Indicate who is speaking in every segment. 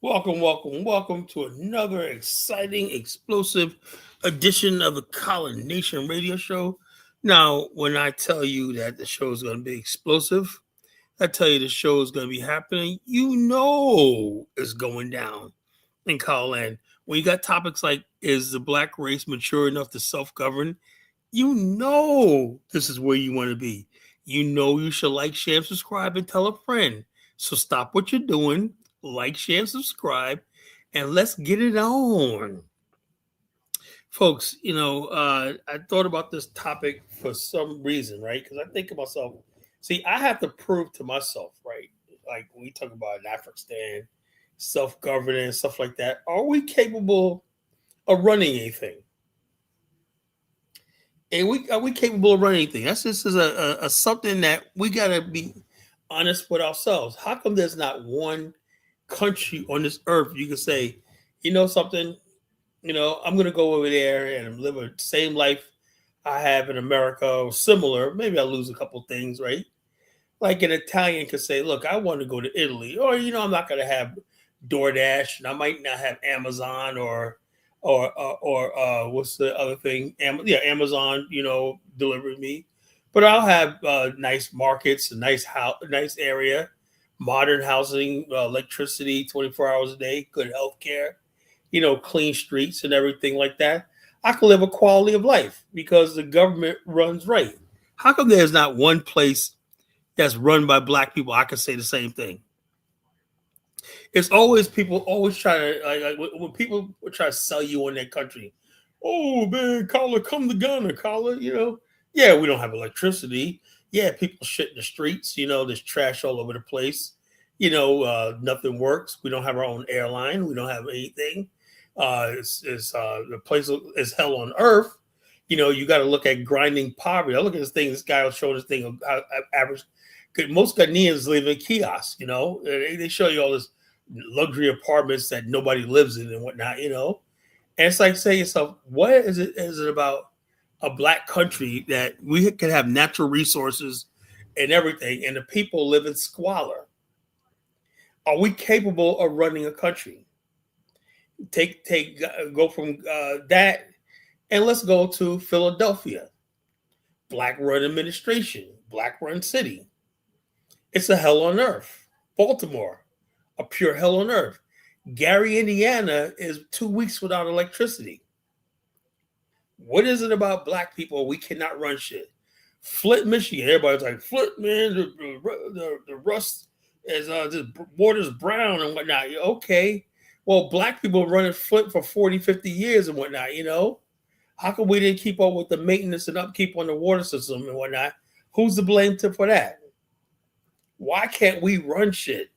Speaker 1: Welcome to another exciting, explosive edition of the Colin Nation Radio Show. Now, when I tell you that the show is going to be explosive, I tell you the show is going to be happening, you know it's going down in Colin. When you got topics like, is the black race mature enough to self govern? You know this is where you want to be. You know you should like, share, and subscribe, and tell a friend. So stop what you're doing, like, share, and subscribe, and let's get it on. Folks, I thought about this topic for some reason, right? Because I think to myself, see, I have to prove to myself, right? Like when we talk about Afghanistan, self governance, stuff like that, are we capable of running anything? And are we capable of running anything? That's just a something that we gotta be honest with ourselves. How come there's not one country on this earth you can say, you know something, I'm gonna go over there and live the same life I have in America or similar. Maybe I'll lose a couple things, right? Like an Italian could say, look, I want to go to Italy, or I'm not gonna have DoorDash, and I might not have Amazon or what's the other thing? Amazon, delivering me, but I'll have nice markets, a nice house, nice area, modern housing, electricity, 24 hours a day, good health care, clean streets and everything like that. I can live a quality of life because the government runs right. How come there's not one place that's run by black people? I can say the same thing. It's always people always try to when people try to sell you on their country. Oh man, Carla, come to Ghana, Carla. Yeah, we don't have electricity. Yeah, people shit in the streets. There's trash all over the place. Nothing works. We don't have our own airline. We don't have anything. The place is hell on earth. You got to look at grinding poverty. I look at this thing. This guy was showing this thing of how average. Most Ghanaians live in kiosks. They show you all this luxury apartments that nobody lives in and whatnot. And it's like say yourself, what is it about a black country that we can have natural resources and everything, and the people live in squalor? Are we capable of running a country? Take go from that, and let's go to Philadelphia. Black run administration, black run city. It's a hell on earth. Baltimore, a pure hell on earth. Gary, Indiana is 2 weeks without electricity. What is it about black people? We cannot run shit. Flint, Michigan. Everybody's like, Flint, man, the rust is the water's brown and whatnot. Okay. Well, black people running Flint for 40, 50 years and whatnot. How come we didn't keep up with the maintenance and upkeep on the water system and whatnot? Who's to blame for that? Why can't we run shit?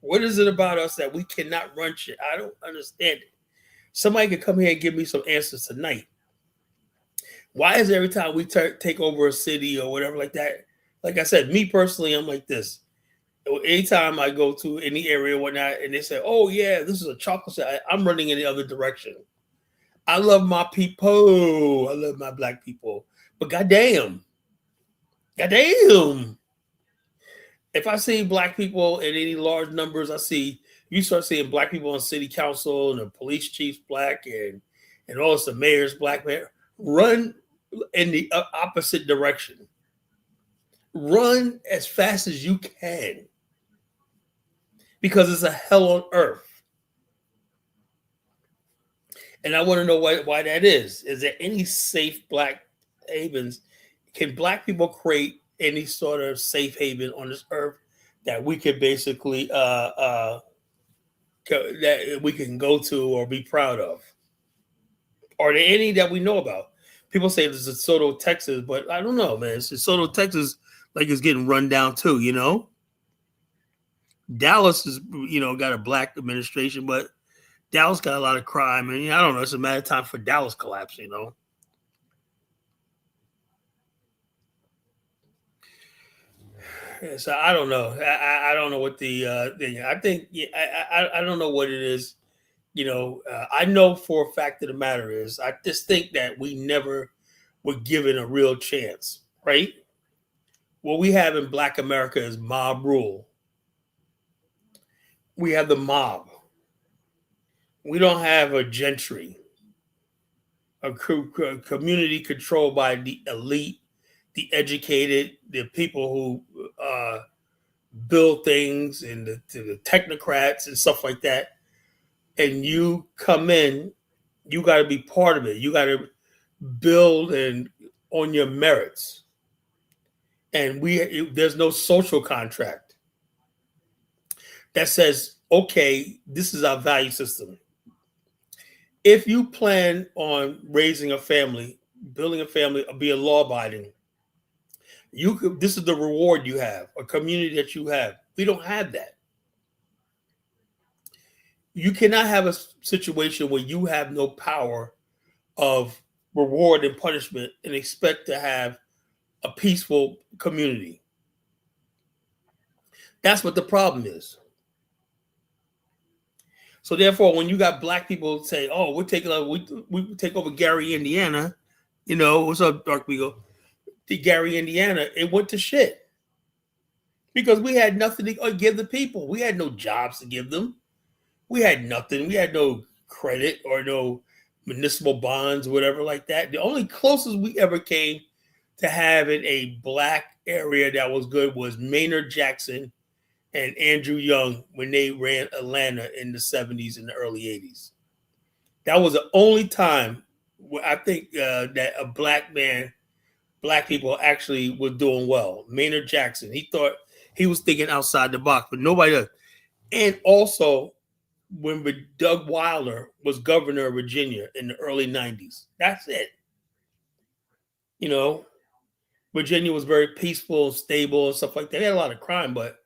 Speaker 1: What is it about us that we cannot run shit? I don't understand it. Somebody could come here and give me some answers tonight. Why is every time we take over a city or whatever like that? Like I said, me personally, I'm like this. Anytime I go to any area or whatnot, and they say, "Oh yeah, this is a chocolate shop," I'm running in the other direction. I love my people. I love my black people. But goddamn, if I see black people in any large numbers, you start seeing black people on city council and the police chief's black and also the mayor's black man. Run in the opposite direction. Run as fast as you can because it's a hell on earth. And I want to know why that is. Is there any safe black havens? Can black people create any sort of safe haven on this earth that we could basically that we can go to or be proud of? Are there any that we know about? People say this is Soto, Texas, but I don't know, man. It's Soto, Texas, like it's getting run down too. Dallas is, got a black administration, but Dallas got a lot of crime, and I don't know. It's a matter of time for Dallas collapse. So I don't know. I don't know what the thing. I think I don't know what it is. I know for a fact of the matter is I just think that we never were given a real chance, right? What we have in Black America is mob rule. We have the mob. We don't have a gentry, a community controlled by the elite, the educated, the people who build things, and the technocrats and stuff like that. And you come in, you got to be part of it. You got to build and on your merits. And there's no social contract that says, okay, this is our value system. If you plan on raising a family, building a family, be a law abiding, this is the reward you have, a community that you have. We don't have that. You cannot have a situation where you have no power of reward and punishment and expect to have a peaceful community. That's what the problem is. So therefore, when you got black people say, "Oh, we're taking over, we take over Gary, Indiana," what's up, Dark Beagle? The Gary, Indiana, it went to shit because we had nothing to give the people. We had no jobs to give them. We had nothing. We had no credit or no municipal bonds, whatever like that. The only closest we ever came to having a black area that was good was Maynard Jackson and Andrew Young when they ran Atlanta in the 70s and the early 80s. That was the only time where I think that a black people actually were doing well. Maynard Jackson, he thought he was thinking outside the box, but nobody does. And also, when Doug Wilder was governor of Virginia in the early 90s. That's it. Virginia was very peaceful, stable, and stuff like that. They had a lot of crime, but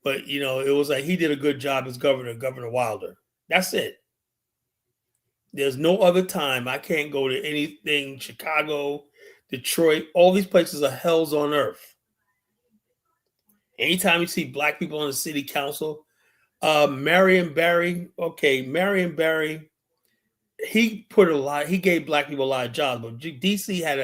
Speaker 1: it was like he did a good job as Governor Wilder. That's it. There's no other time. I can't go to anything, Chicago, Detroit, all these places are hells on earth. Anytime you see black people on the city council, Marion Barry, he gave black people a lot of jobs, but DC had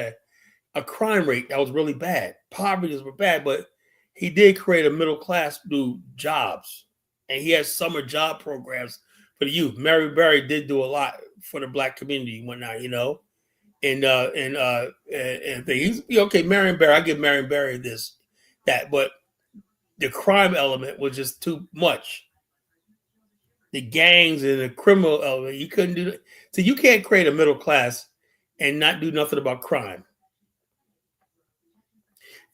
Speaker 1: a crime rate that was really bad. Poverty was bad, but he did create a middle class through jobs, and he had summer job programs for the youth. Marion Barry did do a lot for the black community and whatnot, and he's okay. Marion Barry, I give Marion Barry that, but the crime element was just too much. The gangs and the criminal element, you couldn't do that. So you can't create a middle class and not do nothing about crime.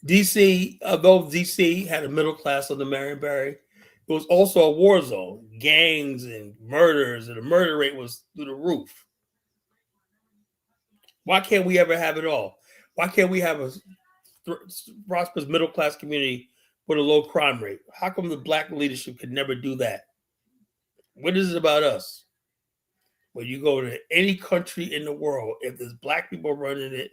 Speaker 1: DC, although DC had a middle class under Marion Barry, it was also a war zone, gangs and murders, and the murder rate was through the roof. Why can't we ever have it all? Why can't we have a prosperous middle class community with a low crime rate? How come the black leadership could never do that? What is it about us? When you go to any country in the world, if there's black people running it,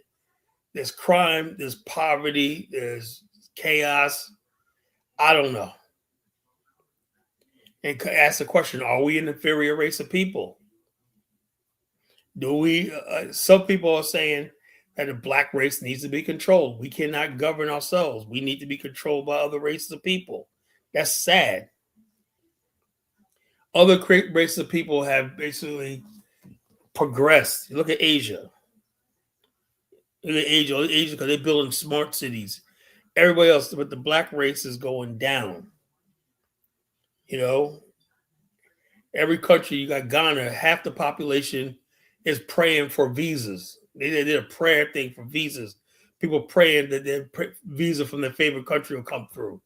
Speaker 1: there's crime, there's poverty, there's chaos. I don't know. And ask the question, are we an inferior race of people? Do we? Some people are saying that the black race needs to be controlled. We cannot govern ourselves. We need to be controlled by other races of people. That's sad. Other races of people have basically progressed. Look at Asia. Look at Asia because they're building smart cities. Everybody else, but the black race is going down. Every country, you got Ghana, half the population is praying for visas. They did a prayer thing for visas. People praying that their visa from their favorite country will come through.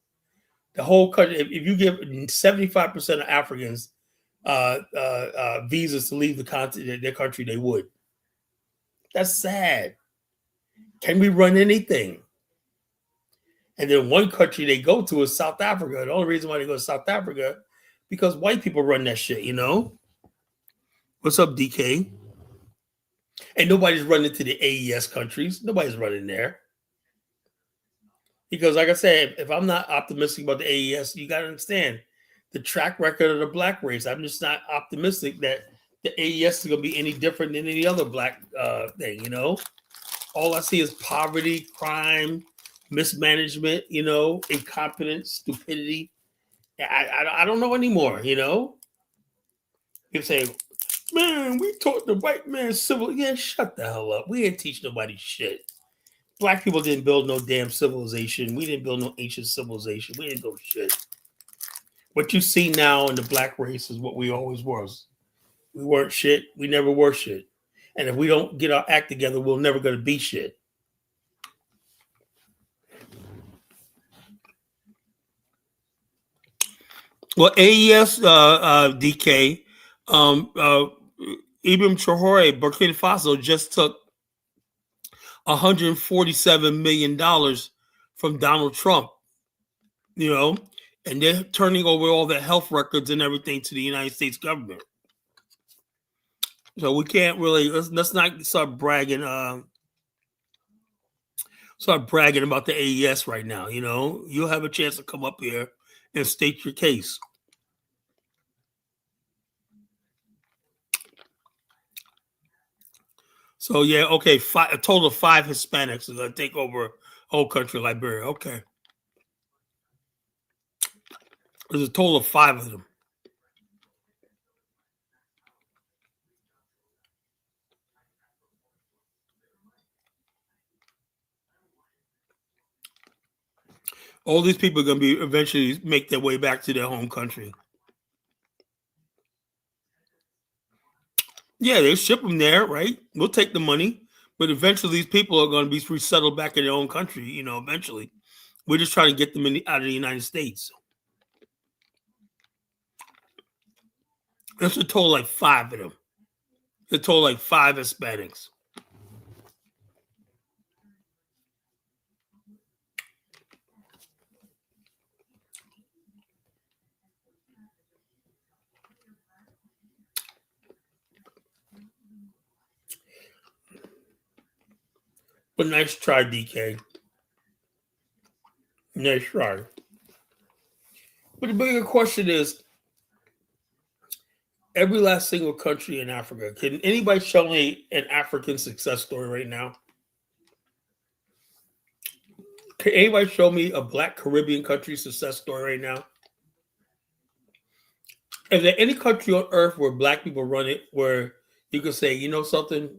Speaker 1: The whole country, if you give 75% of Africans visas to leave the continent, their country, they would. That's sad. Can we run anything? And then one country they go to is South Africa. The only reason why they go to South Africa because white people run that shit, What's up, DK? And nobody's running to the AES countries. Nobody's running there. Because like I said, if I'm not optimistic about the AES, you got to understand the track record of the black race. I'm just not optimistic that the AES is going to be any different than any other black thing, All I see is poverty, crime, mismanagement, incompetence, stupidity. I don't know anymore, People say, Man, we taught the white man civil. Yeah, shut the hell up. We didn't teach nobody shit. Black people didn't build no damn civilization. We didn't build no ancient civilization. We didn't build shit. What you see now in the black race is what we always was. We weren't shit. We never were shit. And if we don't get our act together, we're never going to be shit. Well, AES, DK, Ibrahim Traore, Burkina Faso, just took $147 million from Donald Trump, you know, and they're turning over all their health records and everything to the United States government. So we can't really let's not start bragging about the AES right now. You know, you'll have a chance to come up here and state your case. So yeah, okay, a total of 5 Hispanics are gonna take over whole country of Liberia. Okay, there's a total of 5 of them. All these people are gonna be eventually make their way back to their home country. Yeah, they ship them there, right? We'll take the money, but eventually these people are going to be resettled back in their own country. You know, eventually, we're just trying to get them out of the United States. That's a total like 5 of them. A total like 5 Hispanics. But nice try, DK. Nice try. But the bigger question is, every last single country in Africa. Can anybody show me an African success story right now? Can anybody show me a Black Caribbean country success story right now? Is there any country on earth where Black people run it where you can say, you know something,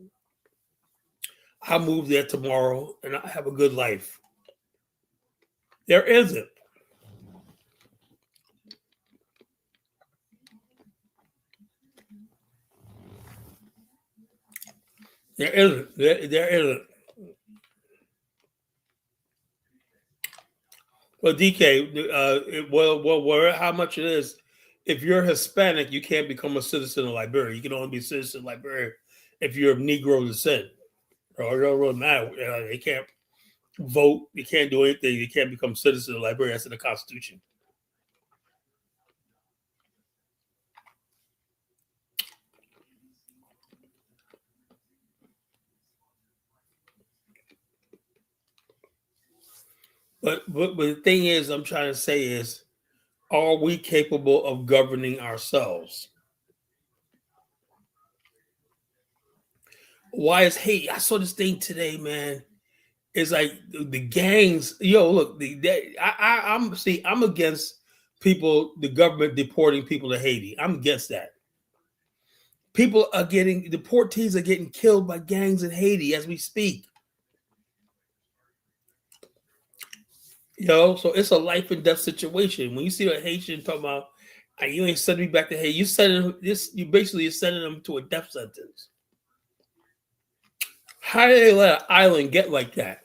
Speaker 1: I'll move there tomorrow and I have a good life? There isn't. There isn't. There isn't. Well, DK, how much it is? If you're Hispanic, you can't become a citizen of Liberia. You can only be a citizen of Liberia if you're of Negro descent. Or it don't really matter. They can't vote. You can't do anything. You can't become citizen of Liberia. That's in the Constitution. But the thing is, I'm trying to say is, are we capable of governing ourselves? Why is hate? I saw this thing today, man. It's like the gangs. Yo, look, I'm see, I'm against people, the government deporting people to Haiti. I'm against that. People are getting deportees are getting killed by gangs in Haiti as we speak. You know, so it's a life and death situation. When you see a Haitian talking about, you ain't sending me back to Haiti, you sending this. You basically are sending them to a death sentence. How did they let an island get like that?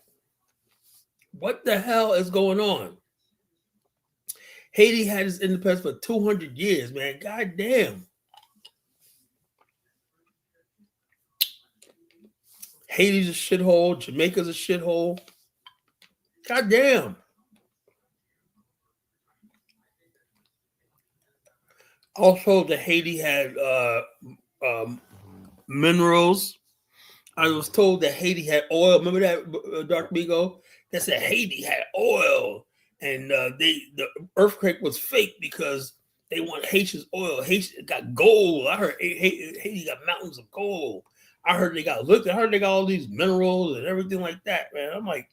Speaker 1: What the hell is going on? Haiti had its independence for 200 years, man. God damn. Haiti's a shithole. Jamaica's a shithole. God damn. Also, the Haiti had um, minerals. I was told that Haiti had oil. Remember that, Dark Migo? They said Haiti had oil, and the earthquake was fake because they want Haitian's oil. Haiti got gold. I heard Haiti got mountains of gold. I heard they got I heard they got all these minerals and everything like that, man. I'm like,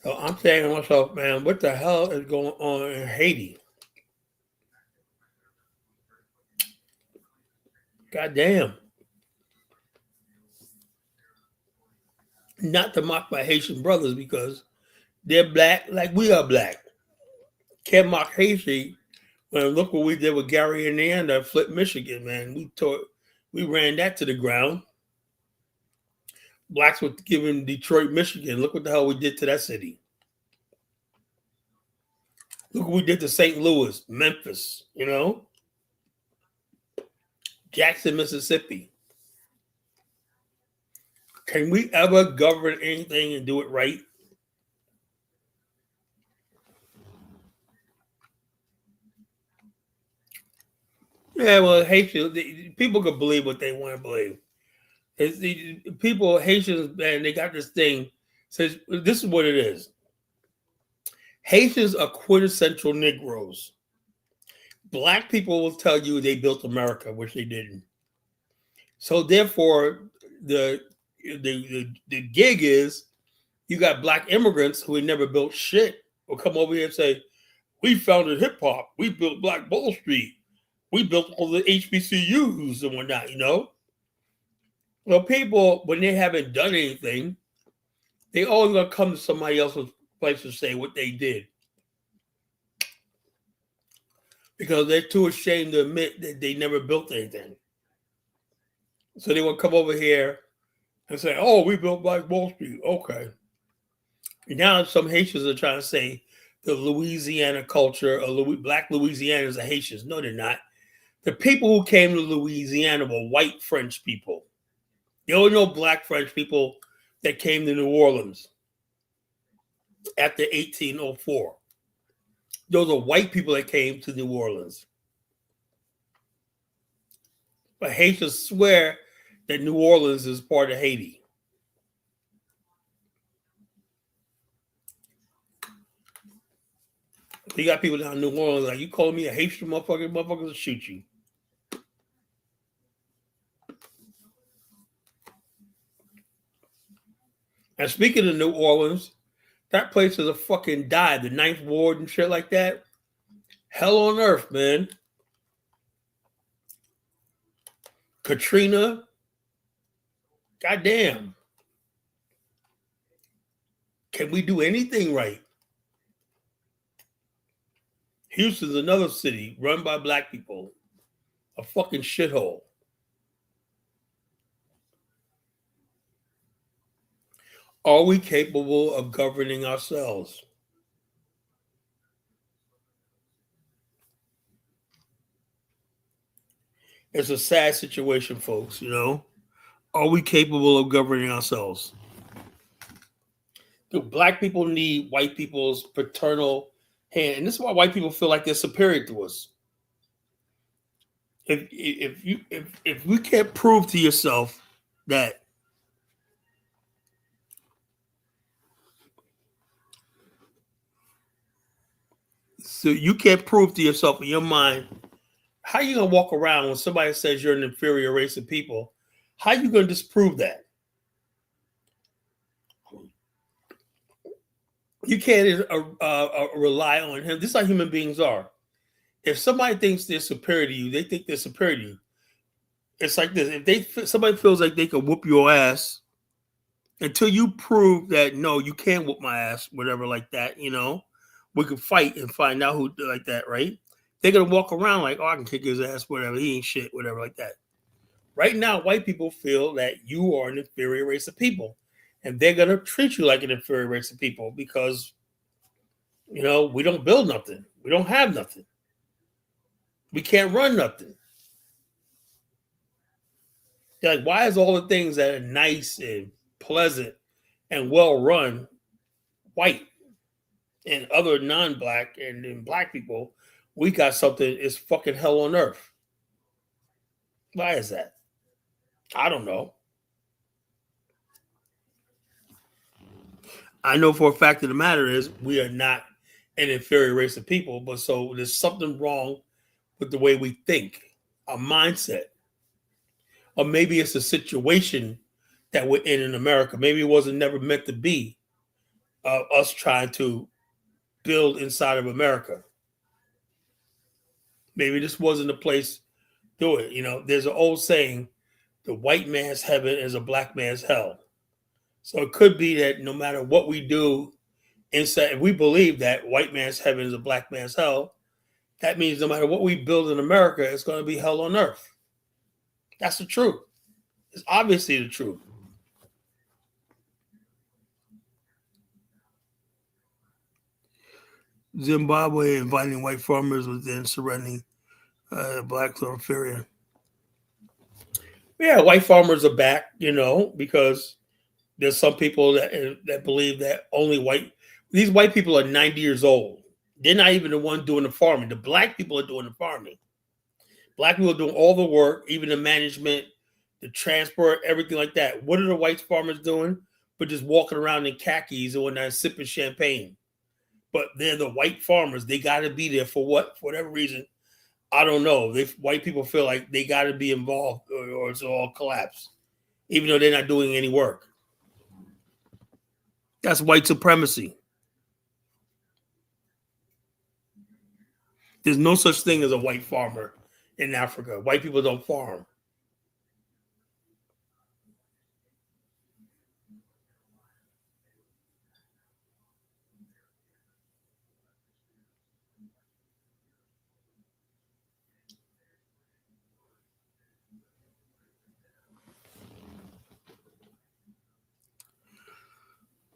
Speaker 1: So I'm saying to myself, man, what the hell is going on in Haiti? God damn. Not to mock my Haitian brothers because they're black like we are black. Can't mock Haiti when look what we did with Gary and Neander, Flip, Michigan, man. We ran that to the ground. Blacks were given Detroit, Michigan. Look what the hell we did to that city. Look what we did to St. Louis, Memphis, Jackson, Mississippi. Can we ever govern anything and do it right? Yeah, well, Haitians, people can believe what they want to believe. People, Haitians, man, they got this thing. Says this is what it is. Haitians are quintessential Negroes. Black people will tell you they built America, which they didn't. So therefore, the gig is you got black immigrants who had never built shit will come over here and say, we founded hip hop, we built Black Wall Street, we built all the HBCUs and whatnot. Well, people, when they haven't done anything, they always gonna come to somebody else's place to say what they did. Because they're too ashamed to admit that they never built anything. So they will come over here and say, oh, we built Black Wall Street. Okay. Now some Haitians are trying to say the Louisiana culture or Black Louisianans are Haitians. No, they're not. The people who came to Louisiana were white French people. There were no black French people that came to New Orleans after 1804. Those are white people that came to New Orleans. But Haitians swear that New Orleans is part of Haiti. You got people down in New Orleans like, you calling me a Haitian motherfucker? Motherfuckers will shoot you. And speaking of New Orleans, that place is a fucking dive. The Ninth Ward and shit like that. Hell on earth, man. Katrina. Goddamn. Can we do anything right? Houston's another city run by black people. A fucking shithole. Are we capable of governing ourselves? It's a sad situation, folks, Are we capable of governing ourselves? Do black people need white people's paternal hand? And this is why white people feel like they're superior to us. If we can't prove to yourself that so you can't prove to yourself in your mind, how you gonna walk around when somebody says you're an inferior race of people? How you gonna disprove that? You can't rely on him. This is how human beings are. If somebody thinks they're superior to you, they think they're superior to you. It's like this: if somebody feels like they can whoop your ass, until you prove that no, you can't whoop my ass, whatever, like that, we can fight and find out who like that, right? They're gonna walk around like, oh, I can kick his ass, whatever. He ain't shit, whatever, like that. Right now, white people feel that you are an inferior race of people, and they're gonna treat you like an inferior race of people because, we don't build nothing, we don't have nothing, we can't run nothing. They're like, why is all the things that are nice and pleasant and well run white and other non-black and black people? We got something is fucking hell on earth. Why is that? I don't know. I know for a fact of the matter is we are not an inferior race of people, but so there's something wrong with the way we think, our mindset. Or maybe it's a situation that we're in America. Maybe it wasn't never meant to be. us trying to build inside of America. Maybe this wasn't the place to do it. You know, there's an old saying, the white man's heaven is a black man's hell. So it could be that no matter what we do inside, if we believe that white man's heaven is a black man's hell, that means no matter what we build in America, it's going to be hell on earth. That's the truth. It's obviously the truth. Zimbabwe inviting white farmers within surrendering blacks are inferior. Yeah, white farmers are back, you know, because there's some people that believe that only these white people are 90 years old. They're not even the ones doing the farming. The black people are doing the farming. Black people are doing all the work, even the management, the transport, everything like that. What are the white farmers doing? But just walking around in khakis and whatnot, sipping champagne. But they're the white farmers. They got to be there for what? For whatever reason. I don't know. White people feel like they got to be involved or it's all collapse, even though they're not doing any work. That's white supremacy. There's no such thing as a white farmer in Africa. White people don't farm.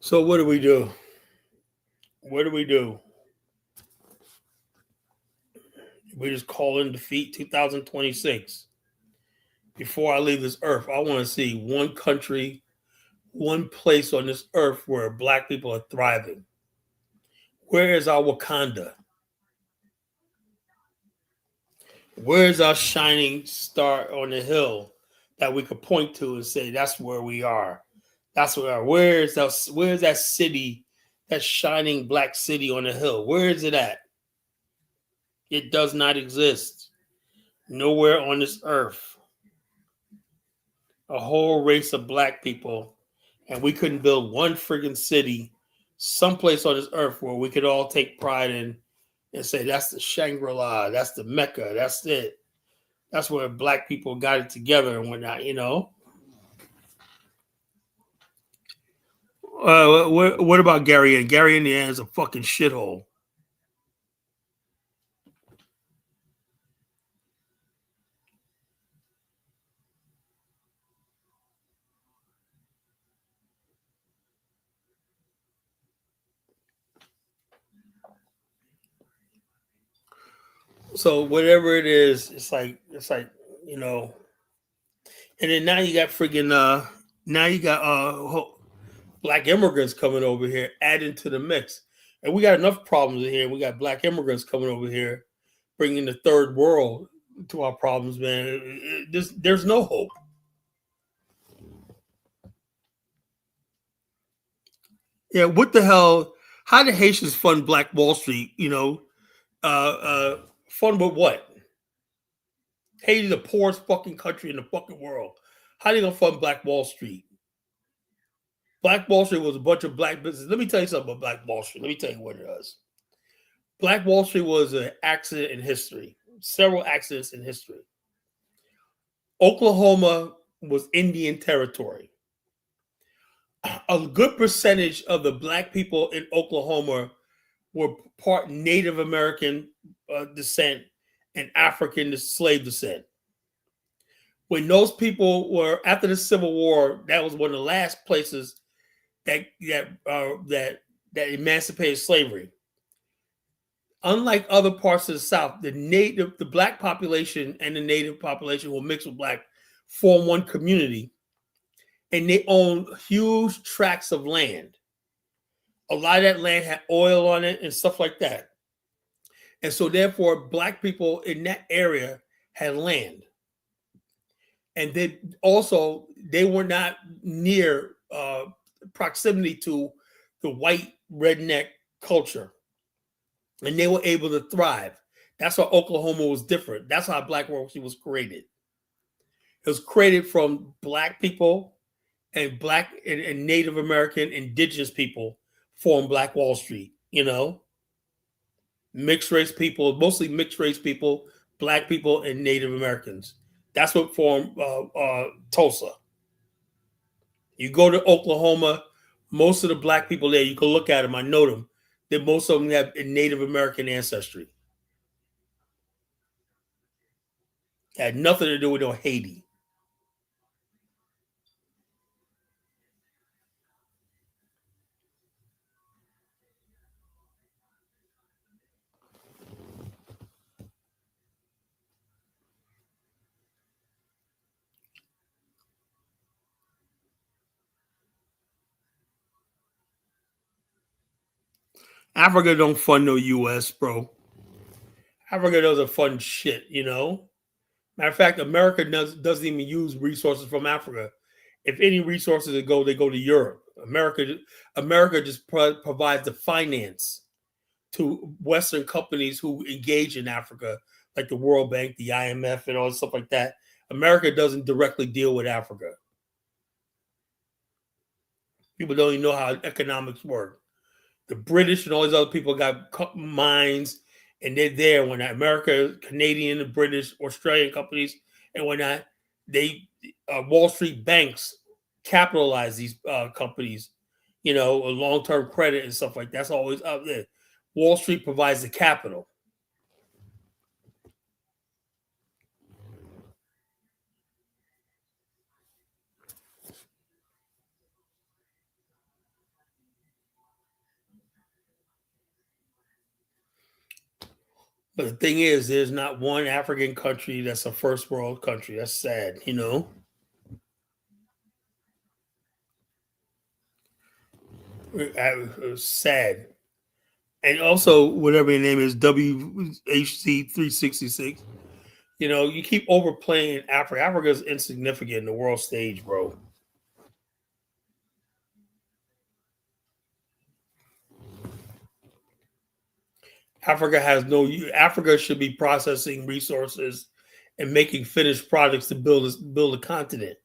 Speaker 1: So what do we do? What do we do? We just call in defeat 2026. Before I leave this earth, I want to see one country, one place on this earth where black people are thriving. Where is our Wakanda? Where is our shining star on the hill that we could point to and say, that's where we are? That's where we are. Where is that city, that shining black city on the hill? Where is it at? It does not exist. Nowhere on this earth. A whole race of black people, and we couldn't build one friggin' city someplace on this earth where we could all take pride in and say, that's the Shangri-La, that's the Mecca, that's it. That's where black people got it together and whatnot, you know? What about Gary? Gary, Indiana is a fucking shithole. So whatever it is, it's like you know. And then now you got black immigrants coming over here, adding to the mix. And we got enough problems in here. We got black immigrants coming over here, bringing the third world to our problems, man. There's no hope. Yeah, what the hell? How did Haitians fund Black Wall Street? You know, fund with what? Haiti, the poorest fucking country in the fucking world. How they gonna fund Black Wall Street? Black Wall Street was a bunch of black businesses. Let me tell you something about Black Wall Street. Let me tell you what it was. Black Wall Street was an accident in history. Several accidents in history. Oklahoma was Indian territory. A good percentage of the black people in Oklahoma were part Native American descent and African slave descent. When those people were after the Civil War, that was one of the last places that emancipated slavery. Unlike other parts of the South, the black population and the Native population will mix with black, form one community, and they own huge tracts of land. A lot of that land had oil on it and stuff like that. And so therefore, black people in that area had land. And they were not near proximity to the white redneck culture. And they were able to thrive. That's why Oklahoma was different. That's how Black Wall Street was created. It was created from black people and black and Native American indigenous people formed Black Wall Street. Mixed race people, mostly mixed race people, Black people, and Native Americans. That's what formed Tulsa. You go to Oklahoma, most of the Black people there, you can look at them. I know them. That most of them have Native American ancestry. Had nothing to do with no Haiti. Africa don't fund no U.S., bro. Africa doesn't fund shit. Matter of fact, America doesn't even use resources from Africa. If any resources they go to Europe. America just provides the finance to Western companies who engage in Africa, like the World Bank, the IMF, and all stuff like that. America doesn't directly deal with Africa. People don't even know how economics work. The British and all these other people got mines, and they're there when America, Canadian, and British, Australian companies, and whatnot. They Wall Street banks capitalize these companies, a long-term credit and stuff like that. That's always up there. Wall Street provides the capital. But the thing is, there's not one African country that's a first world country. That's sad. Sad. And also, whatever your name is, WHC 366. You keep overplaying Africa. Africa is insignificant in the world stage, bro. Africa should be processing resources and making finished products to build a continent.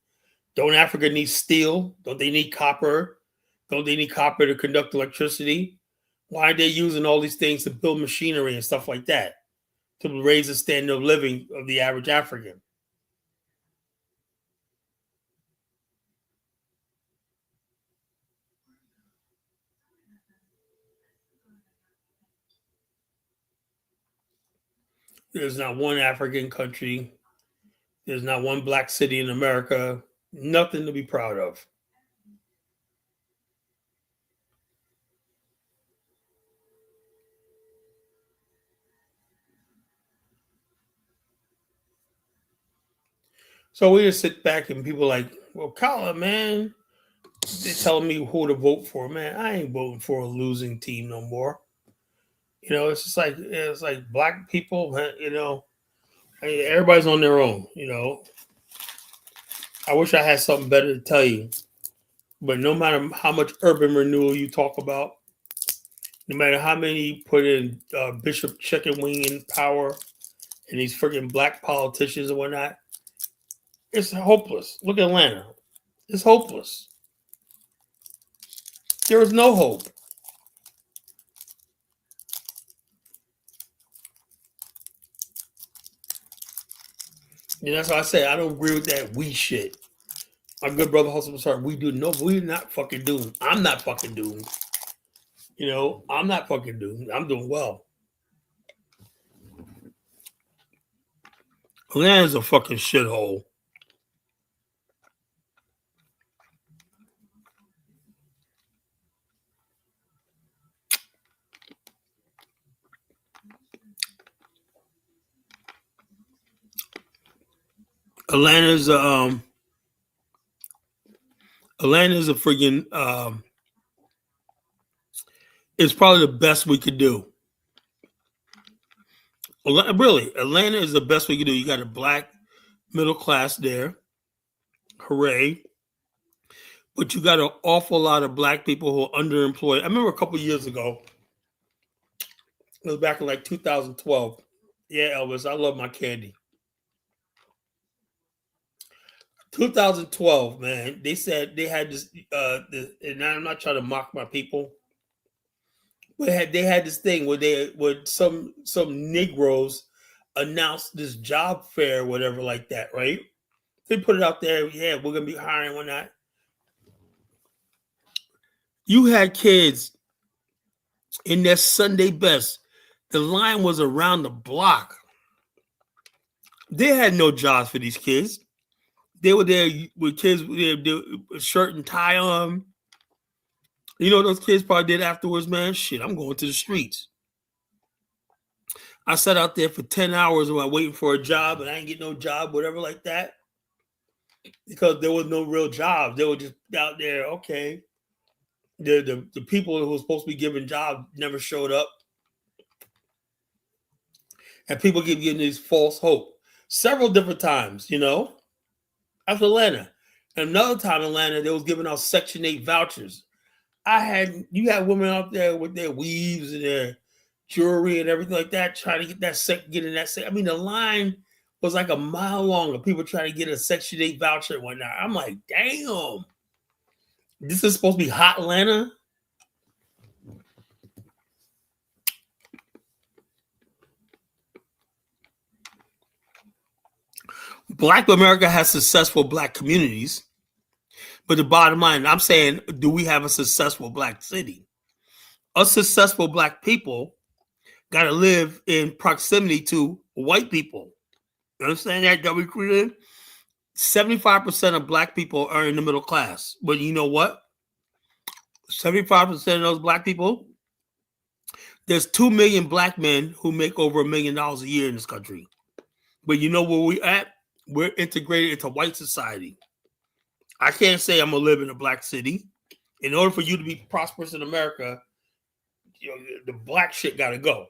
Speaker 1: Don't Africa need steel? Don't they need copper? Don't they need copper to conduct electricity? Why are they using all these things to build machinery and stuff like that to raise the standard of living of the average African? There's not one African country. There's not one black city in America. Nothing to be proud of. So we just sit back and people like, well, Colin, man, they're telling me who to vote for. Man, I ain't voting for a losing team no more. It's just like black people. Everybody's on their own. I wish I had something better to tell you, but no matter how much urban renewal you talk about, no matter how many put in Bishop Chicken Wing in power and these freaking black politicians and whatnot, it's hopeless. Look at Atlanta. It's hopeless. There is no hope. That's why I say I don't agree with that we shit. My good brother Hustle sorry, we do no, we're not fucking doomed. I'm not fucking doomed. I'm not fucking doomed. I'm doing well. Atlanta's a fucking shithole. Atlanta's Atlanta's a freaking it's probably the best we could do. Really, Atlanta is the best we could do. You got a black middle class there. Hooray. But you got an awful lot of black people who are underemployed. I remember a couple years ago, it was back in like 2012. Yeah, Elvis, I love my candy. 2012, man. They said they had this, and I'm not trying to mock my people, But they had this thing where some Negroes announced this job fair, or whatever like that, right? They put it out there. Yeah, we're gonna be hiring one that. You had kids in their Sunday best. The line was around the block. They had no jobs for these kids. They were there with kids with their shirt and tie on. You know what those kids probably did afterwards, man? Shit, I'm going to the streets. I sat out there for 10 hours while waiting for a job and I didn't get no job, whatever like that, because there was no real jobs. They were just out there, okay. The people who were supposed to be given jobs never showed up. And people keep getting this false hope. Several different times, after Atlanta. And another time in Atlanta, they was giving out Section 8 vouchers. You had women out there with their weaves and their jewelry and everything like that, trying to get in that set. I mean, the line was like a mile long of people trying to get a Section 8 voucher and whatnot. I'm like, damn, this is supposed to be hot Atlanta? Black America has successful Black communities, but the bottom line, I'm saying, do we have a successful Black city? Us successful Black people got to live in proximity to white people. You understand that we created? 75% of Black people are in the middle class. But you know what? 75% of those Black people, there's 2 million Black men who make over $1 million a year in this country. But you know where we're at? We're integrated into white society. I can't say I'm going to live in a Black city. In order for you to be prosperous in America, the Black shit got to go.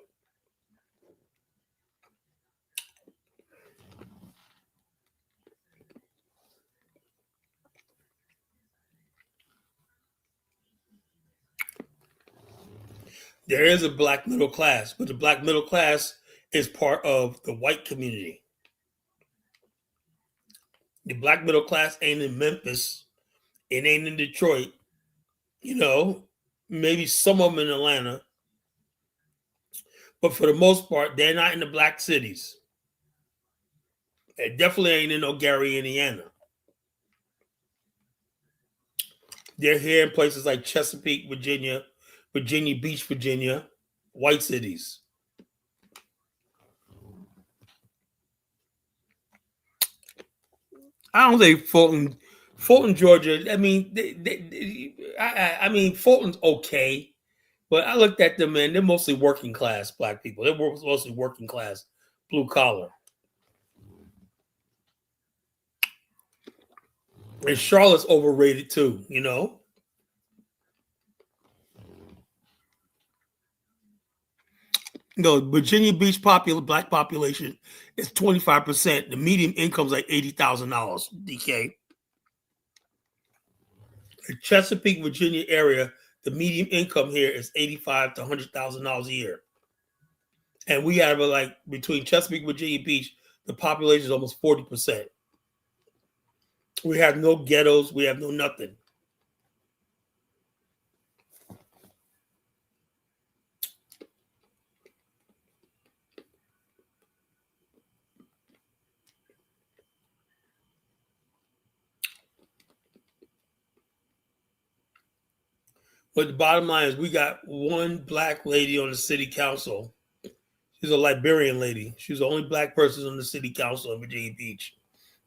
Speaker 1: There is a Black middle class, but the Black middle class is part of the white community. The Black middle class ain't in Memphis. It ain't in Detroit. Maybe some of them in Atlanta. But for the most part, they're not in the Black cities. They definitely ain't in no Gary, Indiana. They're here in places like Chesapeake, Virginia, Virginia Beach, Virginia, white cities. I don't think Fulton, Georgia. I mean, I mean, Fulton's okay, but I looked at them, man. They're mostly working class Black people. They're mostly working class, blue collar. And Charlotte's overrated too. Virginia Beach Black population is 25%. The median income is like $80,000. DK. The Chesapeake, Virginia area, the median income here is $85,000 to $100,000 a year. And we have like between Chesapeake, Virginia Beach, the population is almost 40%. We have no ghettos. We have no nothing. But the bottom line is we got one Black lady on the city council. She's a Liberian lady. She's the only Black person on the city council in Virginia Beach.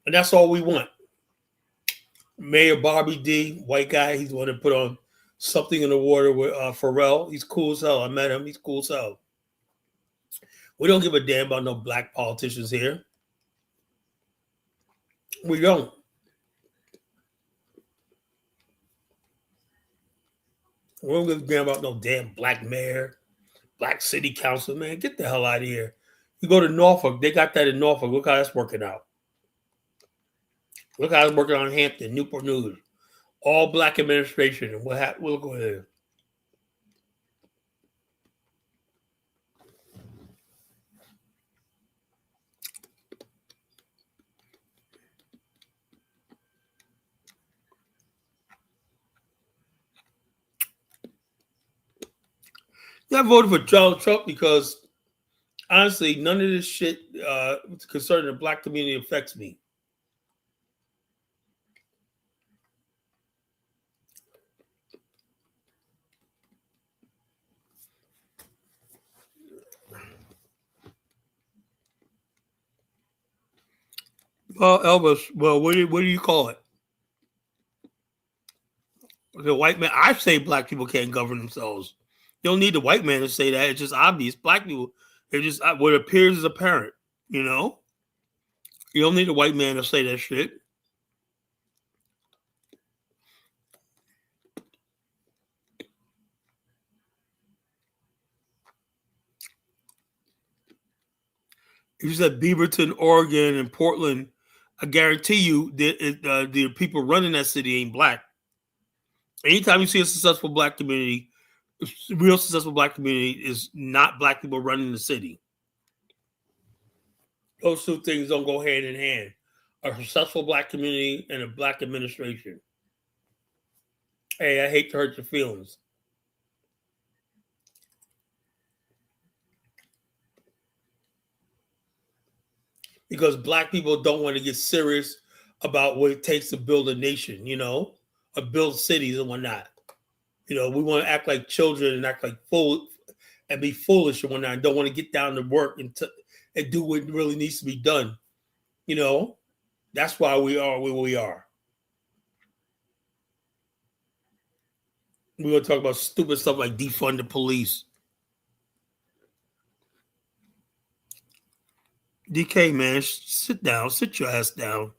Speaker 1: And that's all we want. Mayor Bobby D, white guy, he's the one that put on Something in the Water with Pharrell. He's cool as hell. I met him. He's cool as hell. We don't give a damn about no Black politicians here. We don't. We don't give a damn about no damn Black mayor, Black city council, man. Get the hell out of here. You go to Norfolk, they got that in Norfolk. Look how that's working out. Look how it's working on Hampton, Newport News. All Black administration. And we'll go ahead. I voted for Donald Trump because honestly, none of this shit concerning the black community affects me. Well, Elvis, well, what do you call it? The white man. I say black people can't govern themselves. You don't need the white man to say that. It's just obvious. Black people, it just what appears is apparent. You know, you don't need a white man to say that shit. If you said Beaverton, Oregon, and Portland, I guarantee you that the people running that city ain't black. Anytime you see a successful black community, real successful black community is not black people running the city. Those two things don't go hand in hand. A successful black community and a black administration. Hey, I hate to hurt your feelings. Because black people don't want to get serious about what it takes to build a nation, or build cities and whatnot. We want to act like children and act like fool and be foolish and whatnot. And don't want to get down to work and do what really needs to be done. You know, that's why we are where we are. We're gonna talk about stupid stuff like defund the police. DK, man, sit down, sit your ass down.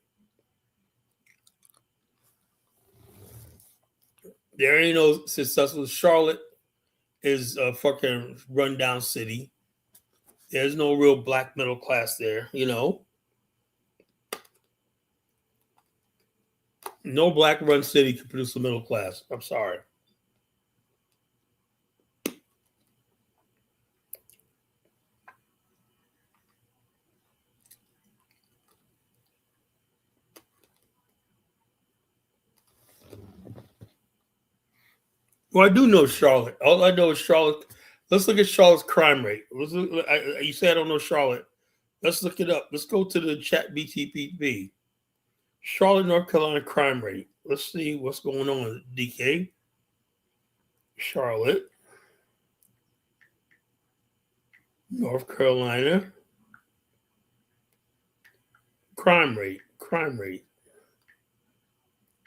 Speaker 1: There ain't no successful. Charlotte is a fucking rundown city. There's no real black middle class there. No black run city can produce a middle class. I'm sorry. Well, I do know Charlotte. All I know is Charlotte. Let's look at Charlotte's crime rate. You say I don't know Charlotte. Let's look it up. Let's go to the chat BTPP. Charlotte, North Carolina crime rate. Let's see what's going on, DK. Charlotte, North Carolina. Crime rate. Crime rate.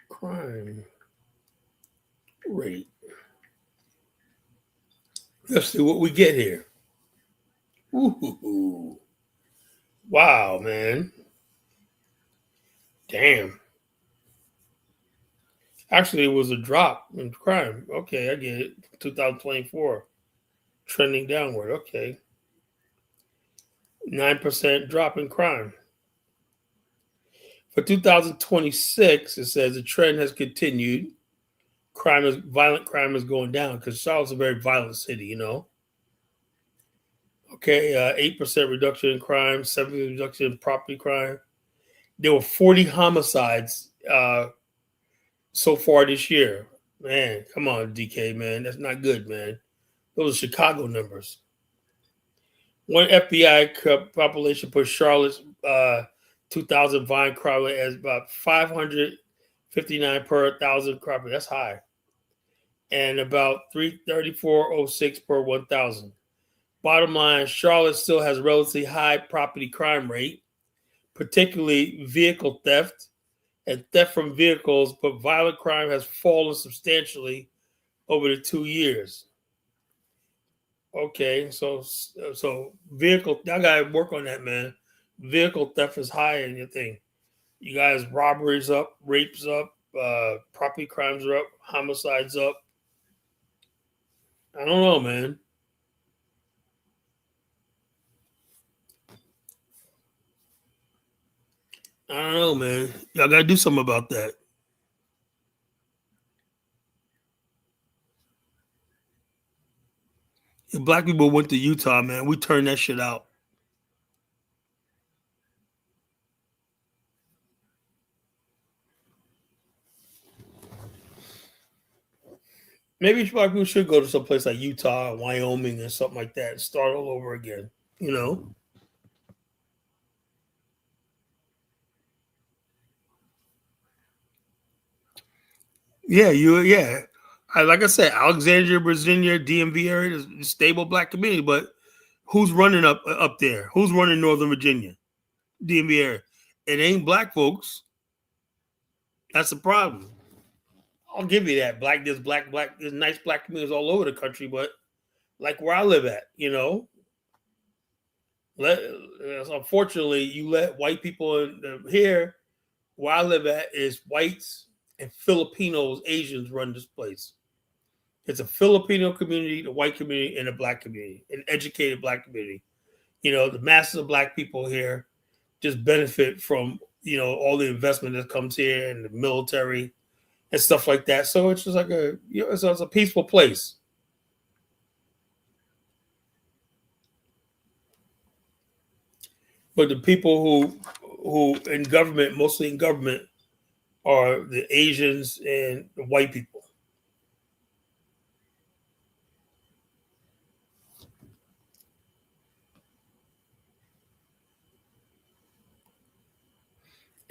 Speaker 1: Crime rate. Let's see what we get here. Ooh. Wow, man. Damn. Actually, it was a drop in crime. Okay, I get it. 2024. Trending downward. Okay. 9% drop in crime. For 2026, it says the trend has continued. Violent crime is going down because Charlotte's a very violent city. Okay, 8% reduction in crime, 7% reduction in property crime. There were 40 homicides so far this year. Man, come on, DK, man. That's not good, man. Those are Chicago numbers. One FBI population put Charlotte's 2,000 violent crime rate as about 559 per 1,000 crime. That's high. And about 334.06 per 1,000. Bottom line, Charlotte still has a relatively high property crime rate, particularly vehicle theft and theft from vehicles, but violent crime has fallen substantially over the 2 years. Okay, so vehicle, I gotta work on that, man. Vehicle theft is high in your thing. You guys, robberies up, rapes up, property crimes are up, homicides up. I don't know, man. I don't know, man. Y'all gotta do something about that. If black people went to Utah, man, we turned that shit out. Maybe black people should go to some place like Utah, Wyoming, or something like that, and start all over again. You know? Yeah. Like I said, Alexandria, Virginia, DMV area is a stable black community, but who's running up there? Who's running Northern Virginia, DMV area? It ain't black folks. That's the problem. I'll give you that. There's nice black communities all over the country, but like where I live at, let unfortunately you let white people here where I live at is whites and Filipinos, Asians run this place. It's a Filipino community, the white community, and a black community, an educated black community. The masses of black people here just benefit from all the investment that comes here and the military and stuff like that. So it's just like it's a peaceful place. But the people who in government, mostly in government, are the Asians and the white people.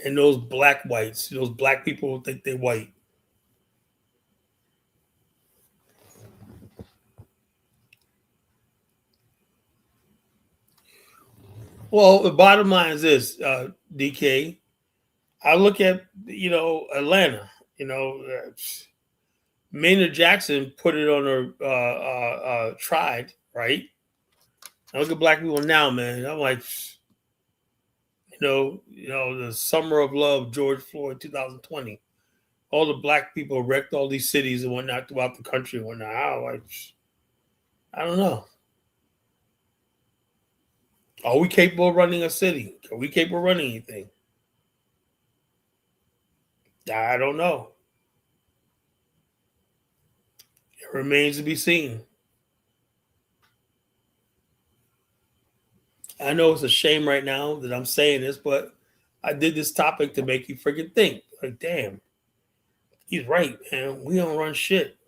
Speaker 1: And those black whites, those black people think they're white. Well, the bottom line is this, DK. I look at Atlanta. Maynard Jackson put it on her tried, right? I look at black people now, man. I'm like, the summer of love, George Floyd, 2020. All the black people wrecked all these cities and whatnot throughout the country and whatnot. I don't know. Are we capable of running a city? Are we capable of running anything? I don't know. It remains to be seen. I know it's a shame right now that I'm saying this, but I did this topic to make you freaking think. Like, damn, he's right, man. We don't run shit.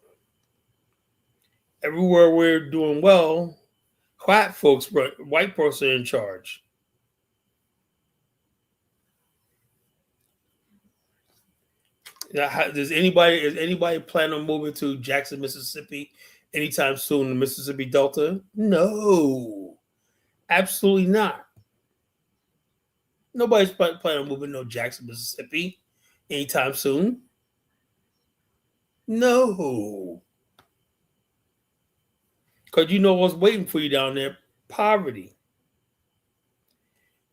Speaker 1: Everywhere we're doing well, white folks, white folks are in charge. Now, is anybody planning on moving to Jackson, Mississippi anytime soon? The Mississippi Delta? No, absolutely not. Nobody's planning on moving to Jackson, Mississippi anytime soon. No, because you know what's waiting for you down there: poverty.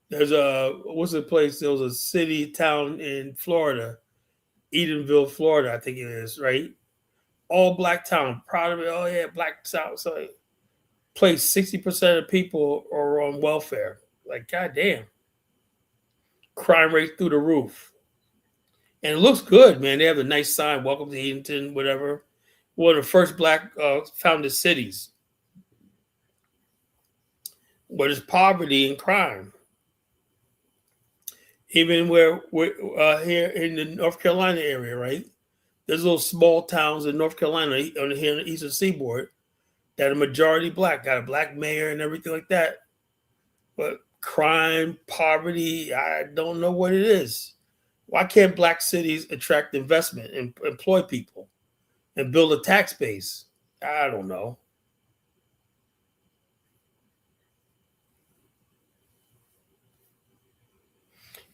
Speaker 1: There's what's the place? There was a city town in Florida, Edenville, Florida, I think it is, right? All black town, proud of it. Oh yeah, black South. So place 60% of people are on welfare. Like, goddamn. Crime rate through the roof. And it looks good, man. They have a nice sign, welcome to Edenton, whatever. One of the first black founded cities. But it's poverty and crime. Even where we're here in the North Carolina area, right? There's little small towns in North Carolina on here on the eastern seaboard that are majority black, got a black mayor and everything like that. But crime, poverty, I don't know what it is. Why can't black cities attract investment and employ people and build a tax base? I don't know.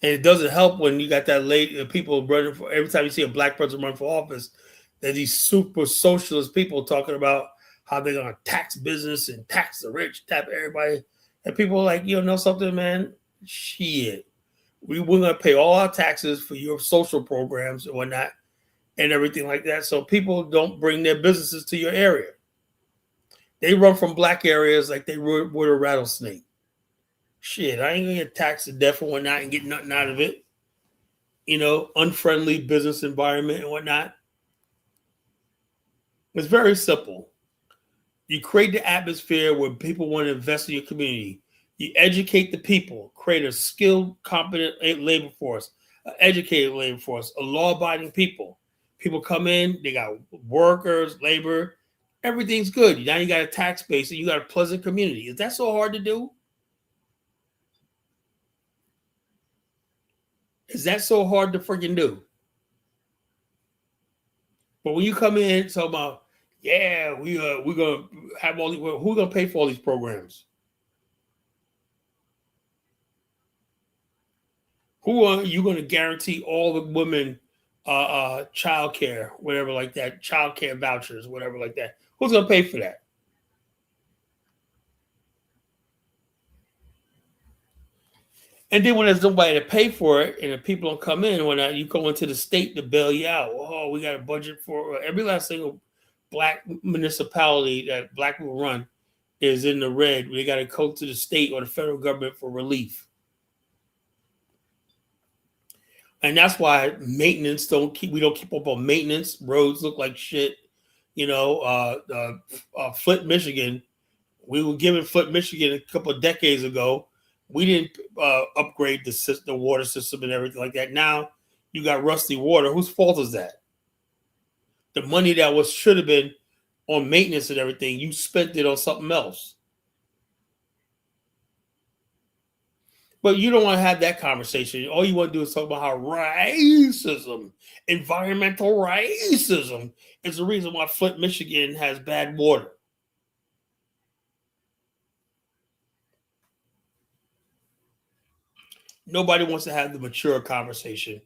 Speaker 1: And it doesn't help when you got that late people running for every time you see a black person run for office, there's these super socialist people talking about how they're gonna tax business and tax the rich, tap everybody. And people are like, you know something, man? Shit. We're gonna pay all our taxes for your social programs and whatnot and everything like that. So people don't bring their businesses to your area. They run from black areas like they would a rattlesnake. Shit, I ain't gonna get taxed to death and whatnot and get nothing out of it. Unfriendly business environment and whatnot. It's very simple. You create the atmosphere where people want to invest in your community. You educate the people, create a skilled, competent labor force, an educated labor force, a law-abiding people. People come in, they got workers, labor, everything's good. Now you got a tax base and you got a pleasant community. Is that so hard to do? Is that so hard to freaking do? But when you come in talking about, yeah, we're gonna have all these, well, who's gonna pay for all these programs? Who are you gonna guarantee all the women child care, whatever like that, child care vouchers, whatever like that? Who's gonna pay for that? And then when there's nobody to pay for it, and the people don't come in, when you go into the state to bail you out, oh, we got a budget for every last single black municipality that black people run is in the red. We got to go to the state or the federal government for relief, and that's why maintenance we don't keep up on maintenance. Roads look like shit. You know, Flint, Michigan. We were given Flint, Michigan a couple of decades ago. We didn't upgrade the water system and everything like that. Now you got rusty water. Whose fault is that? The money that should have been on maintenance and everything, you spent it on something else. But you don't want to have that conversation. All you want to do is talk about how racism, environmental racism, is the reason why Flint, Michigan has bad water. Nobody wants to have the mature conversation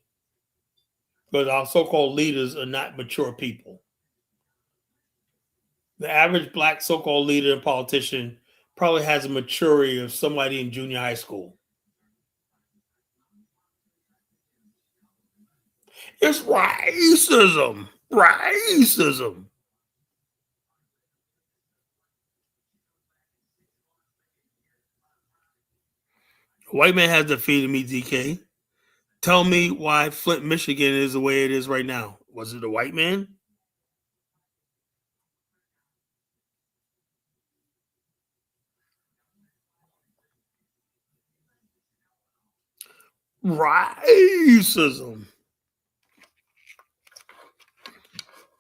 Speaker 1: because our so-called leaders are not mature people. The average black so-called leader and politician probably has a maturity of somebody in junior high school. It's racism. Racism. White man has defeated me, DK. Tell me why Flint, Michigan is the way it is right now. Was it a white man? Racism.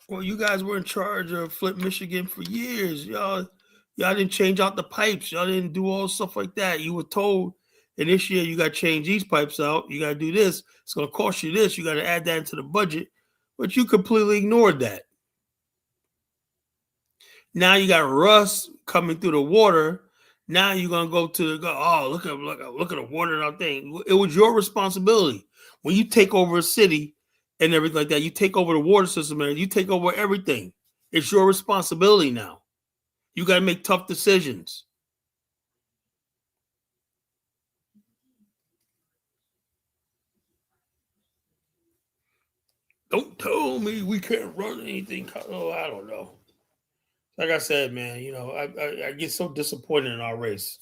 Speaker 1: Well, you guys were in charge of Flint, Michigan for years. Y'all didn't change out the pipes. Y'all didn't do all stuff like that. You were told, and this year you got to change these pipes out. You got to do this. It's going to cost you this. You got to add that into the budget. But you completely ignored that. Now you got rust coming through the water. Now you're gonna go to look at the water and our thing. It was your responsibility when you take over a city and everything like that. You take over the water system and you take over everything. It's your responsibility now. You got to make tough decisions. Don't tell me we can't run anything. Oh, I don't know. Like I said, man, I get so disappointed in our race.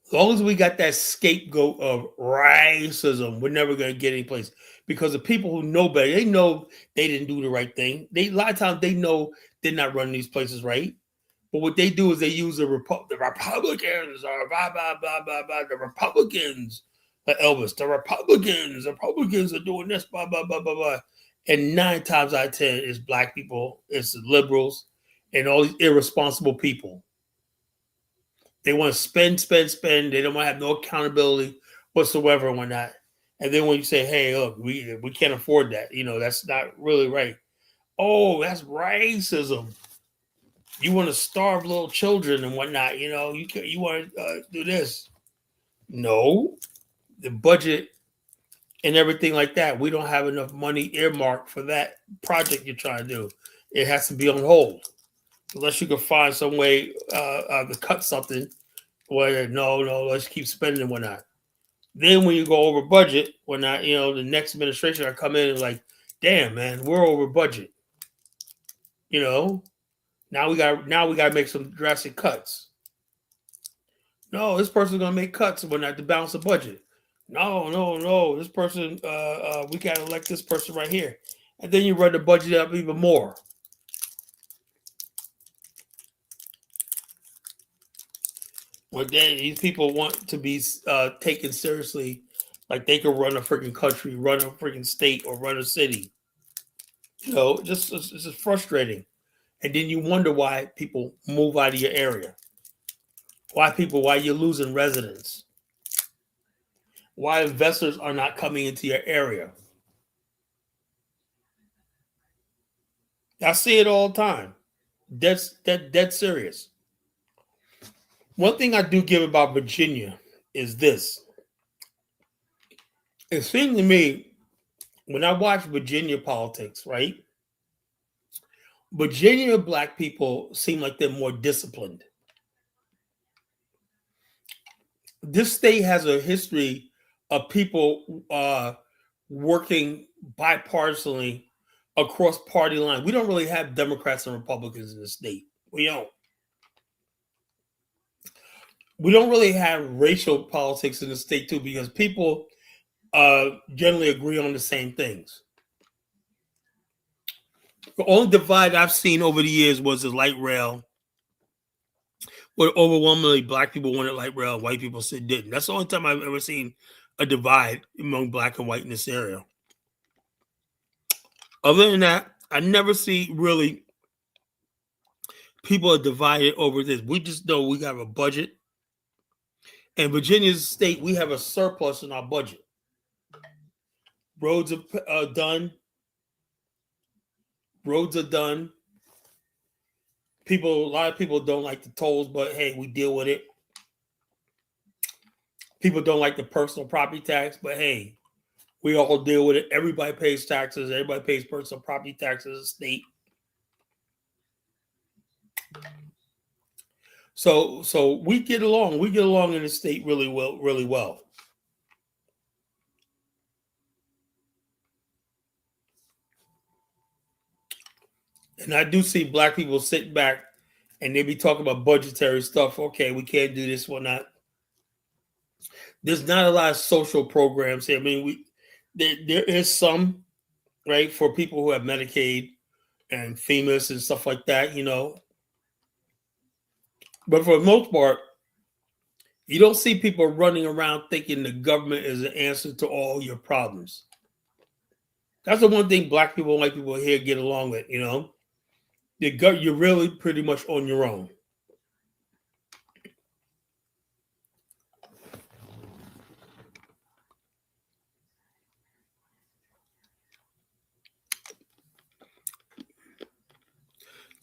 Speaker 1: As long as we got that scapegoat of racism, we're never going to get any place because the people who know better, they know they didn't do the right thing. A lot of times they know they're not running these places right. But what they do is they use the Republicans, or blah, blah, blah, blah, blah, the Republicans, Elvis, the Republicans are doing this, blah, blah, blah, blah, blah. And 9 times out of 10, it's black people, it's the liberals, and all these irresponsible people. They want to spend, spend, spend. They don't want to have no accountability whatsoever and whatnot. And then when you say, hey, look, we can't afford that, that's not really right. Oh, that's racism. You want to starve little children and whatnot, you want to do this. No, the budget and everything like that, we don't have enough money earmarked for that project you're trying to do. It has to be on hold. Unless you can find some way to cut something where, no, let's keep spending and whatnot. Then when you go over budget, whatnot, the next administration I come in and like, damn, man, we're over budget. Now we got to make some drastic cuts. No, this person's gonna make cuts when not to balance the budget. No. This person, we got to elect this person right here, and then you run the budget up even more. Well, these people want to be taken seriously, like they could run a freaking country, run a freaking state, or run a city. It's just frustrating. And then you wonder why people move out of your area. Why you're losing residents. Why investors are not coming into your area. I see it all the time. That's dead serious. One thing I do give about Virginia is this. It seems to me when I watch Virginia politics, right? Virginia black people seem like they're more disciplined. This state has a history of people working bipartisanly across party lines. We don't really have Democrats and Republicans in the state. We don't. We don't really have racial politics in the state too, because people generally agree on the same things. The only divide I've seen over the years was the light rail, where overwhelmingly black people wanted light rail, white people said didn't. That's the only time I've ever seen a divide among black and white in this area. Other than that, I never see really people are divided over this. We just know we have a budget. In Virginia's state, we have a surplus in our budget. Roads are done. Roads are done. A lot of people don't like the tolls, but hey, we deal with it. People don't like the personal property tax, but hey, we all deal with it. Everybody pays taxes. Everybody pays personal property taxes as a state. So we get along. We get along in the state really well, really well. And I do see black people sitting back and they be talking about budgetary stuff. Okay, we can't do this, whatnot. There's not a lot of social programs here. I mean, there is some, right, for people who have Medicaid and FEMAs and stuff like that, But for the most part, you don't see people running around thinking the government is the answer to all your problems. That's the one thing black people and white people here get along with, You're really pretty much on your own.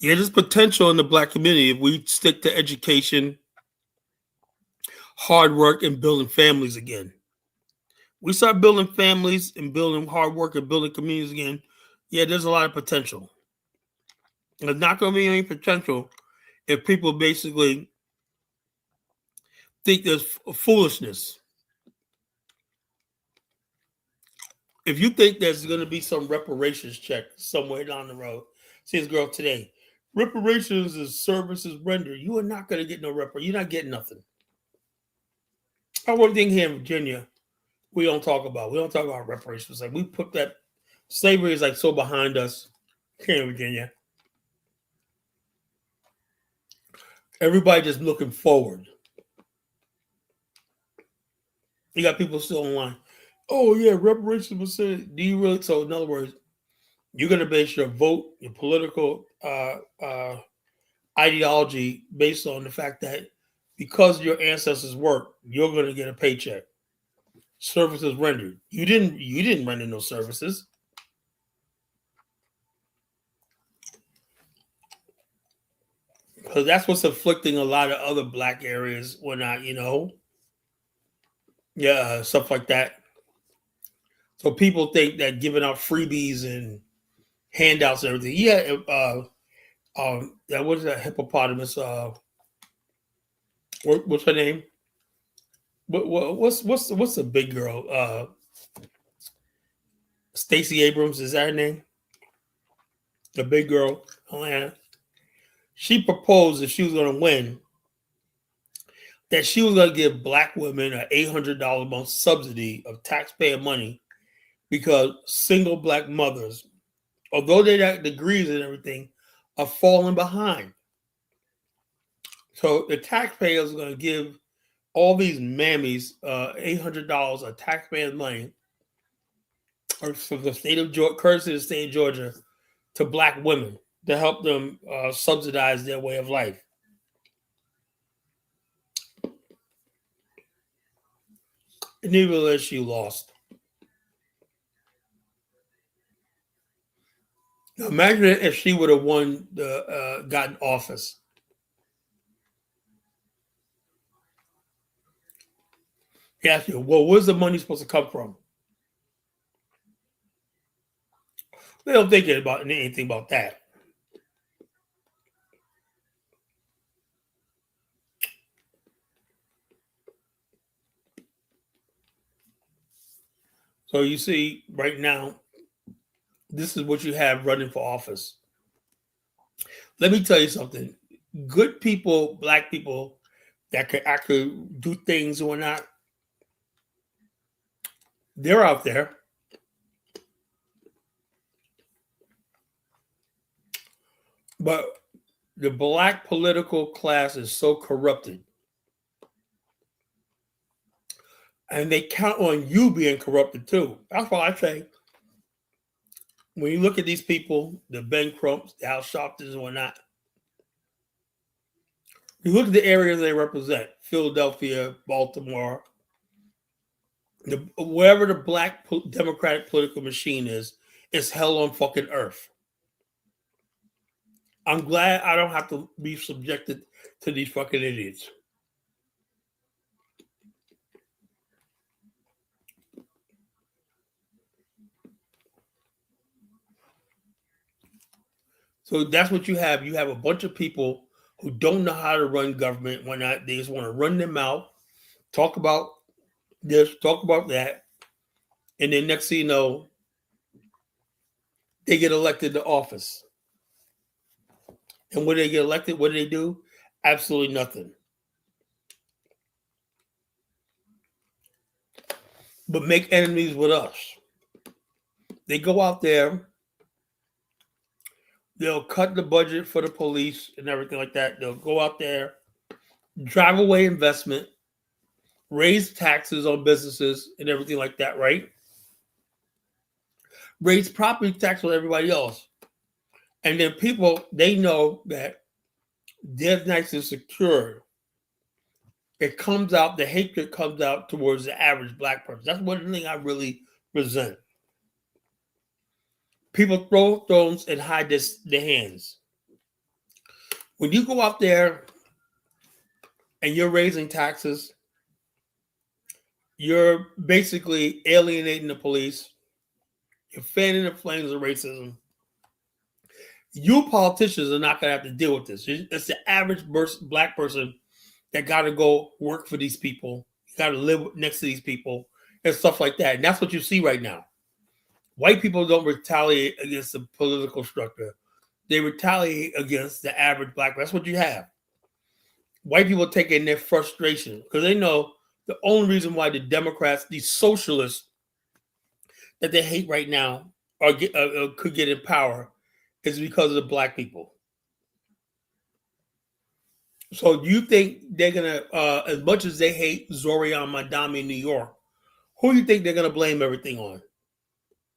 Speaker 1: Yeah, there's potential in the black community if we stick to education, hard work, and building families again. We start building families and building hard work and building communities again. Yeah, there's a lot of potential. There's not going to be any potential if people basically think there's foolishness. If you think there's going to be some reparations check somewhere down the road, see this girl today. Reparations is services rendered. You are not going to get no reparations. You're not getting nothing. One thing here in Virginia, we don't talk about. We don't talk about reparations. Like we put that slavery is like so behind us here in Virginia. Everybody just looking forward. You got people still online. Oh yeah, reparations was said. Do you really? So in other words, you're going to base your vote, your political ideology based on the fact that because your ancestors worked, you're going to get a paycheck. Services rendered. You didn't render no services. Because that's what's afflicting a lot of other black areas when yeah, stuff like that. So people think that giving out freebies and handouts and everything. Yeah, what is that hippopotamus? What's her name? What's the big girl? Stacey Abrams, is that her name? The big girl, Atlanta. She proposed if she was going to win that she was going to give black women an $800 a month subsidy of taxpayer money because single black mothers, although they got degrees and everything, are falling behind. So the taxpayers are going to give all these mammies, $800 of taxpayers' money, or from the state of Georgia, courtesy of the state of Georgia, to black women to help them subsidize their way of life. Nevertheless, she lost. Now, imagine if she would have won the gotten office. He asked you, well, where's the money supposed to come from? They don't think about anything about that. So you see, right now, this is what you have running for office. Let me tell you something. Good people, black people that can actually do things or not, they're out there. But the black political class is so corrupted. And they count on you being corrupted too. That's why I say, when you look at these people, the Ben Crumps, the Al Sharptons and whatnot, you look at the areas they represent, Philadelphia, Baltimore, wherever the black Democratic political machine is, it's hell on fucking earth. I'm glad I don't have to be subjected to these fucking idiots. So that's what you have. You have a bunch of people who don't know how to run government. When not, they just want to run their mouth, talk about this, talk about that, and then next thing you know, they get elected to office. And when they get elected, what do? Absolutely nothing. But make enemies with us. They go out there, they'll cut the budget for the police and everything like that. They'll go out there, drive away investment, raise taxes on businesses and everything like that, right? Raise property tax on everybody else. And then people, they know that they're nice and secure. It comes out, the hatred comes out towards the average black person. That's one thing I really resent. People throw stones and hide their hands. When you go out there and you're raising taxes, you're basically alienating the police. You're fanning the flames of racism. You politicians are not going to have to deal with this. It's the average black person that got to go work for these people. You got to live next to these people and stuff like that. And that's what you see right now. White people don't retaliate against the political structure. They retaliate against the average black person. That's what you have. White people take in their frustration because they know the only reason why the Democrats, these socialists that they hate right now, could get in power is because of the black people. So do you think they're going to, as much as they hate Zohran Mamdani in New York, who do you think they're going to blame everything on?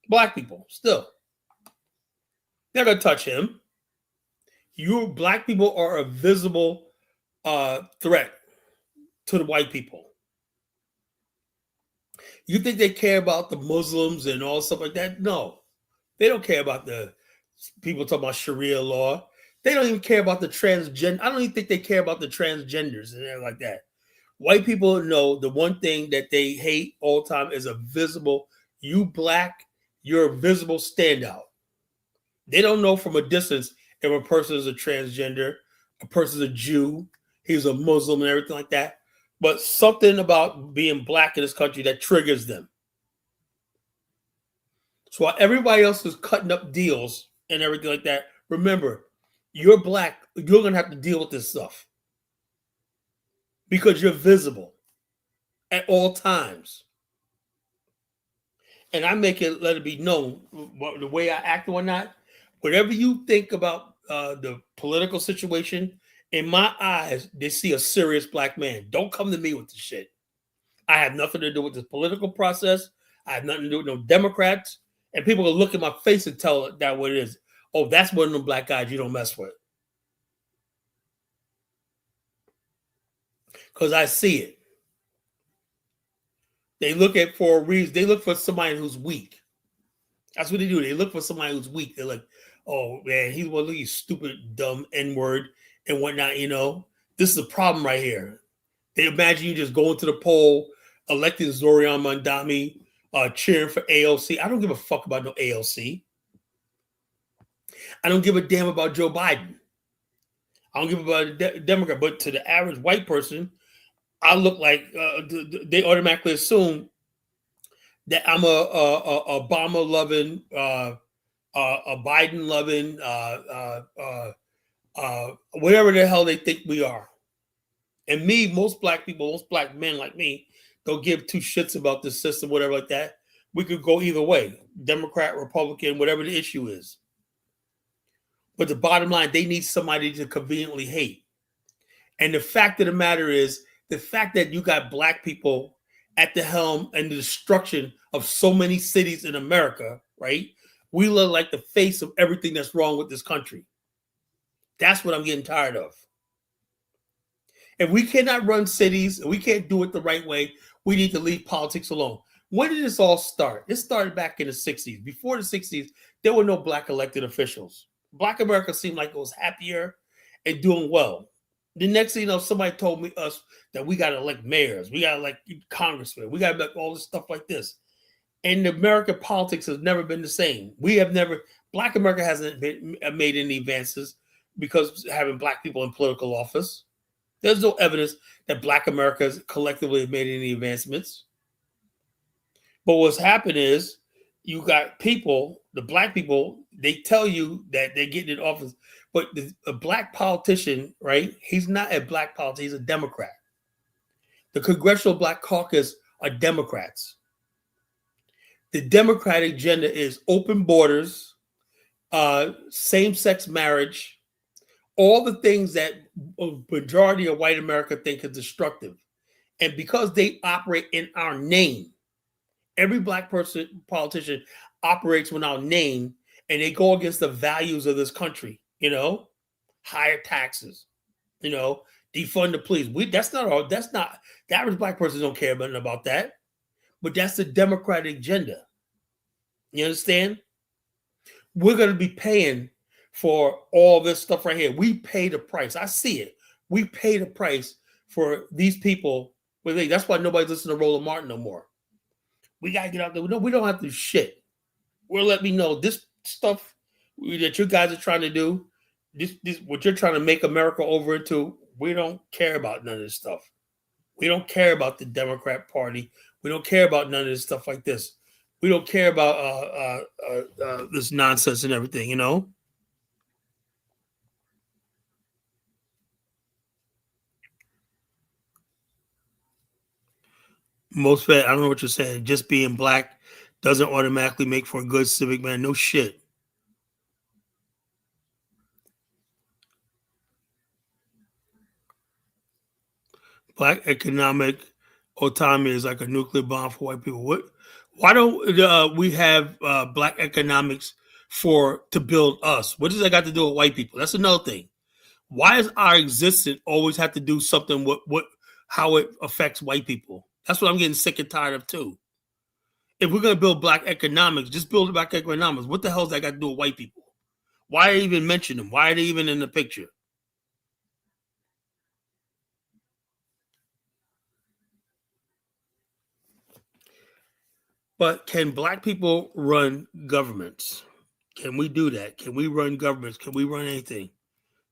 Speaker 1: Black people, still. They're going to touch him. You black people are a visible threat to the white people. You think they care about the Muslims and all stuff like that? No. They don't care about the people talking about Sharia law. They don't even care about the transgender. I don't even think they care about the transgenders and everything like that. White people know the one thing that they hate all the time is a visible, you black, you're a visible standout. They don't know from a distance if a person is a transgender, a person's a Jew, he's a Muslim and everything like that. But something about being black in this country that triggers them. So while everybody else is cutting up deals and everything like that, remember, you're black, you're going to have to deal with this stuff because you're visible at all times. And I make it, let it be known, the way I act or not, whatever you think about the political situation In my eyes, they see a serious black man. Don't come to me with the shit. I have nothing to do with this political process. I have nothing to do with no Democrats. And people will look at my face and tell that what it is. Oh, that's one of them black guys you don't mess with. Because I see it. They look at for a reason. They look for somebody who's weak. That's what they do. They look for somebody who's weak. They're like, oh man, he's one of these stupid, dumb N-word and whatnot. This is a problem right here. They imagine you just going to the poll, electing Zorian Mondami, cheering for AOC. I don't give a fuck about no AOC. I don't give a damn about Joe Biden. I don't give a about a Democrat. But to the average white person, I look like they automatically assume that I'm a Obama loving, a Biden loving, whatever the hell they think we are. And me, most black people, most black men like me, don't give two shits about the system, whatever like that. We could go either way, Democrat, Republican, whatever the issue is. But the bottom line, they need somebody to conveniently hate. And the fact of the matter is, the fact that you got black people at the helm and the destruction of so many cities in America, right? We look like the face of everything that's wrong with this country. That's what I'm getting tired of. If we cannot run cities and we can't do it the right way, we need to leave politics alone. When did this all start? It started back in the 60s. Before the 60s, there were no black elected officials. Black America seemed like it was happier and doing well. The next thing you know, somebody told us that we got to elect mayors, we got to elect congressmen, we got to elect all this stuff like this. And American politics has never been the same. Black America hasn't made any advances because having black people in political office. There's no evidence that black America has collectively made any advancements. But what's happened is you got people, the black people, they tell you that they're getting in office. But a black politician, right? He's not a black politician, he's a Democrat. The Congressional Black Caucus are Democrats. The Democratic agenda is open borders, same-sex marriage, all the things that a majority of white America think is destructive. And because they operate in our name, every black politician operates with our name, and they go against the values of this country. Higher taxes, defund the police. That's not the average black person don't care about that, but that's the Democratic agenda. You understand? We're going to be paying for all this stuff right here. We pay the price. I see it. We pay the price for these people. That's why nobody's listening to Roland Martin no more. We got to get out there. No, we don't have to do shit. We'll let me know this stuff that you guys are trying to do. This what you're trying to make America over into. We don't care about none of this stuff. We don't care about the Democrat Party. We don't care about none of this stuff like this. We don't care about this nonsense and everything, Most I don't know what you're saying. Just being black doesn't automatically make for a good civic man. No shit. Black economic autonomy is like a nuclear bomb for white people. Why don't we have black economics to build us? What does that got to do with white people? That's another thing. Why does our existence always have to do something with how it affects white people? That's what I'm getting sick and tired of too. If we're going to build black economics, just build black economics. What the hell's that got to do with white people? Why even mention them? Why are they even in the picture? But can black people run governments? Can we do that? Can we run governments? Can we run anything?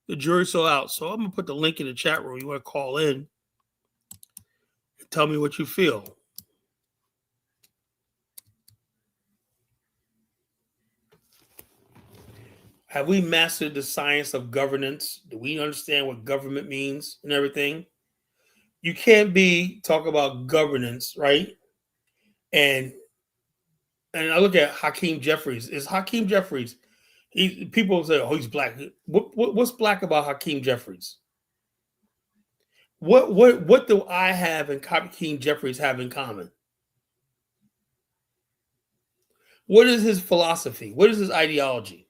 Speaker 1: The jury's still out. So I'm going to put the link in the chat room. You want to call in and tell me what you feel. Have we mastered the science of governance? Do we understand what government means and everything? You can't talk about governance, right? And I look at Hakeem Jeffries. Is Hakeem Jeffries? People say, "Oh, he's black." What's black about Hakeem Jeffries? What do I have and Copy King Jeffries have in common? What is his philosophy? What is his ideology?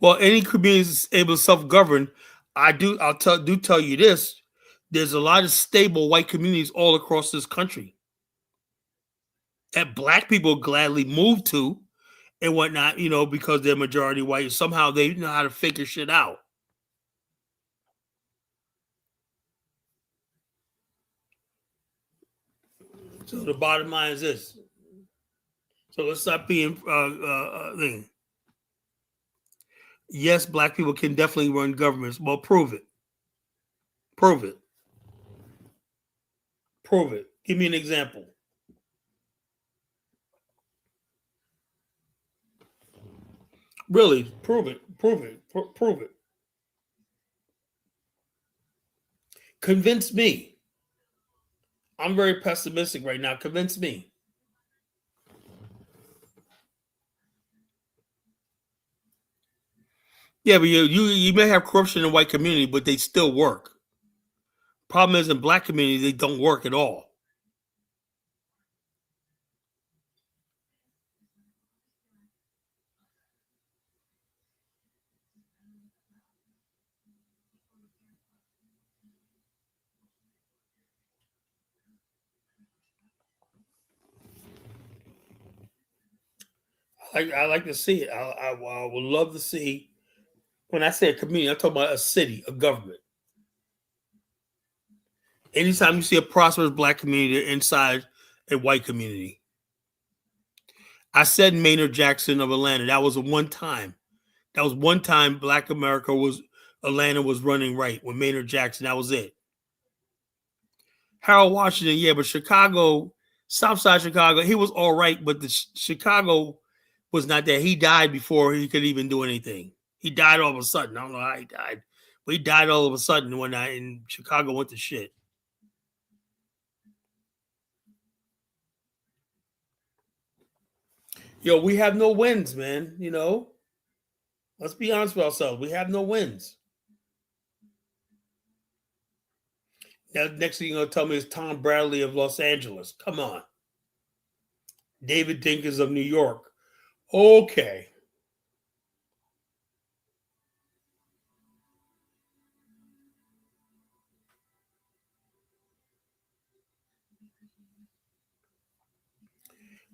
Speaker 1: Well, any community is able to self-govern. Do tell you this. There's a lot of stable white communities all across this country that black people gladly move to and whatnot, because they're majority white. Somehow they know how to figure shit out. So the bottom line is this. So let's stop being thing. Yes, black people can definitely run governments. Well, prove it. Prove it. Prove it. Give me an example. Really, prove it. Prove it. Prove it. Convince me. I'm very pessimistic right now. Convince me. Yeah, but you may have corruption in the white community, but they still work. Problem is, in black community, they don't work at all. I like to see it. I would love to see. When I say a community, I'm talking about a city, a government. Anytime you see a prosperous black community inside a white community. I said Maynard Jackson of Atlanta. That was a one time. That was one time Black America was Atlanta was running right with Maynard Jackson. That was it. Harold Washington, yeah, but Chicago, Southside Chicago, he was all right, but the Chicago was not there. He died before he could even do anything. He died all of a sudden. I don't know how he died, but he died all of a sudden when in Chicago went to shit. Yo, we have no wins, man. Let's be honest with ourselves. We have no wins. Now, next thing you're gonna tell me is Tom Bradley of Los Angeles. Come on. David Dinkins of New York. Okay.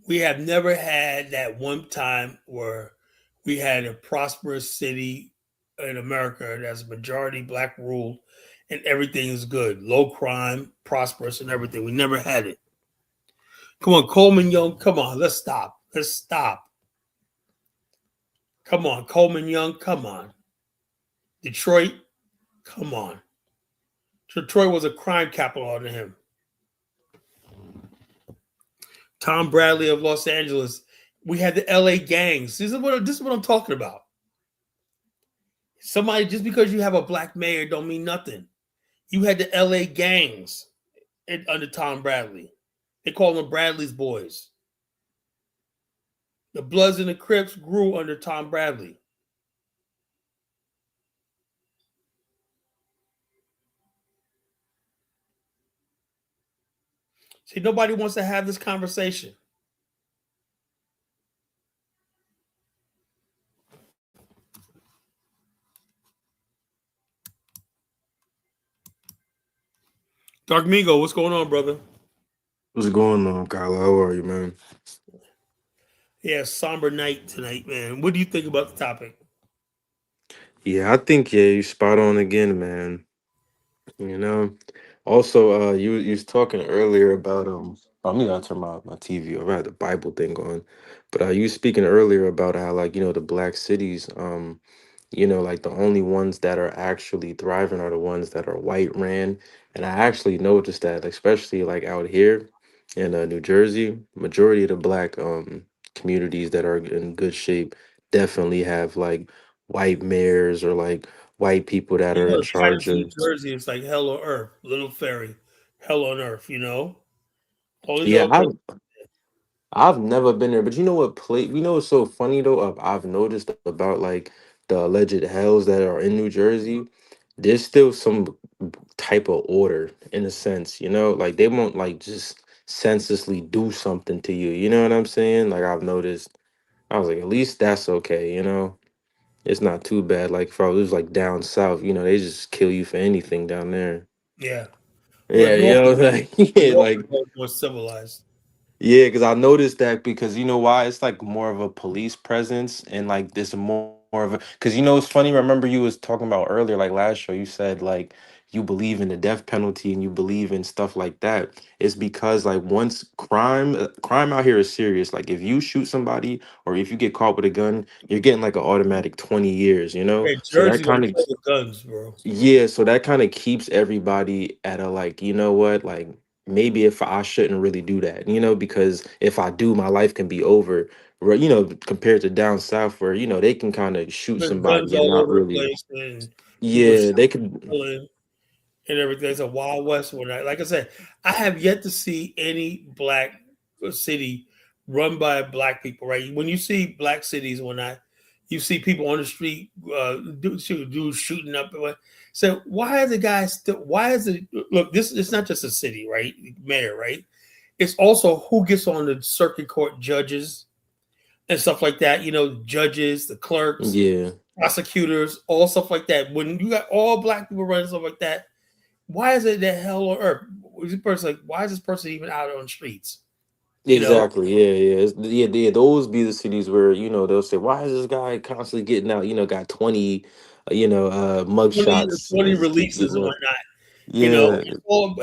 Speaker 1: We have never had that one time where we had a prosperous city in America that's majority black ruled and everything is good. Low crime, prosperous, and everything. We never had it. Come on, Coleman Young. Come on, let's stop. Let's stop. Come on, Coleman Young. Come on. Detroit. Come on. Detroit was a crime capital under him. Tom Bradley of Los Angeles. We had the LA gangs. This is what I'm talking about. Somebody, just because you have a black mayor don't mean nothing. You had the LA gangs under Tom Bradley. They call them Bradley's boys. The Bloods and the Crips grew under Tom Bradley. See, nobody wants to have this conversation. Dark Migo, what's going on, brother?
Speaker 2: What's going on, Carla? How are you, man?
Speaker 1: Yeah, somber night tonight, man. What do you think about the topic?
Speaker 2: Yeah, I think you spot on again, man. You know. Also, you was talking earlier about I'm gonna turn my TV over. I had the Bible thing on, but you was speaking earlier about how like the black cities like the only ones that are actually thriving are the ones that are white ran. And I actually noticed that, especially like out here in New Jersey, majority of the black communities that are in good shape definitely have like white mayors or like white people that are in charge
Speaker 1: Patterson, New
Speaker 2: of.
Speaker 1: Jersey is like hell on earth. Little Ferry, hell on earth. All these
Speaker 2: Yeah,
Speaker 1: other places.
Speaker 2: I've never been there, but you know what play you know what's so funny though? I've noticed about like the alleged hells that are in New Jersey, there's still some type of order in a sense, you know? Like they won't like just senselessly do something to you. You know what I'm saying? Like I've noticed. I was like, at least that's okay, you know? It's not too bad. Like if I was like down south, you know, they just kill you for anything down there.
Speaker 1: Yeah. Well,
Speaker 2: Yeah, you know, like yeah,
Speaker 1: North
Speaker 2: like
Speaker 1: is much more civilized.
Speaker 2: yeah, because I noticed that because you know why? It's like more of a police presence and like there's more of a because you know it's funny. Remember you was talking about earlier, like last show, you said like you believe in the death penalty and you believe in stuff like that. It's because like once crime out here is serious. Like if you shoot somebody or if you get caught with a gun, you're getting like an automatic 20 years, you know?
Speaker 1: Hey,
Speaker 2: So that
Speaker 1: Jersey
Speaker 2: kind
Speaker 1: don't
Speaker 2: of
Speaker 1: play with guns, bro.
Speaker 2: yeah, so that kind of keeps everybody at a like, you know what, like maybe if I shouldn't really do that, you know, because if I do, my life can be over. You know, compared to down south where you know they can kind of shoot
Speaker 1: There's guns
Speaker 2: somebody and
Speaker 1: all
Speaker 2: not
Speaker 1: over the
Speaker 2: really.
Speaker 1: place, and people
Speaker 2: Yeah, they
Speaker 1: shooting,
Speaker 2: could.
Speaker 1: killing, and everything. It's a wild west. When like I said, I have yet to see any black city run by black people. Right? When you see black cities, when I you see people on the street, dudes shooting up. So why is the guy still? Why is it? Look, this it's not just a city, right? Mayor, right? It's also who gets on the circuit court judges and stuff like that. You know, judges, the clerks,
Speaker 2: Yeah,
Speaker 1: prosecutors, all stuff like that. When you got all black people running stuff like that, why is it that hell on earth? This person like, why is this person even out on the streets? You know?
Speaker 2: exactly. Yeah, yeah, yeah, yeah. Those be the cities where you know they'll say, "Why is this guy constantly getting out?" You know, got 20, mug
Speaker 1: 20,
Speaker 2: shots.
Speaker 1: 20
Speaker 2: Just keep
Speaker 1: releases
Speaker 2: getting
Speaker 1: and
Speaker 2: up.
Speaker 1: whatnot. You know,
Speaker 2: Yeah,
Speaker 1: it's all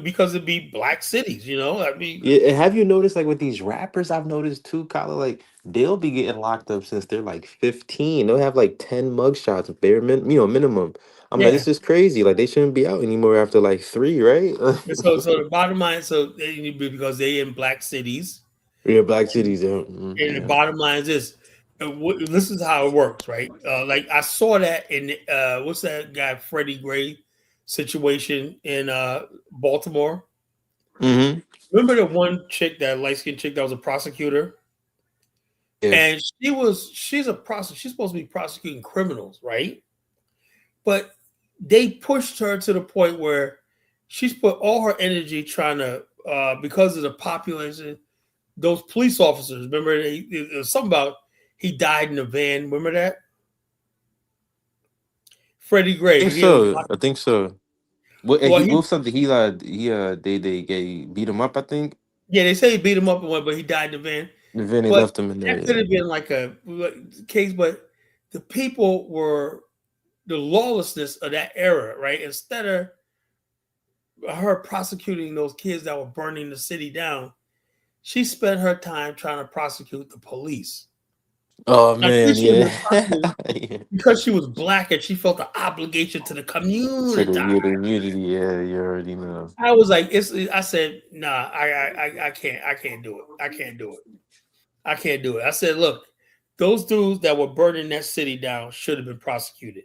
Speaker 1: because it'd be black cities. You know, I mean,
Speaker 2: yeah, and have you noticed like with these rappers? I've noticed too, Kyla, like they'll be getting locked up since they're like 15. They'll have like 10 mugshots, minimum. I'm like,
Speaker 1: yeah.
Speaker 2: this is crazy. Like they shouldn't be out anymore after like three, right?
Speaker 1: And so the bottom line, because they in black cities,
Speaker 2: Yeah, black
Speaker 1: and,
Speaker 2: cities. Yeah,
Speaker 1: and the
Speaker 2: yeah.
Speaker 1: bottom line is this: this is how it works, right? Like I saw that in what's that guy Freddie Gray situation in Baltimore.
Speaker 2: Hmm.
Speaker 1: Remember the one chick, that light skinned chick that was a prosecutor,
Speaker 2: Yeah.
Speaker 1: and she's a prosecutor. She's supposed to be prosecuting criminals, right? But they pushed her to the point where she's put all her energy trying to because of the population. Those police officers, remember, there was something about he died in a van. Remember that Freddie
Speaker 2: I
Speaker 1: Gray?
Speaker 2: think
Speaker 1: He was
Speaker 2: so. I think so. What
Speaker 1: well,
Speaker 2: he
Speaker 1: he
Speaker 2: what was something they beat him up, I think.
Speaker 1: yeah, they say he beat him up and what, but he died in the van.
Speaker 2: And then they
Speaker 1: But
Speaker 2: left him in
Speaker 1: that
Speaker 2: there.
Speaker 1: could
Speaker 2: Yeah.
Speaker 1: have been like a case, but the people were the lawlessness of that era, right? Instead of her prosecuting those kids that were burning the city down, she spent her time trying to prosecute the police.
Speaker 2: Oh
Speaker 1: I think
Speaker 2: man,
Speaker 1: she
Speaker 2: yeah.
Speaker 1: was prosecuting
Speaker 2: Yeah.
Speaker 1: because she was black and she felt the obligation to the
Speaker 2: To
Speaker 1: community.
Speaker 2: the immunity, yeah, you already know.
Speaker 1: I was like, I said, nah, I can't do it. I can't do it. I can't do it. I said, look, those dudes that were burning that city down should have been prosecuted.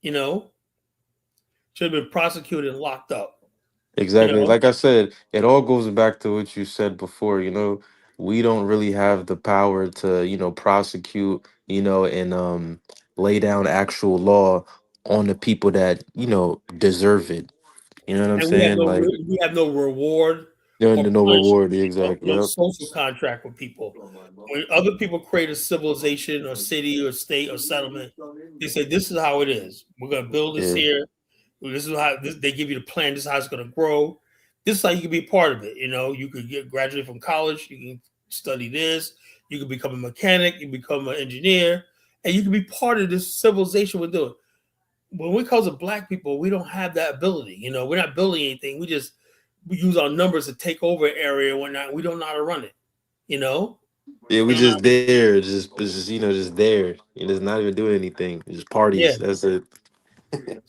Speaker 1: You know, should have been prosecuted and locked up. You
Speaker 2: Exactly.
Speaker 1: know,
Speaker 2: Like I said, it all goes back to what you said before, you know, we don't really have the power to, prosecute, and lay down actual law on the people that, deserve it. You know what I'm
Speaker 1: and
Speaker 2: saying? Like,
Speaker 1: we have no reward
Speaker 2: they're
Speaker 1: or
Speaker 2: under no
Speaker 1: punishment,
Speaker 2: reward. Exactly.
Speaker 1: no
Speaker 2: Yep.
Speaker 1: social contract with people. When other people create a civilization or city or state or settlement, they say this is how it is. We're gonna build this
Speaker 2: Yeah.
Speaker 1: here. This is how they give you the plan. This is how it's gonna grow. This is how you can be part of it. You know, you could graduate from college. You can study this. You can become a mechanic. You become an engineer, and you can be part of this civilization we're doing. When we call it black people, we don't have that ability. You know, we're not building anything. We use our numbers to take over an area and whatnot. We don't know how to run it. You know,
Speaker 2: Yeah,
Speaker 1: we
Speaker 2: we
Speaker 1: don't know.
Speaker 2: just there, just there. Just not even doing anything. Just
Speaker 1: Yeah.
Speaker 2: parties. That's it.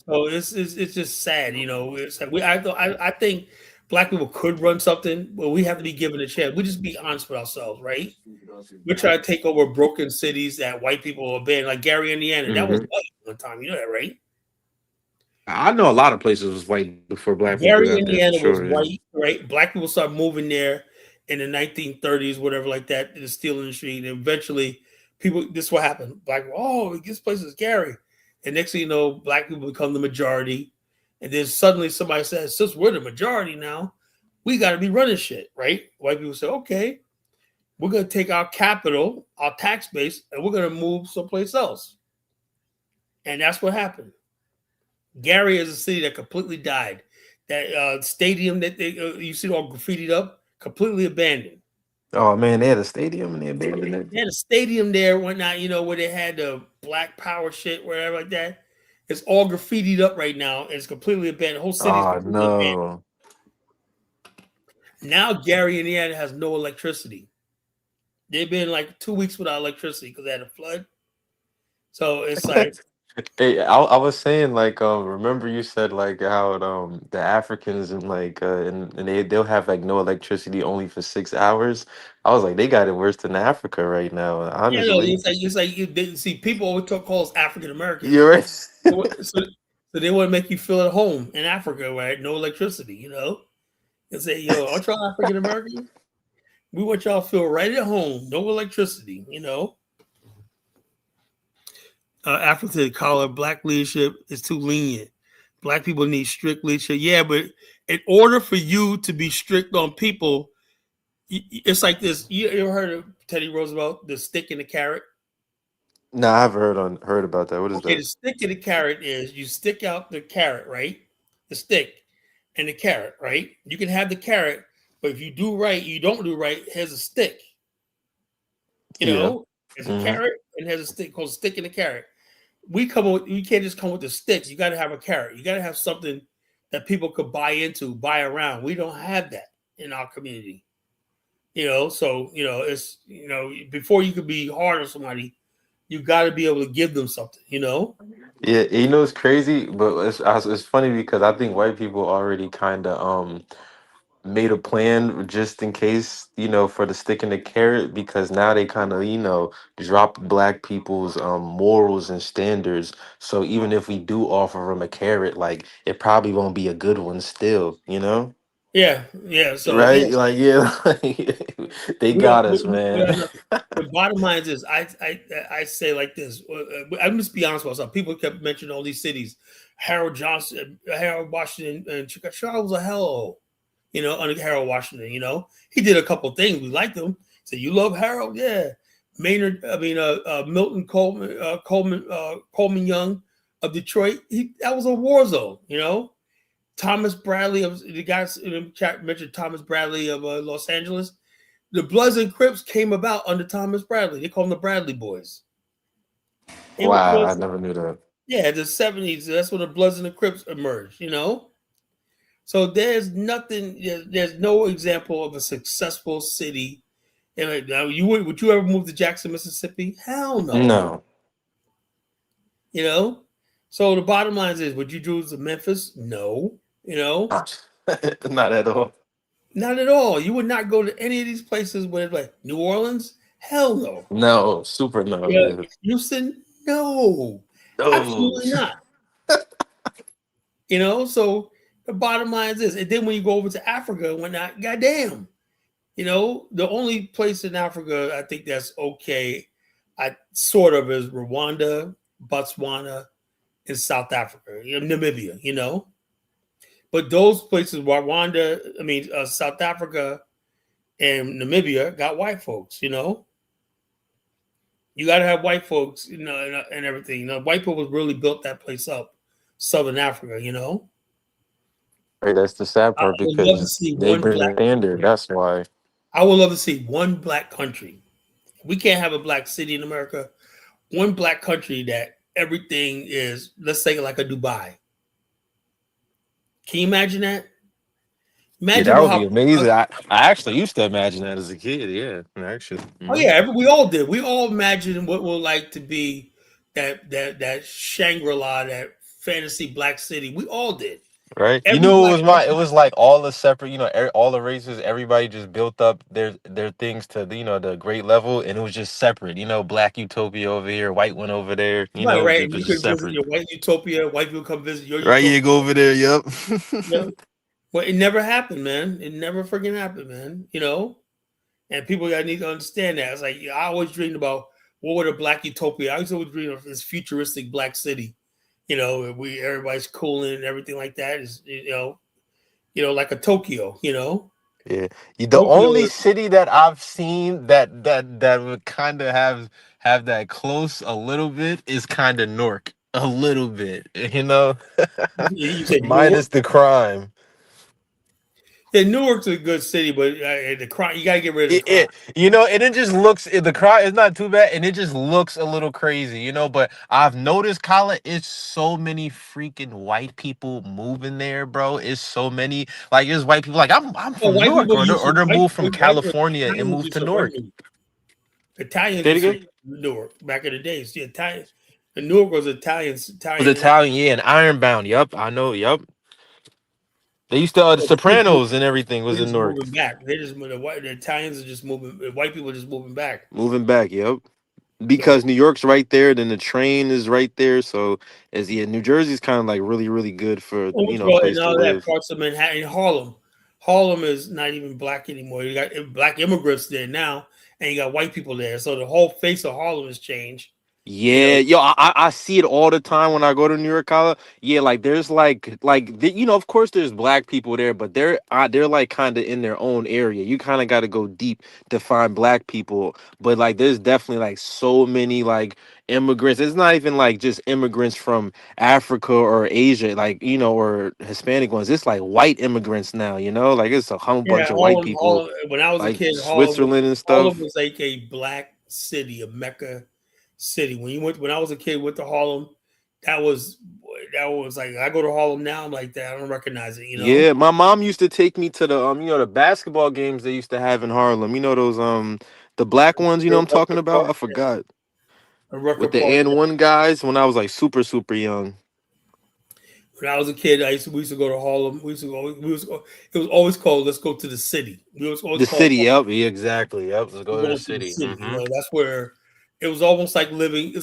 Speaker 1: So it's just sad. You know, it's like I think black people could run something, but we have to be given a chance. We just be honest with ourselves, right? We're trying to take over broken cities that white people abandoned, like Gary, Indiana. That was
Speaker 2: Hmm.
Speaker 1: white one time. You know that, right?
Speaker 2: I know a lot of places was white before black people
Speaker 1: Gary,
Speaker 2: got there for
Speaker 1: Indiana was
Speaker 2: sure. Yeah.
Speaker 1: white, right? Black people started moving there in the 1930s, whatever like that, in the steel industry. And eventually, people, this is what happened. Black, oh, this place is Gary. And next thing you know, black people become the majority. And then suddenly somebody says, since we're the majority now, we got to be running shit, right? White people say, okay, we're going to take our capital, our tax base, and we're going to move someplace else. And that's what happened. Gary is a city that completely died. That stadium that they you see all graffitied up, completely abandoned.
Speaker 2: Oh man, they had a stadium and they abandoned it.
Speaker 1: They had a stadium there, whatnot, where they had the Black Power shit, whatever like that. It's all graffitied up right now. It's completely abandoned. The whole city is
Speaker 2: Oh
Speaker 1: completely abandoned.
Speaker 2: no.
Speaker 1: Now Gary, Indiana has no electricity. They've been like 2 weeks without electricity because they had a flood. So it's like,
Speaker 2: Hey, I was saying like remember you said like how the Africans and like and they'll have like no electricity only for 6 hours. I was like they got it worse than Africa right now, honestly.
Speaker 1: it's like you didn't see people always call us African Americans.
Speaker 2: You're right.
Speaker 1: So they want to make you feel at home in Africa, right? No electricity, And say, yo, aren't y'all African American? We want y'all to feel right at home. No electricity, Africa call it black leadership is too lenient. Black people need strict leadership. Yeah, but in order for you to be strict on people, it's like this. You ever heard of Teddy Roosevelt, the stick and the carrot?
Speaker 2: No, I've heard about that. What is
Speaker 1: Okay,
Speaker 2: that?
Speaker 1: the stick and the carrot is you stick out the carrot, right? The stick and the carrot, right? You can have the carrot, but if you do right, you don't do right, here's a stick.
Speaker 2: Yeah.
Speaker 1: There's a
Speaker 2: Hmm.
Speaker 1: carrot and has a stick called stick and a carrot. We can't just come with the sticks. You got to have a carrot. You got to have something that people could buy into, buy around. We don't have that in our community. So it's before you could be hard on somebody, you got to be able to give them something.
Speaker 2: Yeah, it's crazy, but it's funny because I think white people already kind of made a plan just in case, for the stick and the carrot, because now they kind of, drop black people's morals and standards. So even if we do offer them a carrot, like it probably won't be a good one still,
Speaker 1: Yeah. So yeah,
Speaker 2: Right? Like, yeah, like, they
Speaker 1: we don't.
Speaker 2: got us,
Speaker 1: We
Speaker 2: man.
Speaker 1: are not, the bottom line is, I say like this. I'm just be honest with myself. People kept mentioning all these cities, Harold Johnson, Harold Washington, and Chicago was a hell. Under Harold Washington. He did a couple things. We liked him. So you love Harold, yeah. Milton Coleman Young of Detroit. That was a war zone. Thomas Bradley of the guys in the chat mentioned Thomas Bradley of Los Angeles. The Bloods and Crips came about under Thomas Bradley. They call them the Bradley Boys.
Speaker 2: Wow, I never knew that.
Speaker 1: Yeah, the 70s. That's when the Bloods and the Crips emerged. So there's nothing. There's no example of a successful city. And now, would you ever move to Jackson, Mississippi? Hell no.
Speaker 2: No.
Speaker 1: So the bottom line is, would you move to Memphis? No.
Speaker 2: Not at all.
Speaker 1: Not at all. You would not go to any of these places where like New Orleans. Hell no.
Speaker 2: No, super no.
Speaker 1: Yeah.
Speaker 2: Yeah.
Speaker 1: Houston? No.
Speaker 2: No.
Speaker 1: Absolutely not. So the bottom line is this. And then when you go over to Africa and whatnot, goddamn. The only place in Africa I think that's okay, sort of is Rwanda, Botswana, and South Africa, Namibia, But those places, Rwanda, South Africa and Namibia got white folks, You got to have white folks, and everything. White people really built that place up, Southern Africa,
Speaker 2: Right, that's the sad
Speaker 1: I
Speaker 2: part
Speaker 1: would love to
Speaker 2: because
Speaker 1: see
Speaker 2: they
Speaker 1: one
Speaker 2: bring the
Speaker 1: black.
Speaker 2: standard. That's why.
Speaker 1: I would love to see one black country. We can't have a black city in America. One black country that everything is, let's say, like a Dubai. Can you imagine that?
Speaker 2: Yeah,
Speaker 1: Imagine
Speaker 2: that would
Speaker 1: how.
Speaker 2: be amazing. I actually used to imagine that as a kid. Yeah, actually.
Speaker 1: Oh yeah, we all did. We all imagined what we'd like to be that Shangri-La, that fantasy black city. We all did.
Speaker 2: Right.
Speaker 1: Every
Speaker 2: It
Speaker 1: black
Speaker 2: was it
Speaker 1: person.
Speaker 2: was like all the separate, all the races, everybody just built up their things to the great level, and it was just separate. Black utopia over here, white one over there.
Speaker 1: Right.
Speaker 2: It
Speaker 1: You
Speaker 2: was just
Speaker 1: could visit
Speaker 2: separate.
Speaker 1: your white utopia. White people come visit your
Speaker 2: Right,
Speaker 1: utopia.
Speaker 2: you go over there. Yep.
Speaker 1: Well, it never happened, man. It never freaking happened, man. and people got need to understand that. It's like I always dreamed about what would a black utopia. I used to always dream of this futuristic black city. We everybody's cooling and everything like that. Is like a Tokyo.
Speaker 2: Yeah, the
Speaker 1: Tokyo
Speaker 2: only
Speaker 1: is
Speaker 2: city that I've seen that would kind of have that close a little bit is kind of Newark, a little bit,
Speaker 1: you said Newark.
Speaker 2: minus the crime.
Speaker 1: Yeah, Newark's a good city, but the crime you got to get rid of the crime.
Speaker 2: And it just looks the crowd is not too bad, and it just looks a little crazy, But I've noticed, Kala, it's so many freaking white people moving there, bro. It's so many, like, there's white people like I'm
Speaker 1: Well,
Speaker 2: from Newark, or they're
Speaker 1: white
Speaker 2: moved from California and
Speaker 1: Italians
Speaker 2: moved
Speaker 1: used
Speaker 2: to
Speaker 1: to run
Speaker 2: Newark.
Speaker 1: Newark. Italians
Speaker 2: Say it
Speaker 1: used to
Speaker 2: again.
Speaker 1: run Newark back in the days. The Italian, and Newark was Italians.
Speaker 2: It was
Speaker 1: Italian.
Speaker 2: Italian, yeah, and Ironbound. Yup, I know. Yup, they used to the
Speaker 1: They just moved-
Speaker 2: Sopranos and everything
Speaker 1: they're
Speaker 2: was in
Speaker 1: just
Speaker 2: Newark.
Speaker 1: moving back. The Italians are just moving. The white people are just moving back.
Speaker 2: Moving back, yep.
Speaker 1: So
Speaker 2: Because New York's right there, then the train is right there. So as yeah, New Jersey's kind of like really, really good for a
Speaker 1: and
Speaker 2: place to
Speaker 1: all that
Speaker 2: live.
Speaker 1: parts of Manhattan, Harlem. Harlem is not even black anymore. You got black immigrants there now, and you got white people there. So the whole face of Harlem has changed. You
Speaker 2: Yeah,
Speaker 1: know,
Speaker 2: yo, I see it all the time when I go to New York, Kala. Yeah, like there's of course there's black people there, but they're like kind of in their own area. You kind of got to go deep to find black people, but like there's definitely like so many like immigrants. It's not even like just immigrants from Africa or Asia, like or Hispanic ones. It's like white immigrants now, like it's a whole bunch
Speaker 1: yeah,
Speaker 2: of white people,
Speaker 1: Harlem. When I was a
Speaker 2: like
Speaker 1: kid,
Speaker 2: Switzerland and
Speaker 1: Harlem
Speaker 2: stuff.
Speaker 1: was like a black city, a Mecca city. When I was a kid, went to Harlem. That was that was like I go to Harlem now. I'm like that. I don't recognize it.
Speaker 2: Yeah, my mom used to take me to the the basketball games they used to have in Harlem. Those the black ones, I'm talking
Speaker 1: Rucker
Speaker 2: about?
Speaker 1: Park,
Speaker 2: I forgot.
Speaker 1: Rucker
Speaker 2: With the
Speaker 1: Park.
Speaker 2: N1 guys when I was like super super young.
Speaker 1: When I was a kid, we used to go to Harlem. It was always called "Let's go to the city." We was always
Speaker 2: The
Speaker 1: called
Speaker 2: city, yep, yeah, exactly. Yep, let's go to the
Speaker 1: going to the
Speaker 2: city.
Speaker 1: city.
Speaker 2: Hmm.
Speaker 1: That's where it was almost like living.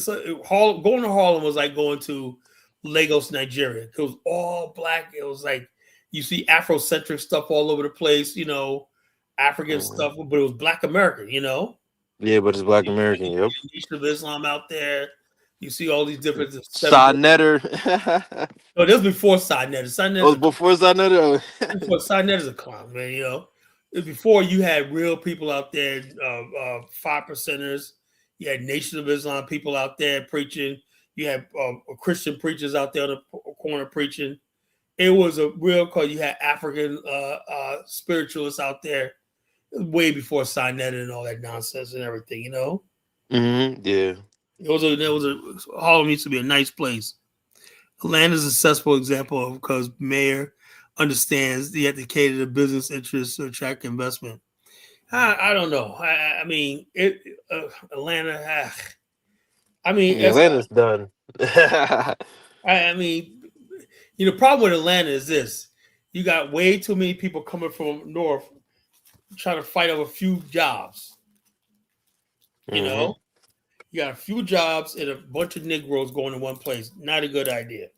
Speaker 1: Harlem. Going to Harlem was like going to Lagos, Nigeria. It was all black. It was like you see Afrocentric stuff all over the place. African
Speaker 2: Hmm.
Speaker 1: stuff, but it was Black American.
Speaker 2: Yeah, but it's Black American, yep.
Speaker 1: Nation of Islam out there. You see all these different seven.
Speaker 2: Sa Netter. It
Speaker 1: No, this was before Sinet. Sinet is
Speaker 2: was
Speaker 1: a
Speaker 2: before Sa Netter.
Speaker 1: before Sinet is a clown, man. It's before you had real people out there, 5%ers. You had Nation of Islam people out there preaching. You had Christian preachers out there on the corner preaching. It was a real cause. You had African spiritualists out there way before Sinet and all that nonsense and everything.
Speaker 2: Yeah.
Speaker 1: Harlem used to be a nice place. Atlanta is a successful example of because mayor understands you have to cater to business interests to attract investment. I don't know. I mean, Atlanta. I mean,
Speaker 2: Yeah, Atlanta's done.
Speaker 1: I mean, the problem with Atlanta is this: you got way too many people coming from north trying to fight over a few jobs. You
Speaker 2: Hmm.
Speaker 1: know, you got a few jobs and a bunch of Negroes going to one place. Not a good idea.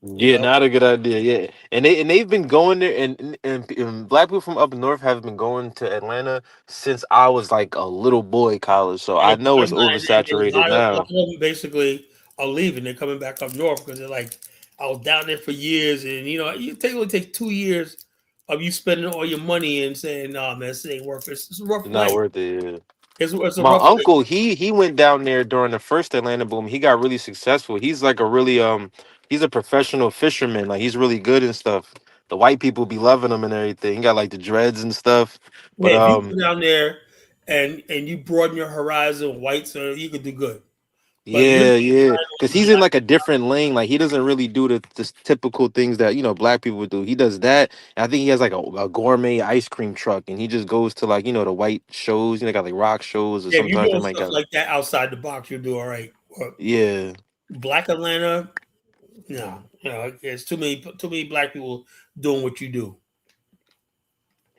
Speaker 1: You
Speaker 2: Yeah,
Speaker 1: know.
Speaker 2: not a good idea. Yeah, and they've been going there, and black people from up north have been going to Atlanta since I was like a little boy, college. So
Speaker 1: Yeah,
Speaker 2: I know it's
Speaker 1: bottom line, a
Speaker 2: oversaturated
Speaker 1: lot
Speaker 2: now.
Speaker 1: of them basically are leaving. They're coming back up north because they're like, I was down there for years, and only takes 2 years of you spending all your money and saying, "No, man, this ain't worth it. It's a rough
Speaker 2: It's not
Speaker 1: life.
Speaker 2: worth it. Yeah.
Speaker 1: It's a
Speaker 2: My
Speaker 1: rough life."
Speaker 2: uncle, he went down there during the first Atlanta boom. He got really successful. He's like a really he's a professional fisherman. Like he's really good and stuff. The white people be loving him and everything. He got like the dreads and stuff.
Speaker 1: Yeah,
Speaker 2: But
Speaker 1: if you go down there and you broaden your horizon, white, so you could do good. But if
Speaker 2: yeah, yeah. Cause he's in
Speaker 1: black,
Speaker 2: like a different lane. Like he doesn't really do the typical things that, black people would do. He does that. And I think he has like a gourmet ice cream truck and he just goes to like, the white shows, got like rock shows or
Speaker 1: yeah, if you're
Speaker 2: sometimes they
Speaker 1: doing
Speaker 2: might
Speaker 1: stuff
Speaker 2: got
Speaker 1: like that outside the box, you'll do all right. But
Speaker 2: yeah.
Speaker 1: Black Atlanta, no, there's too many black people doing what you do.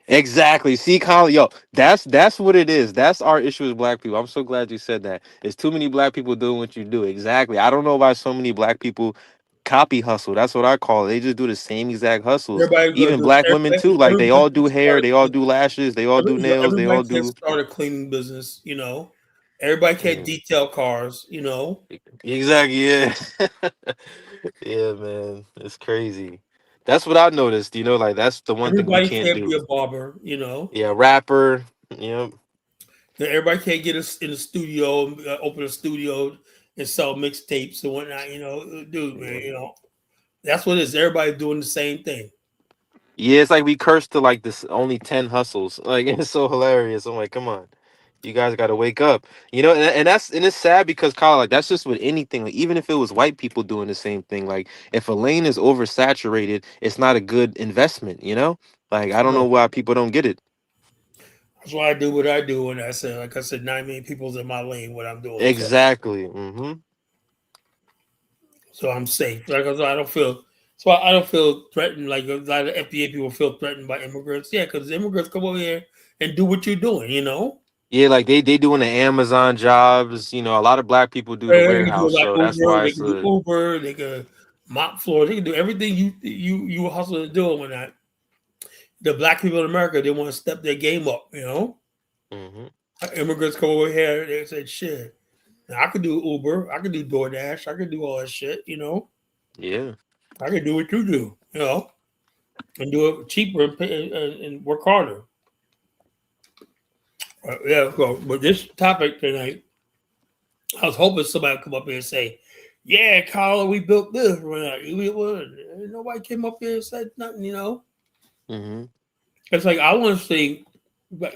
Speaker 2: Exactly. See, Colin, yo, that's what it is. That's our issue as black people. I'm so glad you said that. There's too many black people doing what you do. Exactly. I don't know why so many black people copy hustle. That's what I call it. They just do the same exact hustles.
Speaker 1: Everybody gonna
Speaker 2: Even
Speaker 1: do.
Speaker 2: black women too. Like they
Speaker 1: Everybody
Speaker 2: all do
Speaker 1: can
Speaker 2: hair,
Speaker 1: start.
Speaker 2: they all do lashes, they all do nails, they
Speaker 1: Everybody
Speaker 2: all
Speaker 1: can't
Speaker 2: do.
Speaker 1: start a cleaning business. Everybody can't
Speaker 2: Mm,
Speaker 1: detail cars.
Speaker 2: exactly. Yeah. Yeah, man. It's crazy. That's what I noticed. Like that's the one thing we
Speaker 1: Everybody
Speaker 2: can't
Speaker 1: can't be
Speaker 2: do.
Speaker 1: a barber.
Speaker 2: Yeah, rapper. Yep.
Speaker 1: Everybody can't get us in the studio, open a studio and sell mixtapes and whatnot. Dude, man.
Speaker 2: Yeah.
Speaker 1: That's what it is. Everybody doing the same thing.
Speaker 2: Yeah, it's like we cursed to like this only 10 hustles. Like it's so hilarious. I'm like, come on. You guys got to wake up. And it's sad because Kyle, like that's just with anything. Like, even if it was white people doing the same thing, like if a lane is oversaturated, it's not a good investment. Like I don't know
Speaker 1: No.
Speaker 2: why people don't get it.
Speaker 1: That's why I do what I do. And like I said, 9 million people's in my lane. What I'm doing,
Speaker 2: Exactly. Mm-hmm.
Speaker 1: so I'm safe. Like I said, I don't feel. So I don't feel threatened. Like a lot of FBA people feel threatened by immigrants. Yeah, because immigrants come over here and do what you're doing.
Speaker 2: Yeah, like they doing the Amazon jobs. A lot of black people do the
Speaker 1: They can do
Speaker 2: warehouse,
Speaker 1: like
Speaker 2: so that's
Speaker 1: Uber.
Speaker 2: why
Speaker 1: They
Speaker 2: it's
Speaker 1: can do Uber. They can mop floor. They can do everything you hustle to do. When the black people in America, they want to step their game up.
Speaker 2: hmm
Speaker 1: Immigrants come over here. They said, "Shit, now I could do Uber. I could do DoorDash. I could do all that shit.
Speaker 2: Yeah.
Speaker 1: I could do what you do. And do it cheaper and and work harder." Yeah. So, but this topic tonight, I was hoping somebody would come up here and say, "Yeah, Carla, we built this." Nobody came up here and said nothing.
Speaker 2: hmm
Speaker 1: It's like I want to see. Like,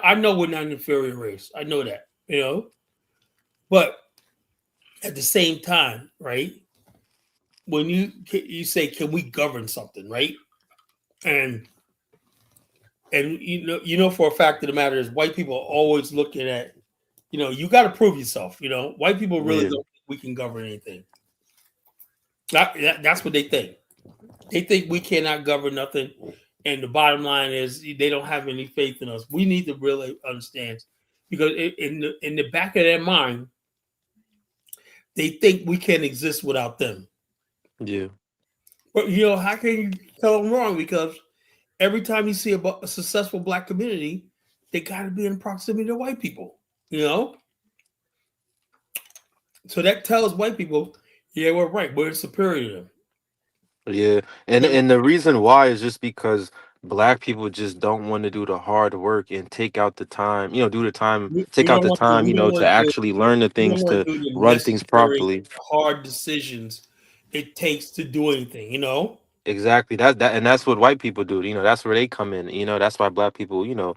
Speaker 1: I know we're not an inferior race. I know that. But at the same time, right? When you say, "Can we govern something?" Right? And for a fact of the matter is, white people are always looking at, you got to prove yourself. White people really
Speaker 2: Yeah.
Speaker 1: don't think we can govern anything. That's what they think. They think we cannot govern nothing. And the bottom line is they don't have any faith in us. We need to really understand, because in the back of their mind, they think we can't exist without them.
Speaker 2: Yeah.
Speaker 1: But how can you tell them wrong? Because every time you see a successful black community, they got to be in proximity to white people. So that tells white people, yeah, we're right. We're superior to them.
Speaker 2: Yeah, and
Speaker 1: But
Speaker 2: and the reason why is just because black people just don't want to do the hard work and take out the time, do the time,
Speaker 1: we
Speaker 2: take out
Speaker 1: don't
Speaker 2: the
Speaker 1: want to.
Speaker 2: time,
Speaker 1: We don't
Speaker 2: to
Speaker 1: want to do.
Speaker 2: actually learn the
Speaker 1: We don't
Speaker 2: things
Speaker 1: want
Speaker 2: to
Speaker 1: to do the
Speaker 2: run things
Speaker 1: necessary
Speaker 2: properly.
Speaker 1: hard decisions it takes to do anything.
Speaker 2: Exactly. And that's what white people do. That's where they come in. That's why black people,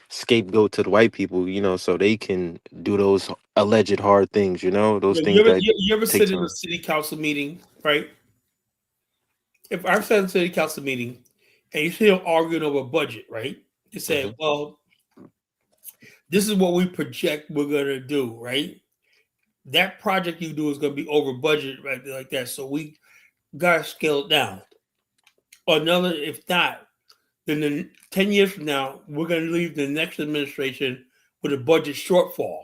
Speaker 2: scapegoat to the white people, so they can do those alleged hard things, those
Speaker 1: You
Speaker 2: things
Speaker 1: ever
Speaker 2: that
Speaker 1: you ever
Speaker 2: take
Speaker 1: sit in a
Speaker 2: time.
Speaker 1: city council meeting, right? If I sat in a city council meeting and you see them arguing over a budget, right? You say,
Speaker 2: hmm
Speaker 1: well, this is what we project we're gonna do, right? That project you do is gonna be over budget, right? Like that. So we gotta scale it down. Or another, if not, then 10 years from now, we're gonna leave the next administration with a budget shortfall.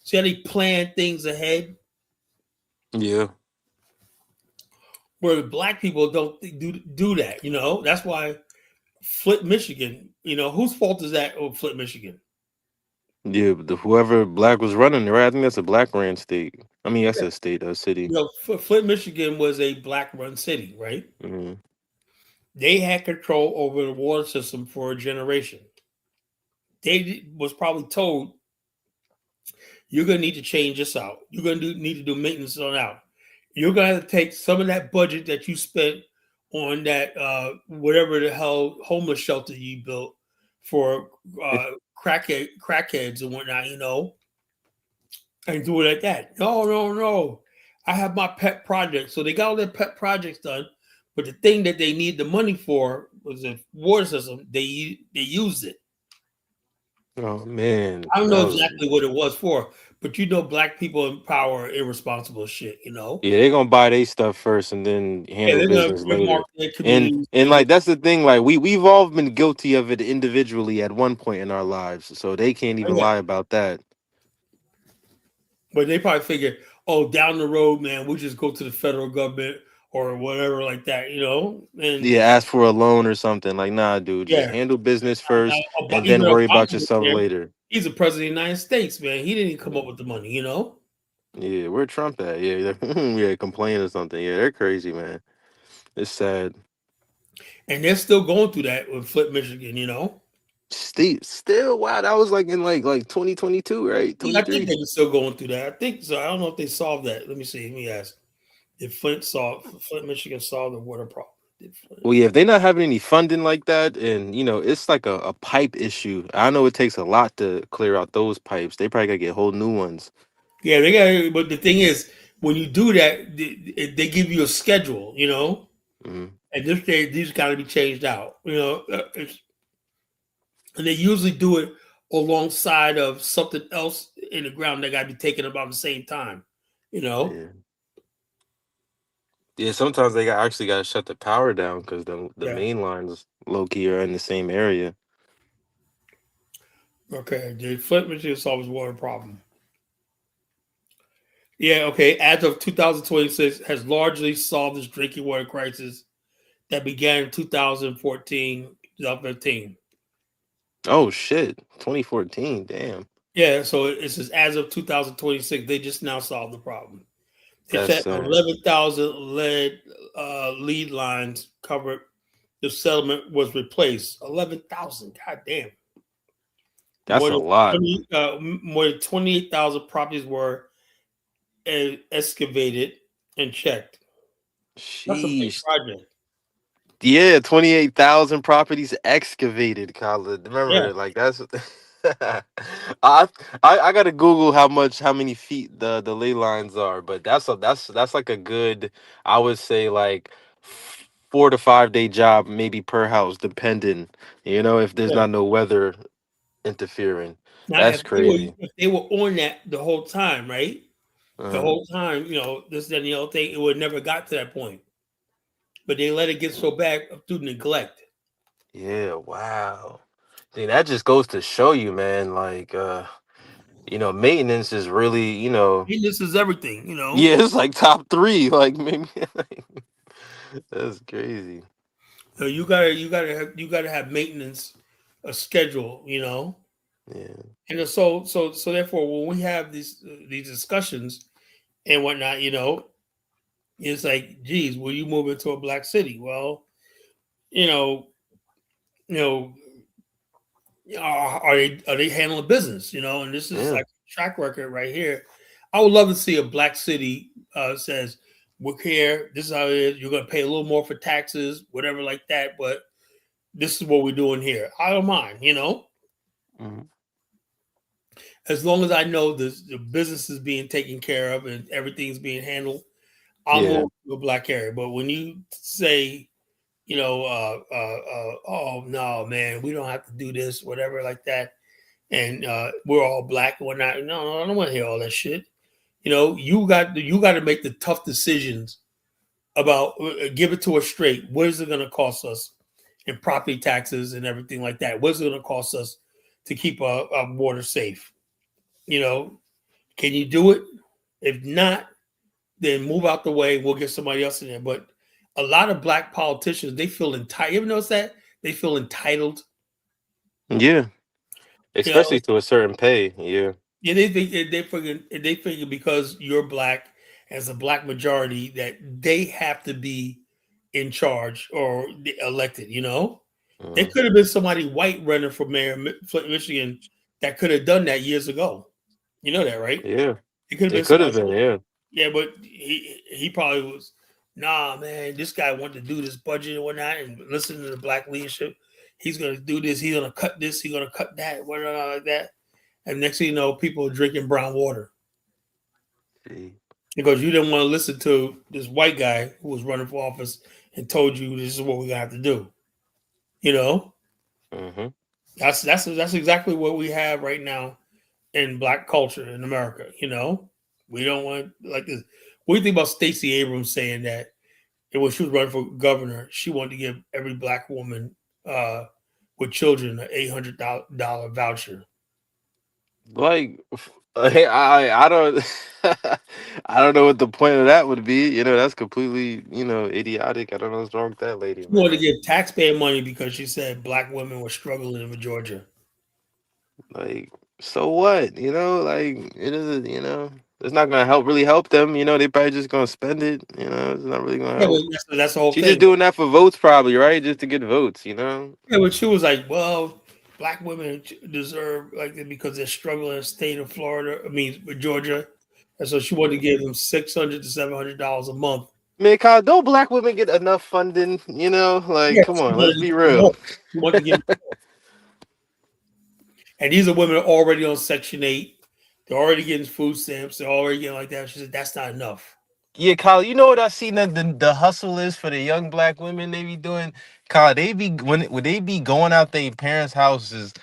Speaker 1: See how they plan things ahead?
Speaker 2: Yeah.
Speaker 1: Where black people don't do that. That's why Flint, Michigan. Whose fault is that? Of Flint, Michigan.
Speaker 2: Yeah, but whoever black was running there, right? I think that's a black ran state. I mean, that's
Speaker 1: Yeah.
Speaker 2: a state, a city.
Speaker 1: Flint, Michigan was a black-run city, right?
Speaker 2: hmm
Speaker 1: They had control over the water system for a generation. They was probably told, "You're gonna need to change this out. You're gonna need to do maintenance on out. You're gonna have to take some of that budget that you spent on that whatever the hell homeless shelter you built for crackheads and whatnot, and do it like that." No, no, no. I have my pet project. So they got all their pet projects done, but the thing that they need the money for was the water system. They used it.
Speaker 2: Oh man,
Speaker 1: I don't
Speaker 2: that
Speaker 1: know
Speaker 2: was
Speaker 1: exactly what it was for, but black people in power are irresponsible as shit.
Speaker 2: yeah. They're gonna buy their stuff first and then
Speaker 1: Yeah,
Speaker 2: handle
Speaker 1: they're gonna
Speaker 2: business later.
Speaker 1: earmark their
Speaker 2: And
Speaker 1: communities.
Speaker 2: and like that's the thing. Like we've all been guilty of it individually at one point in our lives, so they can't even
Speaker 1: Yeah,
Speaker 2: lie about that.
Speaker 1: but they probably figure, oh, down the road, man, we'll just go to the federal government or whatever like that, and
Speaker 2: Yeah, ask for a loan or something. Like, nah, dude, just
Speaker 1: yeah.
Speaker 2: handle business
Speaker 1: Now,
Speaker 2: first and
Speaker 1: even
Speaker 2: then worry
Speaker 1: Obama
Speaker 2: about
Speaker 1: was
Speaker 2: yourself
Speaker 1: there.
Speaker 2: later.
Speaker 1: He's the president of the United States, man. He didn't come up
Speaker 2: Yeah,
Speaker 1: with the money.
Speaker 2: yeah, where Trump at? Yeah, yeah, complain or something. Yeah, they're crazy, man. It's sad.
Speaker 1: And they're still going through that with Flint, Michigan.
Speaker 2: Still, wow, that was like in like 2022, right?
Speaker 1: Yeah, I think
Speaker 2: 23.
Speaker 1: they're still going through that. I think so. I don't know if they solved that. Let me see. Let me ask. Did Flint, Michigan solve the water problem? Did Flint?
Speaker 2: Well, yeah, if they're not having any funding like that, and it's like a pipe issue. I know it takes a lot to clear out those pipes. They probably gotta get whole new ones.
Speaker 1: Yeah, they got. But the thing is, when you do that, they give you a schedule.
Speaker 2: Mhm.
Speaker 1: And this day, these got to be changed out. And they usually do it alongside of something else in the ground that got to be taken about the same time. You know.
Speaker 2: Yeah, yeah. Sometimes they actually gotta shut the power down because the
Speaker 1: Yeah.
Speaker 2: main lines low key are in the same area.
Speaker 1: Okay. Did Flint, Michigan solve its water problem? Yeah. Okay. As of 2026, has largely solved its drinking water crisis that began in 2014, 2015.
Speaker 2: Oh shit, 2014. Damn,
Speaker 1: Yeah. So it says as of 2026, they just now solved the problem. They
Speaker 2: that's
Speaker 1: said
Speaker 2: sad.
Speaker 1: 11,000 lead lines covered. The settlement was replaced. 11,000. God damn.
Speaker 2: That's a lot.
Speaker 1: More than 28,000 properties were excavated and checked. That's a big
Speaker 2: Sheesh.
Speaker 1: project.
Speaker 2: Yeah, 28,000 properties excavated, Khaled.
Speaker 1: Yeah.
Speaker 2: Remember, like that's I, I gotta Google how many feet the ley lines are, but that's like a good, I would say like 4 to 5 day job maybe per house, depending, if there's
Speaker 1: Yeah.
Speaker 2: not no weather interfering.
Speaker 1: Now,
Speaker 2: That's crazy.
Speaker 1: if they were on that the whole time, right? The
Speaker 2: Uh-huh.
Speaker 1: whole time, this, then the other thing, it would never got to that point. But they let it get so bad through neglect.
Speaker 2: Yeah, wow. See, that just goes to show you, man, like maintenance is really,
Speaker 1: This is everything.
Speaker 2: yeah, it's like top three. Like maybe like, that's crazy.
Speaker 1: So you gotta have maintenance, a schedule.
Speaker 2: Yeah.
Speaker 1: And so therefore, when we have these discussions and whatnot, it's like, geez, will you move into a black city? Well, you know, you know, are they handling business? And this is
Speaker 2: Yeah.
Speaker 1: like track record right here. I would love to see a black city says we're here. This is how it is. You're going to pay a little more for taxes, whatever like that. But this is what we're doing here. I don't mind.
Speaker 2: Mhm.
Speaker 1: As long as I know the business is being taken care of and everything's being handled, I'll
Speaker 2: Yeah.
Speaker 1: move to a black area. But when you say, oh no, man, we don't have to do this, whatever like that, and we're all black and whatnot. No, I don't want to hear all that shit. You got to make the tough decisions about give it to us straight. What is it going to cost us in property taxes and everything like that? What's it going to cost us to keep our water safe? You know, can you do it? If not, then move out the way. We'll get somebody else in there. But a lot of black politicians, they feel entitled. You ever notice that? They feel entitled.
Speaker 2: Yeah.
Speaker 1: You know,
Speaker 2: Especially to a certain pay. Yeah.
Speaker 1: yeah, they figure because you're black, as a black majority, that they have to be in charge or elected. There
Speaker 2: Mhm.
Speaker 1: could have been somebody white running for mayor of Flint, Michigan, that could have done that years ago. You know that, right?
Speaker 2: Yeah.
Speaker 1: It could have been
Speaker 2: It could have
Speaker 1: somebody.
Speaker 2: been. Yeah.
Speaker 1: Yeah, but he probably was. Nah, man, this guy wanted to do this budget and whatnot, and listen to the black leadership. He's gonna do this. He's gonna cut this. He's gonna cut that. Whatnot like that. And next thing you know, people are drinking brown water
Speaker 2: See.
Speaker 1: because you didn't want to listen to this white guy who was running for office and told you this is what we're gonna have to do. You know,
Speaker 2: Hmm.
Speaker 1: that's exactly what we have right now in black culture in America. We don't want like this. What do you think about Stacey Abrams saying that? And when she was running for governor, she wanted to give every black woman uh, with children an $800 voucher.
Speaker 2: Like, Hey, I don't I don't know what the point of that would be. That's completely, idiotic. I don't know what's wrong with that lady,
Speaker 1: She wanted to
Speaker 2: man.
Speaker 1: give taxpayer money because she said black women were struggling in Georgia.
Speaker 2: Like, so what? Like it isn't, it's not gonna really help them. They probably just gonna spend it. It's not really gonna
Speaker 1: Yeah, but
Speaker 2: help.
Speaker 1: that's the whole
Speaker 2: She's just
Speaker 1: thing.
Speaker 2: doing that for votes, probably, right? Just to get votes.
Speaker 1: Yeah, but she was like, "Well, black women deserve like that because they're struggling in the state of Florida. I mean, Georgia, and so she wanted to give them $600 to $700 a month.
Speaker 2: Man, Kyle, don't black women get enough funding? Like,
Speaker 1: Yeah,
Speaker 2: come
Speaker 1: she
Speaker 2: on, let's
Speaker 1: wanted to
Speaker 2: be
Speaker 1: give them more.
Speaker 2: real.
Speaker 1: She wanted to give, and these are women already on Section 8. They're already getting food stamps. They're already getting like that. She said that's not enough.
Speaker 2: Yeah, Kyle, you know what I seen that the hustle is for the young black women they be doing? Kyle, they be when they be going out their parents' houses,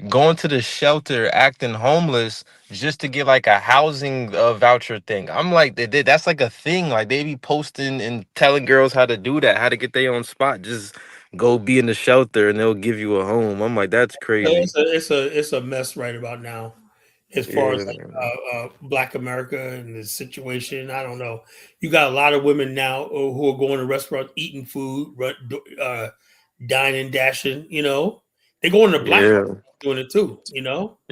Speaker 2: going to the shelter, acting homeless just to get like a housing voucher thing. I'm like, that's like a thing. Like they be posting and telling girls how to do that, how to get their own spot. Just go be in the shelter and they'll give you a home. I'm like, that's
Speaker 1: So
Speaker 2: crazy.
Speaker 1: it's a mess right about now, as far as
Speaker 2: Yeah,
Speaker 1: like
Speaker 2: man.
Speaker 1: Black America and the situation. I don't know. You got a lot of women now who are going to restaurants, eating food, dining, dashing. They're going to black
Speaker 2: Yeah.
Speaker 1: restaurants doing it too.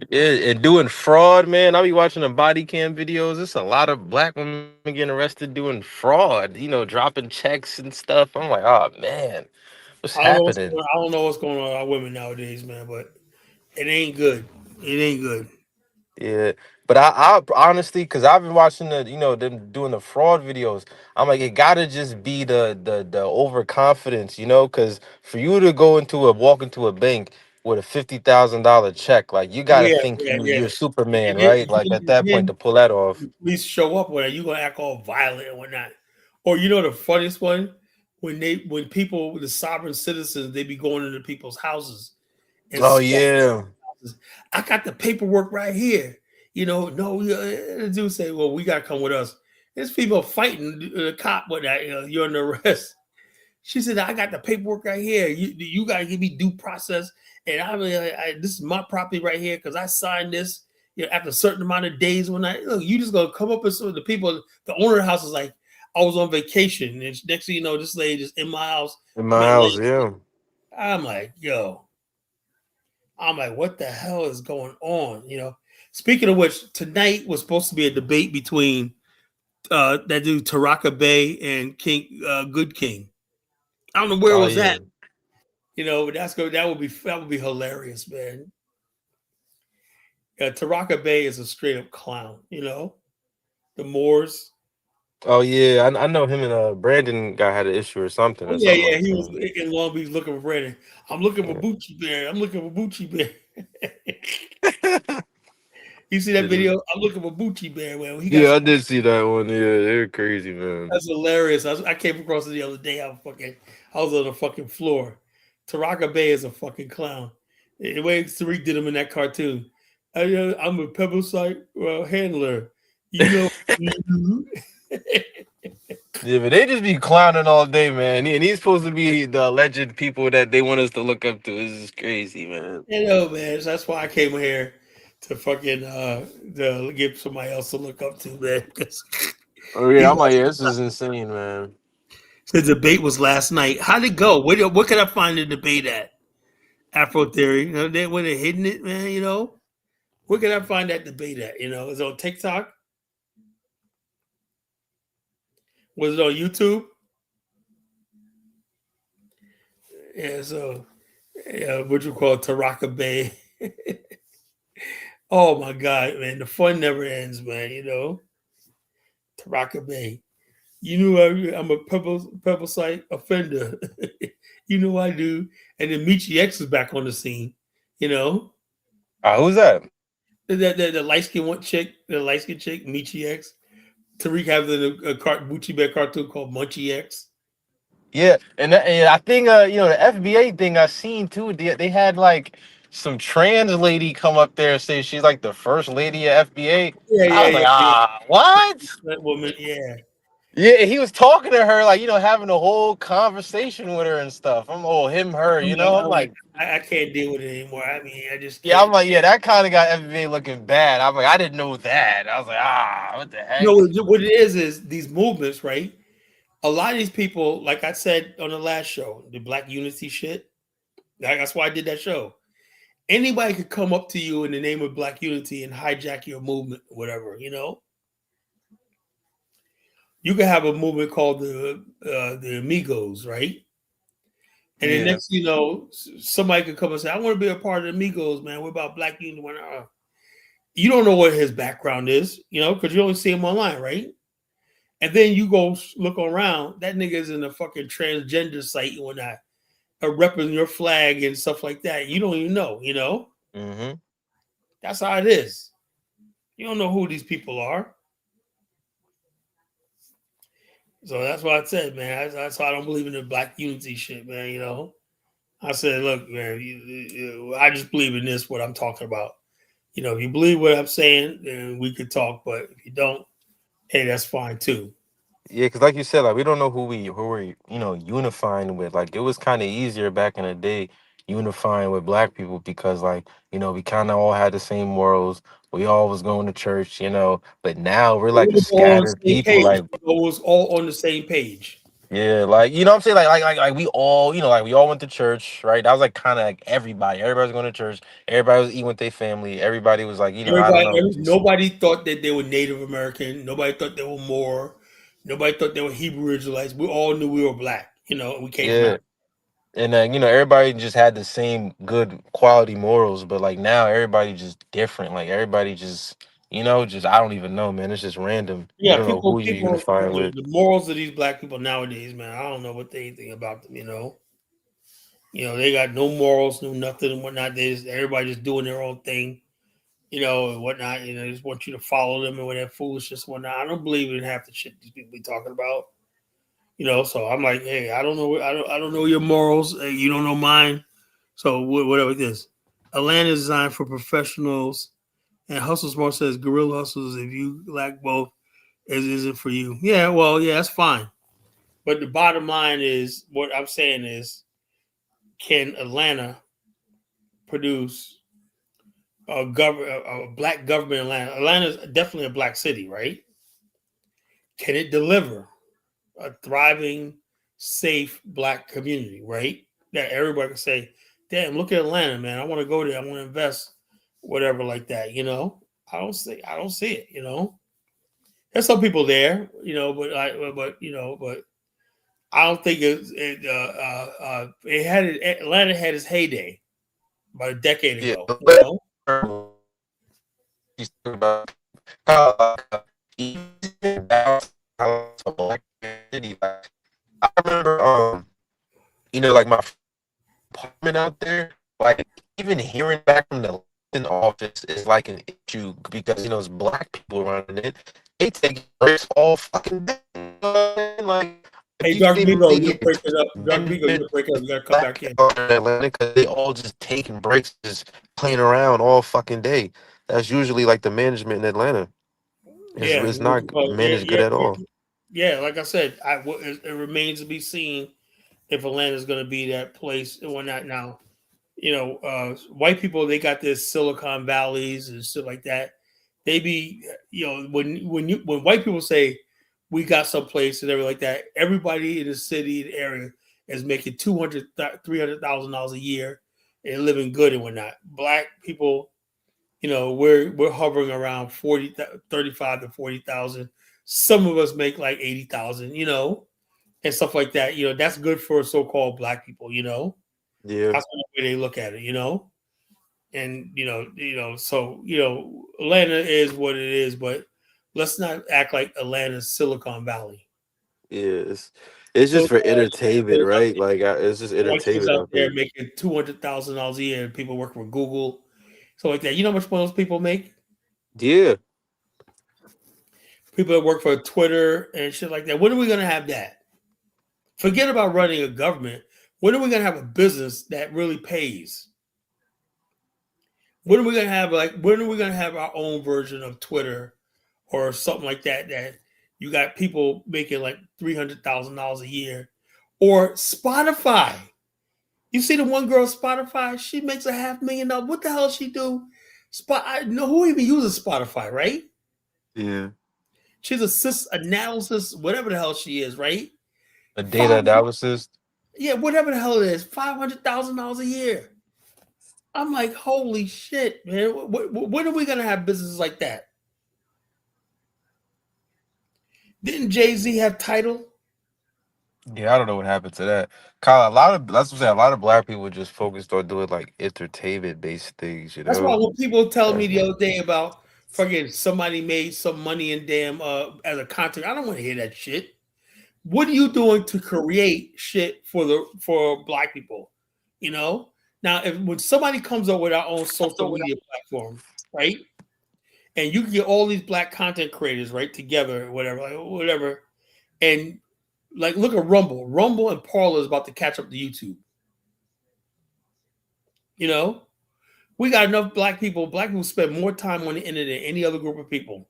Speaker 2: Yeah, and doing fraud, man. I be watching the body cam videos. It's a lot of black women getting arrested doing fraud, dropping checks and stuff. I'm like, oh man, what's
Speaker 1: I don't know what's
Speaker 2: happening?
Speaker 1: going. I don't know what's going on with our women nowadays, man. But it ain't good. It ain't good.
Speaker 2: Yeah, but I honestly, because I've been watching them doing the fraud videos. I'm like, it gotta just be the overconfidence, because for you to walk into a bank with a $50,000 check, like you gotta
Speaker 1: Yeah,
Speaker 2: think
Speaker 1: yeah,
Speaker 2: you're
Speaker 1: yeah.
Speaker 2: Superman,
Speaker 1: And then,
Speaker 2: right? Like at that point
Speaker 1: then
Speaker 2: to pull that off.
Speaker 1: the police show up with it, you gonna act all violent and whatnot. Or the funniest one when people the sovereign citizens they be going into people's houses and
Speaker 2: Oh yeah.
Speaker 1: houses. I got the paperwork right here. No, the dude say, "Well, we gotta come with us." There's people fighting the cop with that. You're under arrest. She said, "I got the paperwork right here. You got to give me due process, and this is my property right here because I signed this. After a certain amount of days, when you just gonna come up with some of the people. The owner of the house is like, I was on vacation, and next thing you know, this lady is in my house,
Speaker 2: In my
Speaker 1: my
Speaker 2: house,
Speaker 1: leg.
Speaker 2: yeah.
Speaker 1: I'm like, yo, I'm like, what the hell is going on? Speaking of which, tonight was supposed to be a debate between that dude Taraka Bay and King Good King. I don't know where it
Speaker 2: Oh
Speaker 1: was
Speaker 2: yeah.
Speaker 1: at. But that's good. That would be hilarious, man. Taraka Bay is a straight up clown. The Moors.
Speaker 2: Oh yeah. I know him and Brandon guy had an issue or something
Speaker 1: Oh
Speaker 2: or
Speaker 1: yeah,
Speaker 2: something
Speaker 1: yeah.
Speaker 2: like
Speaker 1: He was
Speaker 2: that.
Speaker 1: in Long Beach looking for Brandon. I'm looking for
Speaker 2: Yeah.
Speaker 1: Bucci Bear. I'm looking for Bucci Bear. You see that video? I'm looking for Bucci Bear. Well, he got
Speaker 2: Yeah,
Speaker 1: some.
Speaker 2: I did see that one. Yeah, they're crazy, man.
Speaker 1: That's hilarious. I came across it the other day. I was on the fucking floor. Taraka Bay is a fucking clown. The way Tariq did him in that cartoon. I'm a Pebble site handler. You know.
Speaker 2: Yeah, but they just be clowning all day, man. And he's supposed to be the alleged people that they want us to look up to. This is crazy, man.
Speaker 1: Man. So that's why I came here to fucking to get somebody else to look up to, man. 'Cause
Speaker 2: Oh
Speaker 1: he
Speaker 2: yeah, I'm like,
Speaker 1: was,
Speaker 2: yeah, this is insane, man.
Speaker 1: the debate was last night. How'd it go? What could I find the debate at? Afro Theory. When they're hitting it, man. Where can I find that debate at? Is it on TikTok? Was it on YouTube? Yeah, so what you call Taraka Bay. Oh my god, man, the fun never ends, man. Taraka Bay. I'm a pebble site offender. You know I do. And then Michi X is back on the scene. You know
Speaker 2: Who's that?
Speaker 1: the light skin one chick, the light skin chick, Michi X. Tariq has a Gucci Bear cartoon called Munchie X.
Speaker 2: Yeah, and I think the FBA thing I seen too. They had like some trans lady come up there and say she's like the first lady at FBA.
Speaker 1: Yeah,
Speaker 2: I
Speaker 1: yeah,
Speaker 2: was like,
Speaker 1: yeah, yeah.
Speaker 2: what?
Speaker 1: That woman, yeah.
Speaker 3: Yeah, he was talking to her, like, having a whole conversation with her and stuff. Him, her, I'm like,
Speaker 1: I can't deal with it anymore. I mean, I just
Speaker 3: yeah, I'm
Speaker 1: can't.
Speaker 3: like, yeah, that kind of got FBA looking bad. I'm like, I didn't know that. I was like, what the
Speaker 1: You know
Speaker 3: heck?
Speaker 1: what it is these movements, right? A lot of these people, like I said on the last show, the Black Unity shit. That's why I did that show. Anybody could come up to you in the name of Black Unity and hijack your movement, whatever. You could have a movement called the Amigos, right? And then
Speaker 3: Yeah,
Speaker 1: next, you know, somebody could come and say, "I want to be a part of the Amigos, man. We're about Black Unity." You don't know what his background is, because you only see him online, right? And then you go look around. That nigga's in a fucking transgender site and whatnot, repping your flag and stuff like that. You don't even know.
Speaker 3: mm-hmm.
Speaker 1: That's how it is. You don't know who these people are. So that's what I said, man. That's why I don't believe in the Black Unity shit, man. I said, look, man, I just believe in this, what I'm talking about. If you believe what I'm saying, then we could talk. But if you don't, hey, that's fine too.
Speaker 3: Yeah, because like you said, like we don't know who we're unifying with. Like it was kind of easier back in the day unifying with black people because like we kind of all had the same morals. We all was going to church, But now we're
Speaker 1: It
Speaker 3: like a
Speaker 1: was all on the
Speaker 3: scattered
Speaker 1: same
Speaker 3: people.
Speaker 1: page.
Speaker 3: Like
Speaker 1: It was all on the same page.
Speaker 3: yeah, like what I'm saying, like we all, like we all went to church, right? That was like kind of like everybody. Everybody was going to church. Everybody was eating with their family. Everybody was like, I don't know, just
Speaker 1: Nobody thought that they were Native American. Nobody thought they were Moor. Nobody thought they were Hebrew Israelites. We all knew we were black. We came from
Speaker 3: yeah.
Speaker 1: Africa.
Speaker 3: And then everybody just had the same good quality morals, but like now everybody just different. Like everybody just just I don't even know, man. It's just random. You
Speaker 1: Yeah,
Speaker 3: don't know
Speaker 1: people,
Speaker 3: who you're
Speaker 1: people,
Speaker 3: unifying with.
Speaker 1: the morals of these black people nowadays, man. I don't know what they think about them. They got no morals, no nothing and whatnot. Everybody just doing their own thing, and whatnot. They just want you to follow them and with that foolishness and whatnot. I don't believe in half the shit these people be talking about. So I'm like, hey, I don't know, I don't know your morals. You don't know mine. So whatever it is, Atlanta is designed for professionals. And Hustle Smart says, "Guerrilla hustles. If you lack both, it isn't for you." Yeah, well, yeah, that's fine. But the bottom line is, what I'm saying is, can Atlanta produce a black government in Atlanta? Atlanta is definitely a black city, right? Can it deliver a thriving, safe black community, right? That everybody can say, "Damn, look at Atlanta, man. I want to go there. I want to invest, whatever, like that." I don't see it. There's some people there, but I don't think Atlanta had its heyday about a decade
Speaker 3: Yeah.
Speaker 1: ago.
Speaker 3: He's talking about how even Dallas, a black city. Like, I remember like my apartment out there, like even hearing back from the in office is like an issue because it's black people running it. They take breaks all fucking day. Like if
Speaker 1: Hey,
Speaker 3: you
Speaker 1: Dark
Speaker 3: even
Speaker 1: Migo,
Speaker 3: think
Speaker 1: you're
Speaker 3: it's
Speaker 1: breaking up. Dark Migo,
Speaker 3: management
Speaker 1: you're breaking up. You got to come
Speaker 3: black
Speaker 1: back in.
Speaker 3: people in Atlanta because they all just taking breaks, just playing around all fucking day. That's usually like the management in Atlanta.
Speaker 1: Yeah,
Speaker 3: It's not
Speaker 1: yeah,
Speaker 3: managed good
Speaker 1: yeah,
Speaker 3: at all.
Speaker 1: yeah. Like I said, it remains to be seen if Atlanta is going to be that place and whatnot. Now, white people, they got this Silicon Valleys and stuff like that. They be, when white people say we got some place and everything like that, everybody in the city, the area is making $300,000 a year and living good and whatnot. Black people, we're hovering around 35 to 40,000. Some of us make like 80,000, and stuff like that. That's good for so-called black people.
Speaker 3: Yeah,
Speaker 1: That's the way they look at it. And so Atlanta is what it is, but let's not act like Atlanta's Silicon Valley.
Speaker 3: yeah. It's just for
Speaker 1: Silicon
Speaker 3: entertainment,
Speaker 1: Valley,
Speaker 3: right? Like it's just
Speaker 1: white kids
Speaker 3: entertainment
Speaker 1: out
Speaker 3: out
Speaker 1: there
Speaker 3: there.
Speaker 1: making $200,000 a year, and people work for Google, so like that. You know how much money those people make?
Speaker 3: Yeah,
Speaker 1: People that work for Twitter and shit like that. When are we gonna have that? Forget about running a government. When are we gonna have a business that really pays? When are we gonna have when are we gonna have our own version of Twitter or something like that You got people making like $300,000 a year, or Spotify. You see the one girl Spotify? She makes $500,000. What the hell she do? I know who even uses Spotify, right?
Speaker 2: Yeah.
Speaker 1: She's a sys analysis, whatever the hell she is, right?
Speaker 3: A data
Speaker 1: Five,
Speaker 3: analysis.
Speaker 1: yeah, whatever the hell it is, $500,000 a year. I'm like, holy shit, man! When are we gonna have businesses like that? Didn't Jay-Z have Title?
Speaker 3: Yeah, I don't know what happened to that. Kyle, a lot of that's what I'm saying. A lot of black people just focused on doing like entertainment based things. You
Speaker 1: That's why
Speaker 3: know.
Speaker 1: when people tell me the other day about fucking somebody made some money in damn as a content, I don't want to hear that shit. What are you doing to create shit for black people? You know? Now, if when somebody comes up with our own social media platform, right? And you can get all these black content creators right together, whatever, like, whatever, and like look at Rumble. Rumble and Parler is about to catch up to YouTube. You know, we got enough black people. Black people spend more time on the internet than any other group of people.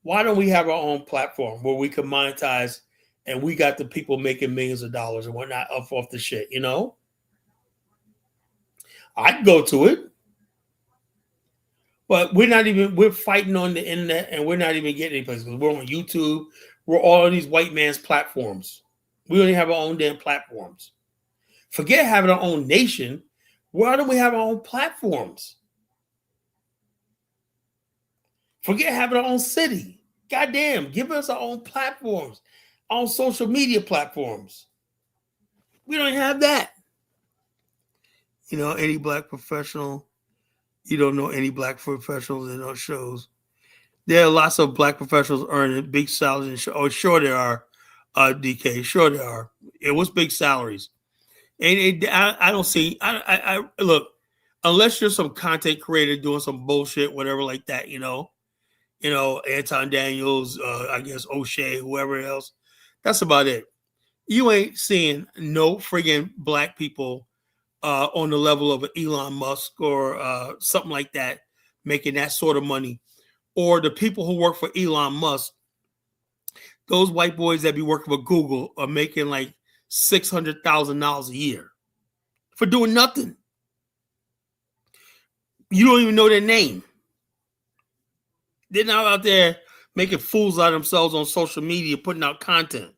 Speaker 1: Why don't we have our own platform where we can monetize and we got the people making millions of dollars and whatnot up off the shit? You know, I'd go to it, but we're fighting on the internet and we're not even getting any place because we're on YouTube. We're all on these white man's platforms. We don't even have our own damn platforms. Forget having our own nation. Why don't we have our own platforms? Forget having our own city. Goddamn, give us our own platforms, our own social media platforms. We don't have that. You know, any black professional, you don't know any black professionals in those shows. There are lots of black professionals earning big salaries in shows. Oh, sure there are, DK. Sure there are. It was big salaries. And I don't see, I look, unless you're some content creator doing some bullshit, whatever like that, Anton Daniels, I guess O'Shea, whoever else. That's about it. You ain't seeing no friggin' black people on the level of an Elon Musk or something like that making that sort of money. Or the people who work for Elon Musk, those white boys that be working for Google are making like $600,000 a year for doing nothing. You don't even know their name. They're not out there making fools out of themselves on social media, putting out content.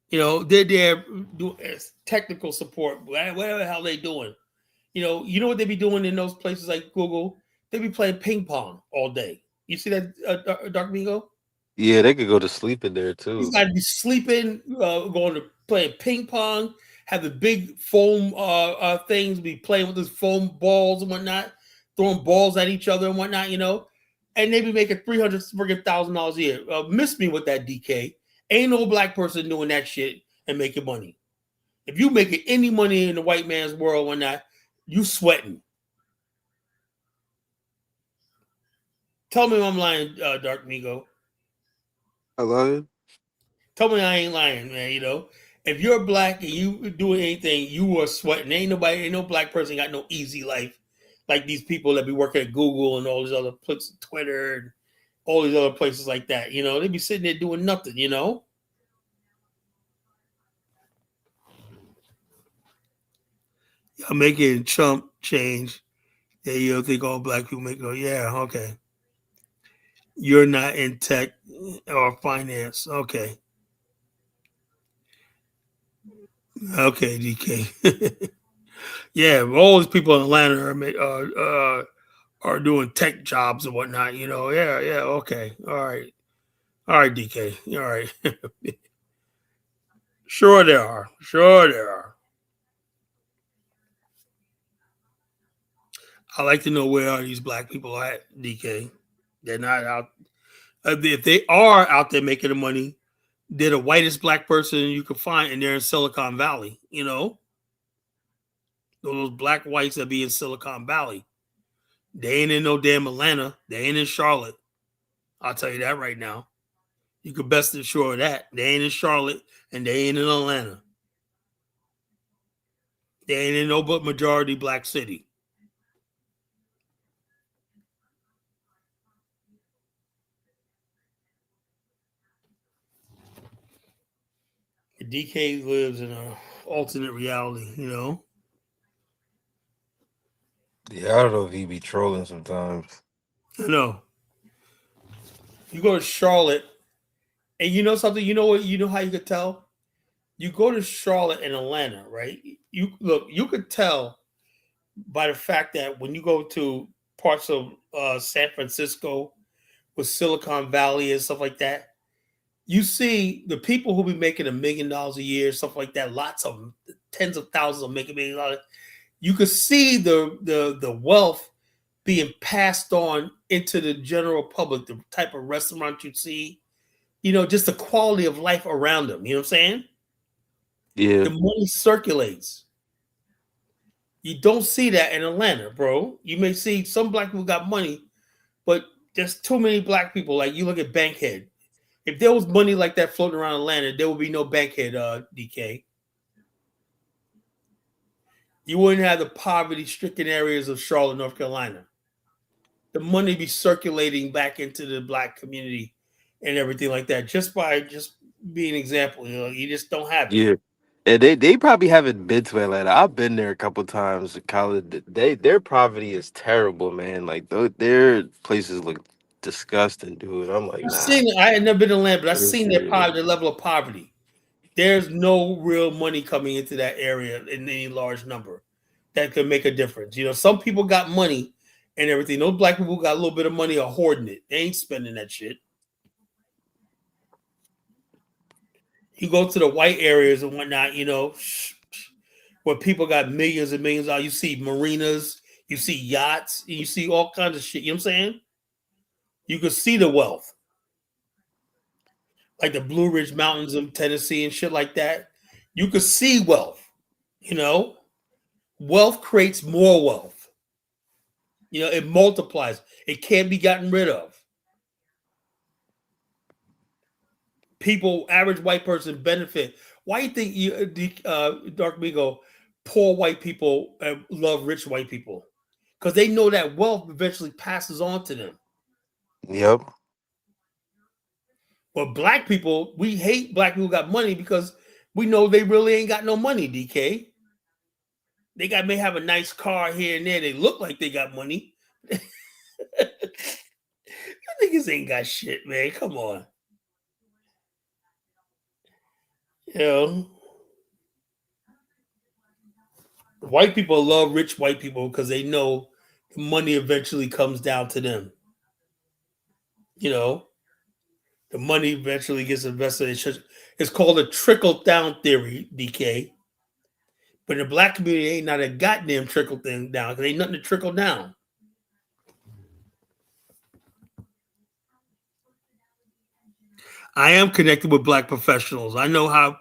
Speaker 1: They're there doing technical support, whatever the hell they doing. You know what they be doing in those places like Google? They be playing ping pong all day. You see that, Dark Migo?
Speaker 2: Yeah, they could go to sleep in there
Speaker 1: He's
Speaker 2: too.
Speaker 1: got to be sleeping, going to playing ping pong, have the big foam things, be playing with those foam balls and whatnot, throwing balls at each other and whatnot, and they be making $300,000 a year. Miss me with that, DK. Ain't no black person doing that shit and making money. If you making any money in the white man's world or not, you sweating. Tell me I'm lying, Dark Migo.
Speaker 2: I love it.
Speaker 1: Tell me I ain't lying, man. If you're black and you doing anything, you are sweating. Ain't no black person got no easy life like these people that be working at Google and all these other places, Twitter and all these other places like that. They be sitting there doing nothing, Y'all making Trump change. Yeah, you think all black people make go, yeah, okay. You're not in tech or finance. Okay. Okay, DK. Yeah, all these people in Atlanta are doing tech jobs and whatnot. Yeah. Okay. All right, DK. All right. Sure there are. Sure there are. I like to know where are these black people at, DK. They're not out. If they are out there making the money, they're the whitest black person you can find, and they're in Silicon Valley. Those black whites that be in Silicon Valley. They ain't in no damn Atlanta. They ain't in Charlotte. I'll tell you that right now. You can best assure of that. They ain't in Charlotte and they ain't in Atlanta. They ain't in no but majority black city. DK lives in a alternate reality, you know.
Speaker 3: Yeah, I don't know if he be trolling sometimes.
Speaker 1: I know. You go to Charlotte, and you know something. You know what? You know how you could tell. You go to Charlotte and Atlanta, right? You look. You could tell by the fact that when you go to parts of San Francisco, with Silicon Valley and stuff like that, you see the people who be making $1 million a year, stuff like that. Lots of them, tens of thousands of making $1 million. You could see the wealth being passed on into the general public. The type of restaurant you see, you know, just the quality of life around them. You know what I'm saying?
Speaker 2: Yeah.
Speaker 1: The money circulates. You don't see that in Atlanta, bro. You may see some black people got money, but there's too many black people. Like you look at Bankhead. If there was money like that floating around Atlanta, there would be no Bankhead, DK. You wouldn't have the poverty-stricken areas of Charlotte, North Carolina. The money be circulating back into the black community and everything like that. Just being an example, you know, you just don't have it.
Speaker 2: Yeah. And they probably haven't been to Atlanta. I've been there a couple times in college. Their poverty is terrible, man. Like their places look disgusting, dude. I'm like,
Speaker 1: I've
Speaker 2: nah.
Speaker 1: seen it. I had never been to Atlanta, but I've
Speaker 2: I didn't
Speaker 1: seen
Speaker 2: see
Speaker 1: their
Speaker 2: it.
Speaker 1: poverty, their level of poverty. There's no real money coming into that area in any large number that could make a difference. You know, some people got money and everything. Those black people got a little bit of money are hoarding it. They ain't spending that shit. You go to the white areas and whatnot, you know, where people got millions and millions out. You see marinas, you see yachts, you see all kinds of shit. You know what I'm saying? You can see the wealth. Like the Blue Ridge Mountains of Tennessee and shit like that. You could see wealth, you know? Wealth creates more wealth. You know, it multiplies. It can't be gotten rid of. People, average white person benefit. Why do you think Dark Migo, poor white people love rich white people? Because they know that wealth eventually passes on to them.
Speaker 3: Yep.
Speaker 1: But black people, we hate black people who got money because we know they really ain't got no money, DK. They may have a nice car here and there. They look like they got money. Niggas ain't got shit, man. Come on. You know, white people love rich white people because they know the money eventually comes down to them. You know, the money eventually gets invested. It's called a trickle down theory, DK. But in the black community, ain't not a goddamn trickle thing down because ain't nothing to trickle down. I am connected with black professionals. I know how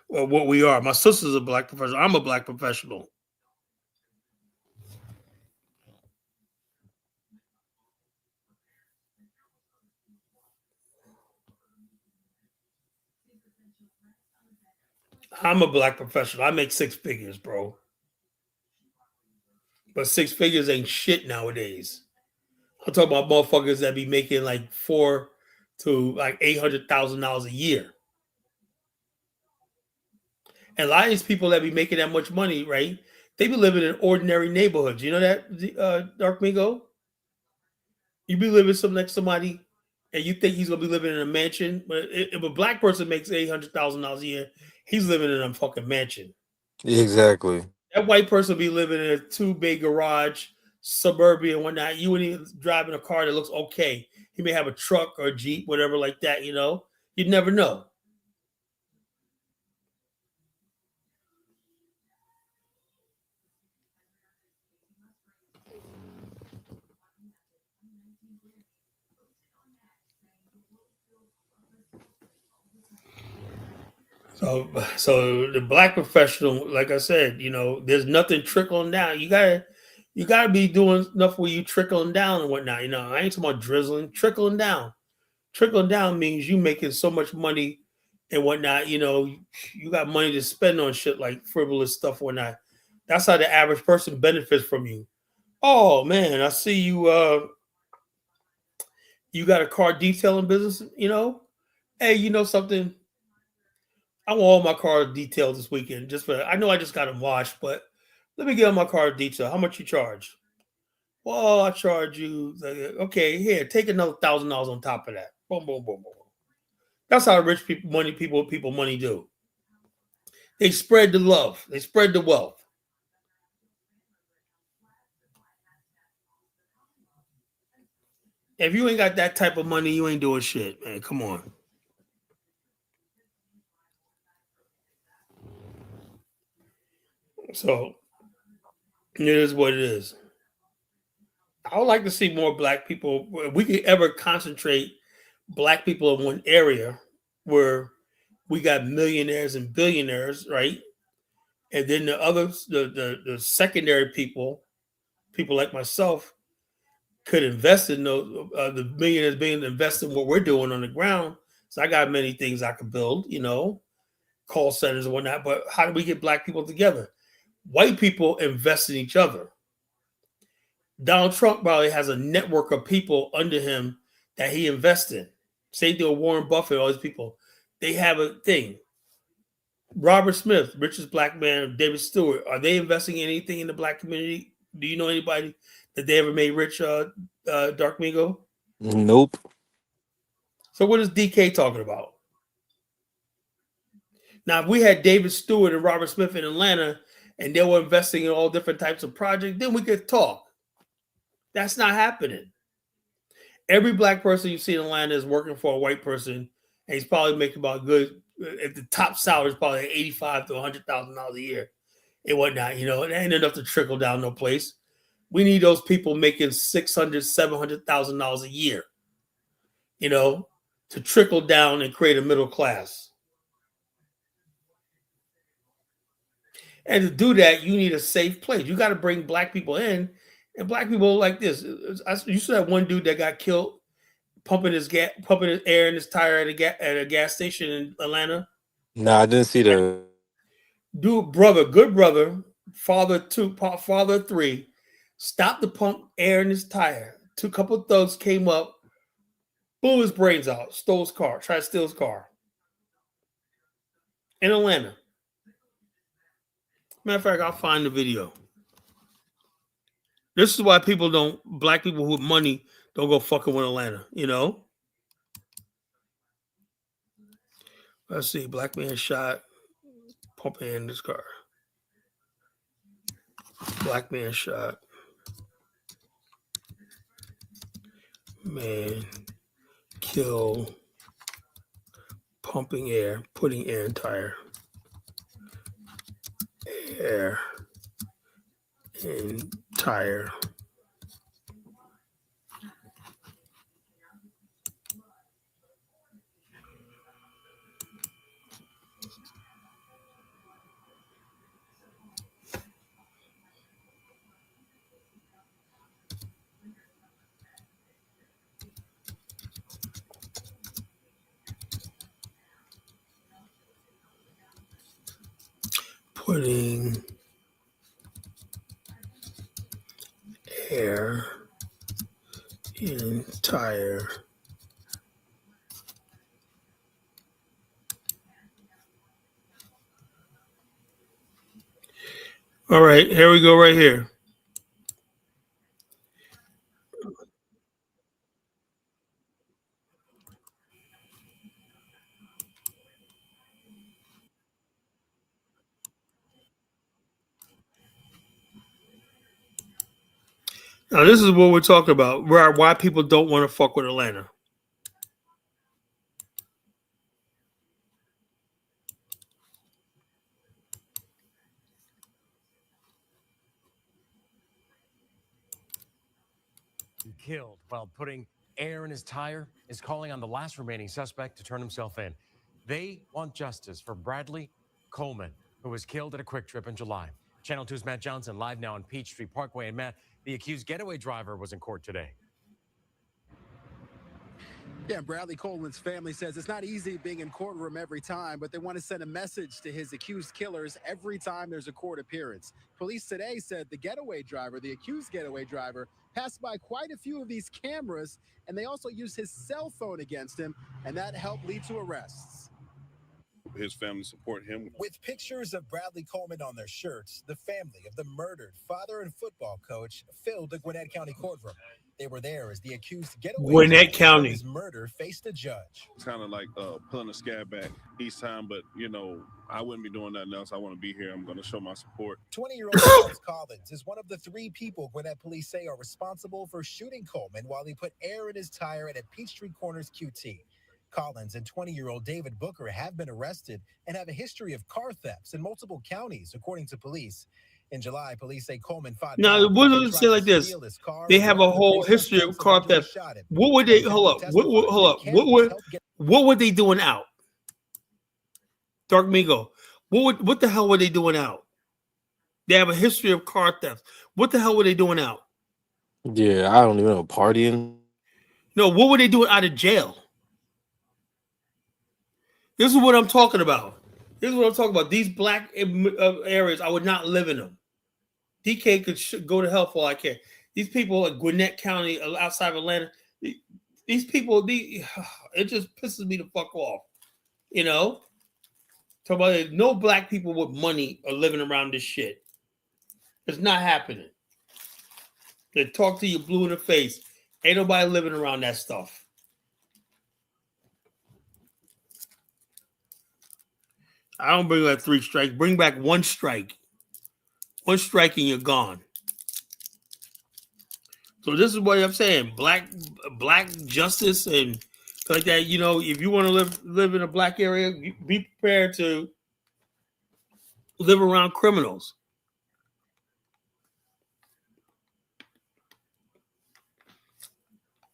Speaker 1: what we are. My sister's a black professional. I'm a black professional. I'm a black professional. I make 6 figures, bro. But 6 figures ain't shit nowadays. I'm talking about motherfuckers that be making like $400,000 to like $800,000 a year. And a lot of these people that be making that much money, right? They be living in ordinary neighborhoods. You know that, Dark Mingo? You be living next to somebody and you think he's gonna be living in a mansion, but if a black person makes $800,000 a year, he's living in a fucking mansion.
Speaker 3: Exactly.
Speaker 1: That white person be living in a 2 bay garage, suburban and whatnot. You wouldn't even drive in a car that looks okay. He may have a truck or a Jeep, whatever like that, you know. You'd never know. So the black professional, like I said, you know, there's nothing trickling down. You gotta be doing enough where you trickling down and whatnot. You know, I ain't talking about drizzling, trickling down. Trickling down means you making so much money and whatnot. You know, you got money to spend on shit like frivolous stuff or whatnot. That's how the average person benefits from you. Oh man, I see you. You got a car detailing business. You know, hey, you know something? I want all my cars detailed this weekend. Just for I know I just got them washed, but let me get on my car detail. How much you charge? Well, I charge you. Okay, here, take another $1,000 on top of that. Boom, boom, boom, boom. That's how rich people money do. They spread the love. They spread the wealth. If you ain't got that type of money, you ain't doing shit, man. Come on. So it is what it is. I would like to see more black people. If we could ever concentrate black people in one area where we got millionaires and billionaires, right? And then the others, the secondary people like myself, could invest in those. The millionaires being invest in what we're doing on the ground. So I got many things I could build, call centers and whatnot. But how do we get black people together? White people invest in each other. Donald Trump probably has a network of people under him that he invests in. Same thing with Warren Buffett, all these people. They have a thing. Robert Smith, richest black man, David Stewart, are they investing in anything in the black community? Do you know anybody that they ever made rich, Dark Mingo?
Speaker 2: Nope.
Speaker 1: So what is DK talking about? Now, if we had David Stewart and Robert Smith in Atlanta and they were investing in all different types of projects, then we could talk. That's not happening. Every black person you see in Atlanta is working for a white person, and he's probably making about good. If the top salary is probably $85,000 to $100,000 a year, and whatnot. It ain't enough to trickle down no place. We need those people making $600,000, $700,000 a year. To trickle down and create a middle class. And to do that, you need a safe place. You got to bring black people in, and black people like this. You saw that one dude that got killed pumping his air in his tire at a gas station in Atlanta.
Speaker 2: Nah, I didn't see that.
Speaker 1: Dude, good brother, father three, stopped to pump air in his tire. A couple of thugs came up, blew his brains out, stole his car, tried to steal his car in Atlanta. Matter of fact, I'll find the video. This is why black people with money don't go fucking with Atlanta, Let's see, black man shot, pumping in his car. Black man shot. Man kill, pumping air, putting air in tire. Air in tire. Putting air in tire. All right, here we go right here. Now, this is what we're talking about, why people don't want to fuck with Atlanta.
Speaker 4: Killed while putting air in his tire is calling on the last remaining suspect to turn himself in. They want justice for Bradley Coleman, who was killed at a Quick Trip in July. Channel 2's Matt Johnson live now on Peachtree Parkway. And Matt, the accused getaway driver was in court today.
Speaker 5: Yeah, Bradley Coleman's family says it's not easy being in courtroom every time, but they want to send a message to his accused killers every time there's a court appearance. Police today said the accused getaway driver, passed by quite a few of these cameras, and they also used his cell phone against him, and that helped lead to arrests.
Speaker 6: his family support him.
Speaker 5: With pictures of Bradley Coleman on their shirts, the family of the murdered father and football coach filled the Gwinnett County courtroom. They were there as the accused getaway
Speaker 1: Gwinnett
Speaker 5: driver from
Speaker 1: County.
Speaker 5: his murder faced a judge.
Speaker 6: It's kind of like pulling a scab back each time, but I wouldn't be doing nothing else. I want to be here. I'm going to show my support.
Speaker 5: 20-year-old Charles Collins is one of the 3 people Gwinnett police say are responsible for shooting Coleman while he put air in his tire at a Peachtree Corners QT. Collins and 20-year-old David Booker have been arrested and have a history of car thefts in multiple counties, according to police. In July, police say Coleman fought
Speaker 1: Now,
Speaker 5: back
Speaker 1: what
Speaker 5: when
Speaker 1: does
Speaker 5: they
Speaker 1: it
Speaker 5: tried
Speaker 1: say
Speaker 5: to
Speaker 1: like this?
Speaker 5: steal his car.
Speaker 1: They have
Speaker 5: One
Speaker 1: a
Speaker 5: of the
Speaker 1: whole
Speaker 5: 3
Speaker 1: history of
Speaker 5: suspects
Speaker 1: car
Speaker 5: allegedly
Speaker 1: theft.
Speaker 5: shot him.
Speaker 1: What would they
Speaker 5: Detectives
Speaker 1: hold up?
Speaker 5: testified
Speaker 1: Hold up.
Speaker 5: that cameras helped get
Speaker 1: What were they doing out? Dark Migo. What the hell were they doing out? They have a history of car theft. What the hell were they doing out?
Speaker 2: Yeah, I don't even know. Partying.
Speaker 1: No, what were they doing out of jail? This is what I'm talking about. This is what I'm talking about. These black areas, I would not live in them. DK could go to hell for all I care. These people like Gwinnett County, outside of Atlanta, these people, it just pisses me the fuck off. Talk about it. No black people with money are living around this shit. It's not happening. They talk to you blue in the face. Ain't nobody living around that stuff. I don't bring back 3 strikes. Bring back 1 strike. 1 strike and you're gone. So this is what I'm saying. Black justice and like that. If you want to live in a black area, be prepared to live around criminals.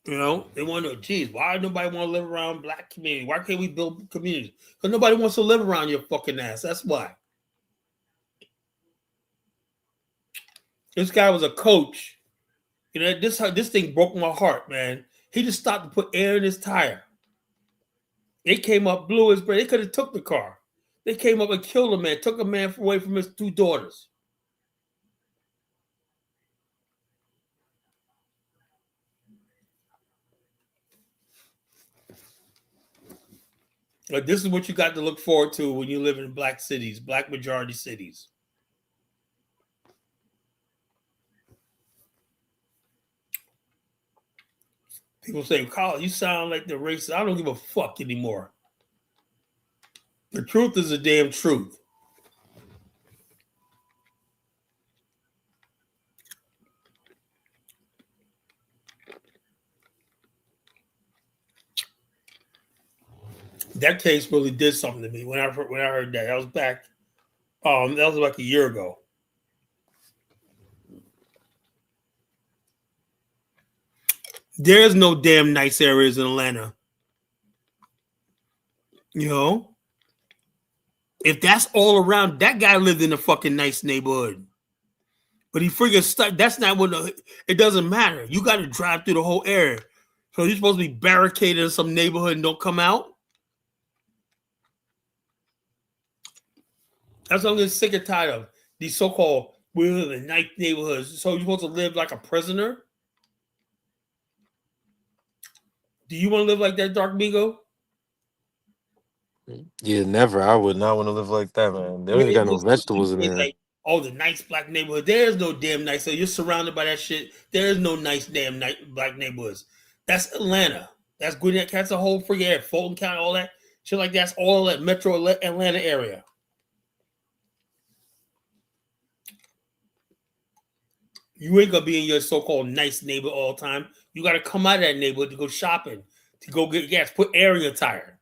Speaker 1: They want to, geez, why nobody want to live around black community? Why can't we build communities? Because nobody wants to live around your fucking ass. That's why. This guy was a coach. This thing broke my heart, man. He just stopped to put air in his tire. They came up, blew his brain. They could have took the car. They came up and killed a man, took a man away from his 2 daughters. But this is what you got to look forward to when you live in black cities, black majority cities. People say, Carl, you sound like the racist. I don't give a fuck anymore. The truth is the damn truth. That case really did something to me when I heard that. That was back. That was like a year ago. There's no damn nice areas in Atlanta. If that's all around, that guy lived in a fucking nice neighborhood. But he freaking stuck. That's not what it doesn't matter. You got to drive through the whole area. So you're supposed to be barricaded in some neighborhood and don't come out? That's what I'm getting sick and tired of. These so-called, we live in nice neighborhoods. So you're supposed to live like a prisoner? Do you want to live like that, Dark Migo?
Speaker 2: Yeah, never. I would not want to live like that, man. They don't even got no vegetables in there.
Speaker 1: Like, the nice black neighborhood. There's no damn nice. So you're surrounded by that shit. There's no nice damn black neighborhoods. That's Atlanta. That's Gwinnett. That's a whole freaking area. Fulton County, all that shit like that's all that metro Atlanta area. You ain't gonna be in your so-called nice neighborhood all the time. You got to come out of that neighborhood to go shopping, to go get gas, put air in your tire.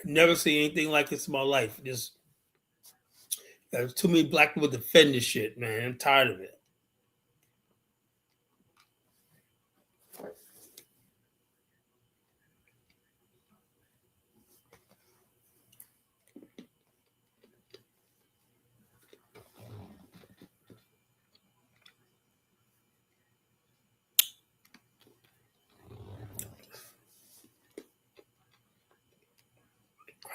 Speaker 1: Never seen anything like this in my life. Just there's too many black people defend this shit, man. I'm tired of it.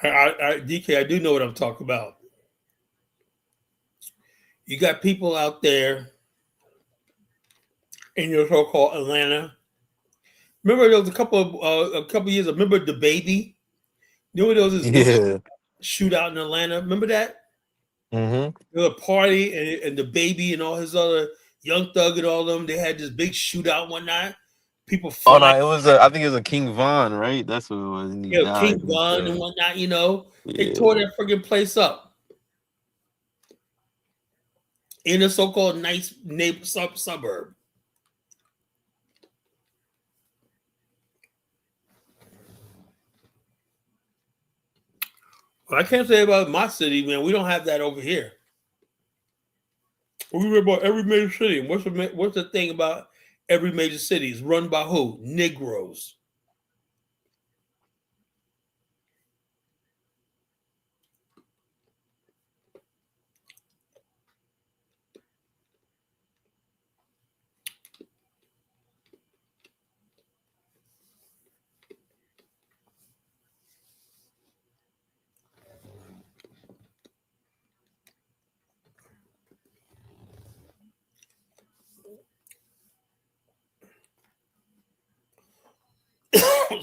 Speaker 1: DK, I do know what I'm talking about. You got people out there in your so-called Atlanta. Remember there was a couple years. Remember the baby? You know there was this big
Speaker 3: Yeah.
Speaker 1: shootout in Atlanta. Remember that?
Speaker 3: Mm-hmm.
Speaker 1: There was a party and the baby and all his other Young Thug and all them. They had this big shootout one night. People
Speaker 3: Oh no,
Speaker 1: flying.
Speaker 3: it was I think it was a King Von, right? That's what it was. And he
Speaker 1: King
Speaker 3: died.
Speaker 1: Von and whatnot. You know, they
Speaker 3: Yeah.
Speaker 1: tore that friggin' place up in a so-called nice neighbor suburb. Well, I can't say about my city, man. We don't have that over here. We read about every major city. What's the thing about every major city? Is run by who? Negroes.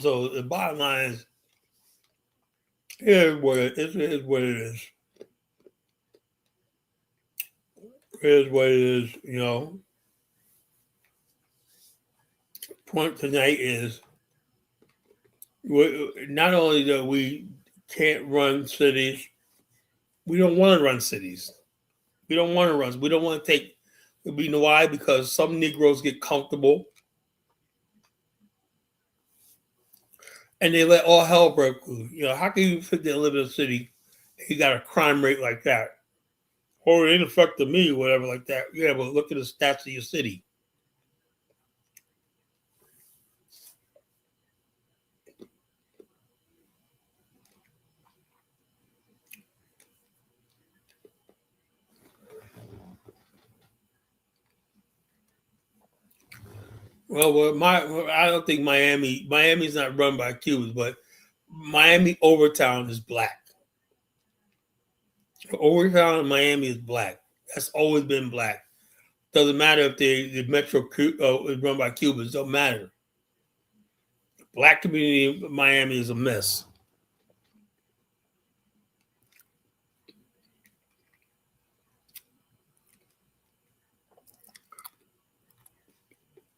Speaker 1: So the bottom line is, here's what it is. Here's what it is. Here's what it is. You know, point tonight is not only that we can't run cities, we don't want to run cities. We don't want to run. We don't want to take. You know why? Because some Negroes get comfortable and they let all hell break loose. You know, how can you fit there live in a city? You got a crime rate like that, or it ain't affecting me, whatever, like that. Yeah, but look at the stats of your city. I don't think Miami's not run by Cubans, but Miami Overtown is black. Overtown in Miami is black. That's always been black. Doesn't matter if the Metro is run by Cubans. Don't matter. Black community in Miami is a mess.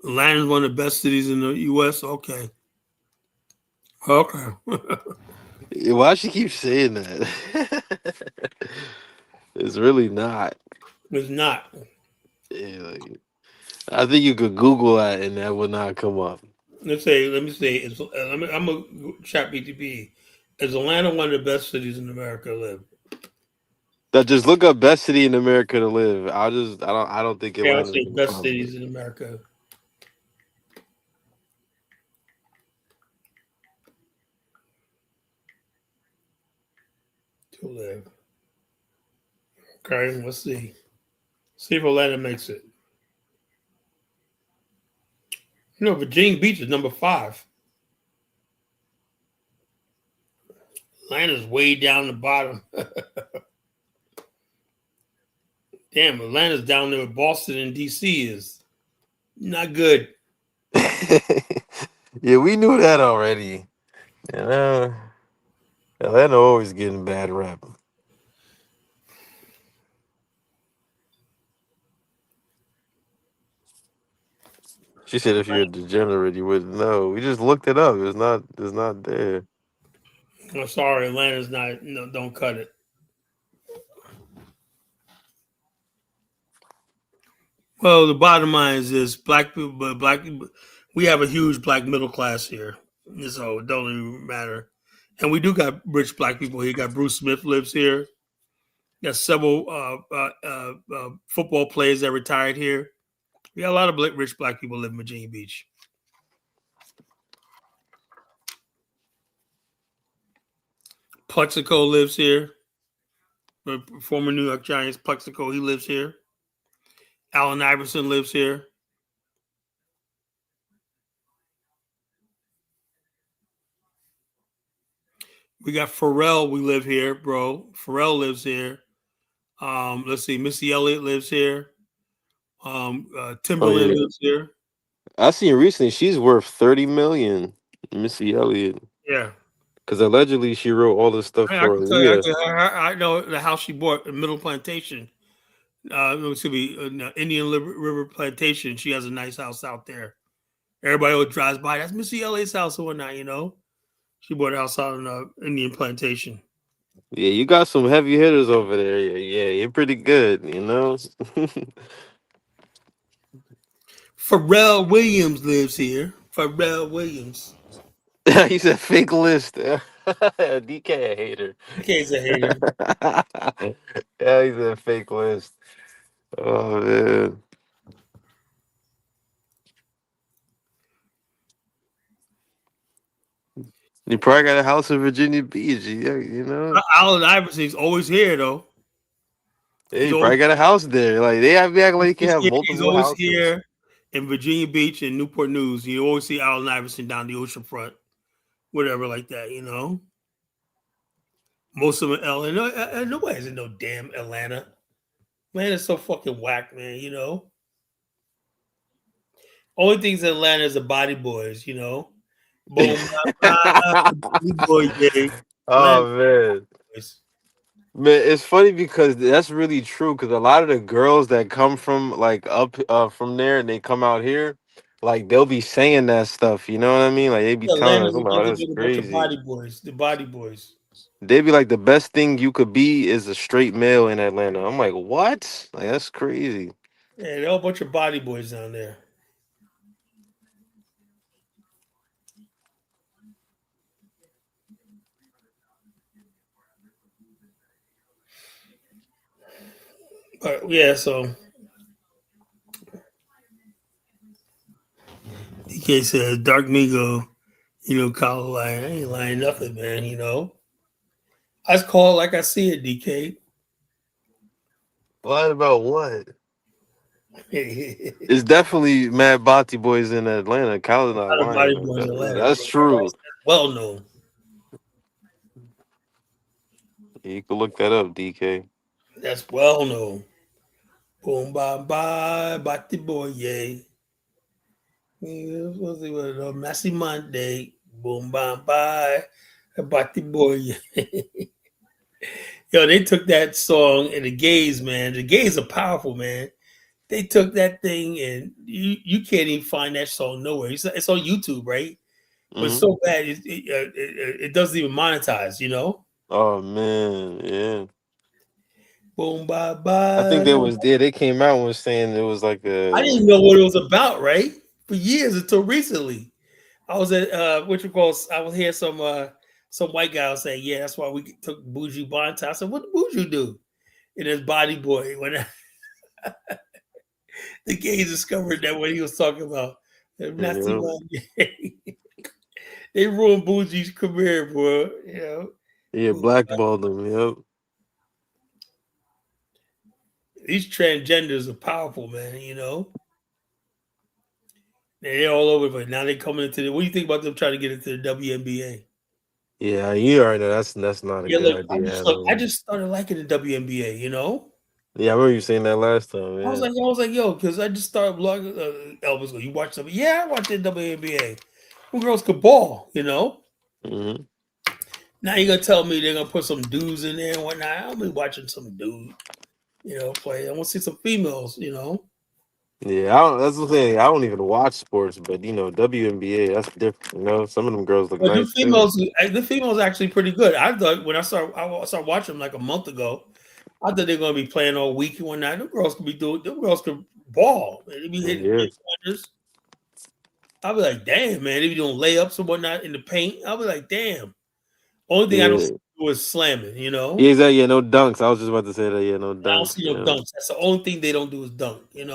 Speaker 1: Atlanta is one of the best cities in the U.S. Okay.
Speaker 3: Why she keep saying that? It's really not.
Speaker 1: It's not.
Speaker 3: Yeah, like, I think you could Google that and that would not come up.
Speaker 1: Let me say. I'm a chat BTP. Is Atlanta one of the best cities in America to live?
Speaker 3: That just look up best city in America to live. I don't think
Speaker 1: Okay, I'll
Speaker 3: Atlanta's
Speaker 1: say
Speaker 3: gonna
Speaker 1: best
Speaker 3: come.
Speaker 1: cities in America to live. Okay, let's see. See if Atlanta makes it. You know, Virginia Beach is number 5. Atlanta's way down the bottom. Damn, Atlanta's down there with Boston and DC is not good.
Speaker 3: Yeah, we knew that already. And Atlanta always getting bad rap. She said if you're a degenerate, you wouldn't know. We just looked it up. It's not there.
Speaker 1: I'm sorry, Atlanta's not. No, don't cut it. Well, the bottom line is this: black people. We have a huge black middle class here, so it don't even matter. And we do got rich black people here. Got Bruce Smith lives here. Got several football players that retired here. We got a lot of rich black people live in Virginia Beach. Plexico lives here. The former New York Giants, Plexico, he lives here. Allen Iverson lives here. We got Pharrell. We live here, bro. Pharrell lives here. Let's see. Missy Elliott lives here.
Speaker 2: Oh
Speaker 1: Timberland
Speaker 2: yeah,
Speaker 1: lives here.
Speaker 2: I seen recently she's worth 30 million. Missy Elliott,
Speaker 1: Yeah.
Speaker 2: because allegedly she wrote all the stuff
Speaker 1: I
Speaker 2: for
Speaker 1: can tell you.
Speaker 2: Aaliyah.
Speaker 1: I know the house she bought in Middle Plantation. It should be Indian River Plantation. She has a nice house out there. Everybody always drives by. That's Missy Elliott's house or whatnot. She bought a house out in Indian Plantation.
Speaker 2: Yeah, you got some heavy hitters over there. Yeah, you're pretty good.
Speaker 1: Pharrell Williams lives here. Pharrell Williams.
Speaker 2: He said fake list. DK a hater.
Speaker 1: DK's a hater.
Speaker 2: Yeah, he's a fake list. Oh man. You probably got a house in Virginia Beach. Yeah.
Speaker 1: Allen Iverson's always here though.
Speaker 2: Hey,
Speaker 1: He's
Speaker 2: you
Speaker 1: always,
Speaker 2: probably got a house there. Like they have acting like you can have
Speaker 1: he's
Speaker 2: multiple
Speaker 1: always
Speaker 2: houses.
Speaker 1: here in Virginia Beach and Newport News. You always see Allen Iverson down the ocean front, whatever like that. Most of them in LA. Nobody's in no damn Atlanta. Man, it's so fucking whack, man. Only things in Atlanta is the Body Boys. Boom, boy, yeah.
Speaker 2: Oh man. Man, it's funny because that's really true. Because a lot of the girls that come from like up from there and they come out here, like they'll be saying that stuff. You know what I mean? Like they be telling us,
Speaker 1: Atlanta's a
Speaker 2: "Oh,
Speaker 1: bunch
Speaker 2: that's
Speaker 1: of
Speaker 2: crazy."
Speaker 1: body boys. The Body Boys.
Speaker 2: They be like, "The best thing you could be is a straight male in Atlanta." I'm like, "What? Like that's crazy."
Speaker 1: Yeah, they're all a bunch of body boys down there. But yeah, so DK says Dark Migo, Kyle lying. I ain't lying nothing, man. I just call it like I see it, DK.
Speaker 2: Lying about what?
Speaker 1: A
Speaker 2: It's definitely Mad Bati boys in Atlanta. Kyle's not
Speaker 1: lot of
Speaker 2: lying.
Speaker 1: body
Speaker 2: Like
Speaker 1: boys in
Speaker 2: that.
Speaker 1: Atlanta,
Speaker 2: That's
Speaker 1: bro.
Speaker 2: true.
Speaker 1: That's well known.
Speaker 2: You can look that up, DK.
Speaker 1: That's well known. Boom, bye, bye, body boy, yay. What's it was Massey Monday. Boom, bye, bye, body boy, yay. Yo, they took that song and the gays, man. The gays are powerful, man. They took that thing and you can't even find that song nowhere. It's on YouTube, right? But it's
Speaker 2: Hmm.
Speaker 1: so bad it doesn't even monetize.
Speaker 2: Oh man, yeah.
Speaker 1: Boom, bye,
Speaker 2: I think
Speaker 1: bye.
Speaker 2: they was there. They came out and was saying it was like
Speaker 1: I
Speaker 2: a.
Speaker 1: didn't know what it was about, right? For years until recently. I was at I was hearing some white guy was saying, yeah, that's why we took Buju Banton. I said, what did Buju do? And his body boy when the gays discovered that what he was talking about. Nazi
Speaker 2: Yeah,
Speaker 1: Monday. They ruined Buju's career, bro.
Speaker 2: yeah, blackballed them. Yep.
Speaker 1: These transgenders are powerful, man. They're all over, but now they're coming into the. What do you think about them trying to get into the WNBA?
Speaker 2: Yeah, you already know that's not a
Speaker 1: Yeah,
Speaker 2: good
Speaker 1: look,
Speaker 2: idea at
Speaker 1: I
Speaker 2: all.
Speaker 1: just started liking the WNBA.
Speaker 2: Yeah, I remember you saying that last time.
Speaker 1: I
Speaker 2: Yeah.
Speaker 1: was like, yo, because I just started vlogging. Elvis, go, you watch something? Yeah, I watched the WNBA. Them girls could ball.
Speaker 2: Hmm.
Speaker 1: Now you're gonna tell me they're gonna put some dudes in there and whatnot. I'll be watching some dude, play. I want to see some females.
Speaker 2: Yeah, that's what I'm saying. I don't even watch sports, but WNBA, that's different. Some of them girls look
Speaker 1: But
Speaker 2: nice too.
Speaker 1: the females are actually pretty good. I thought when I started watching them like a month ago, I thought they're gonna be playing all week and whatnot. Them girls could be doing. Them girls could ball. They be hitting
Speaker 2: Yeah,
Speaker 1: pointers. I'll be like, damn, man. They be doing layups and whatnot in the paint. I'll be like, damn. Only thing I don't
Speaker 2: yeah,
Speaker 1: see do is slamming.
Speaker 2: yeah, exactly. Yeah, no dunks. I was just about to say that. Yeah, no
Speaker 1: I don't
Speaker 2: dunks.
Speaker 1: see no dunks. That's the only thing they don't do is dunk.
Speaker 2: Yeah.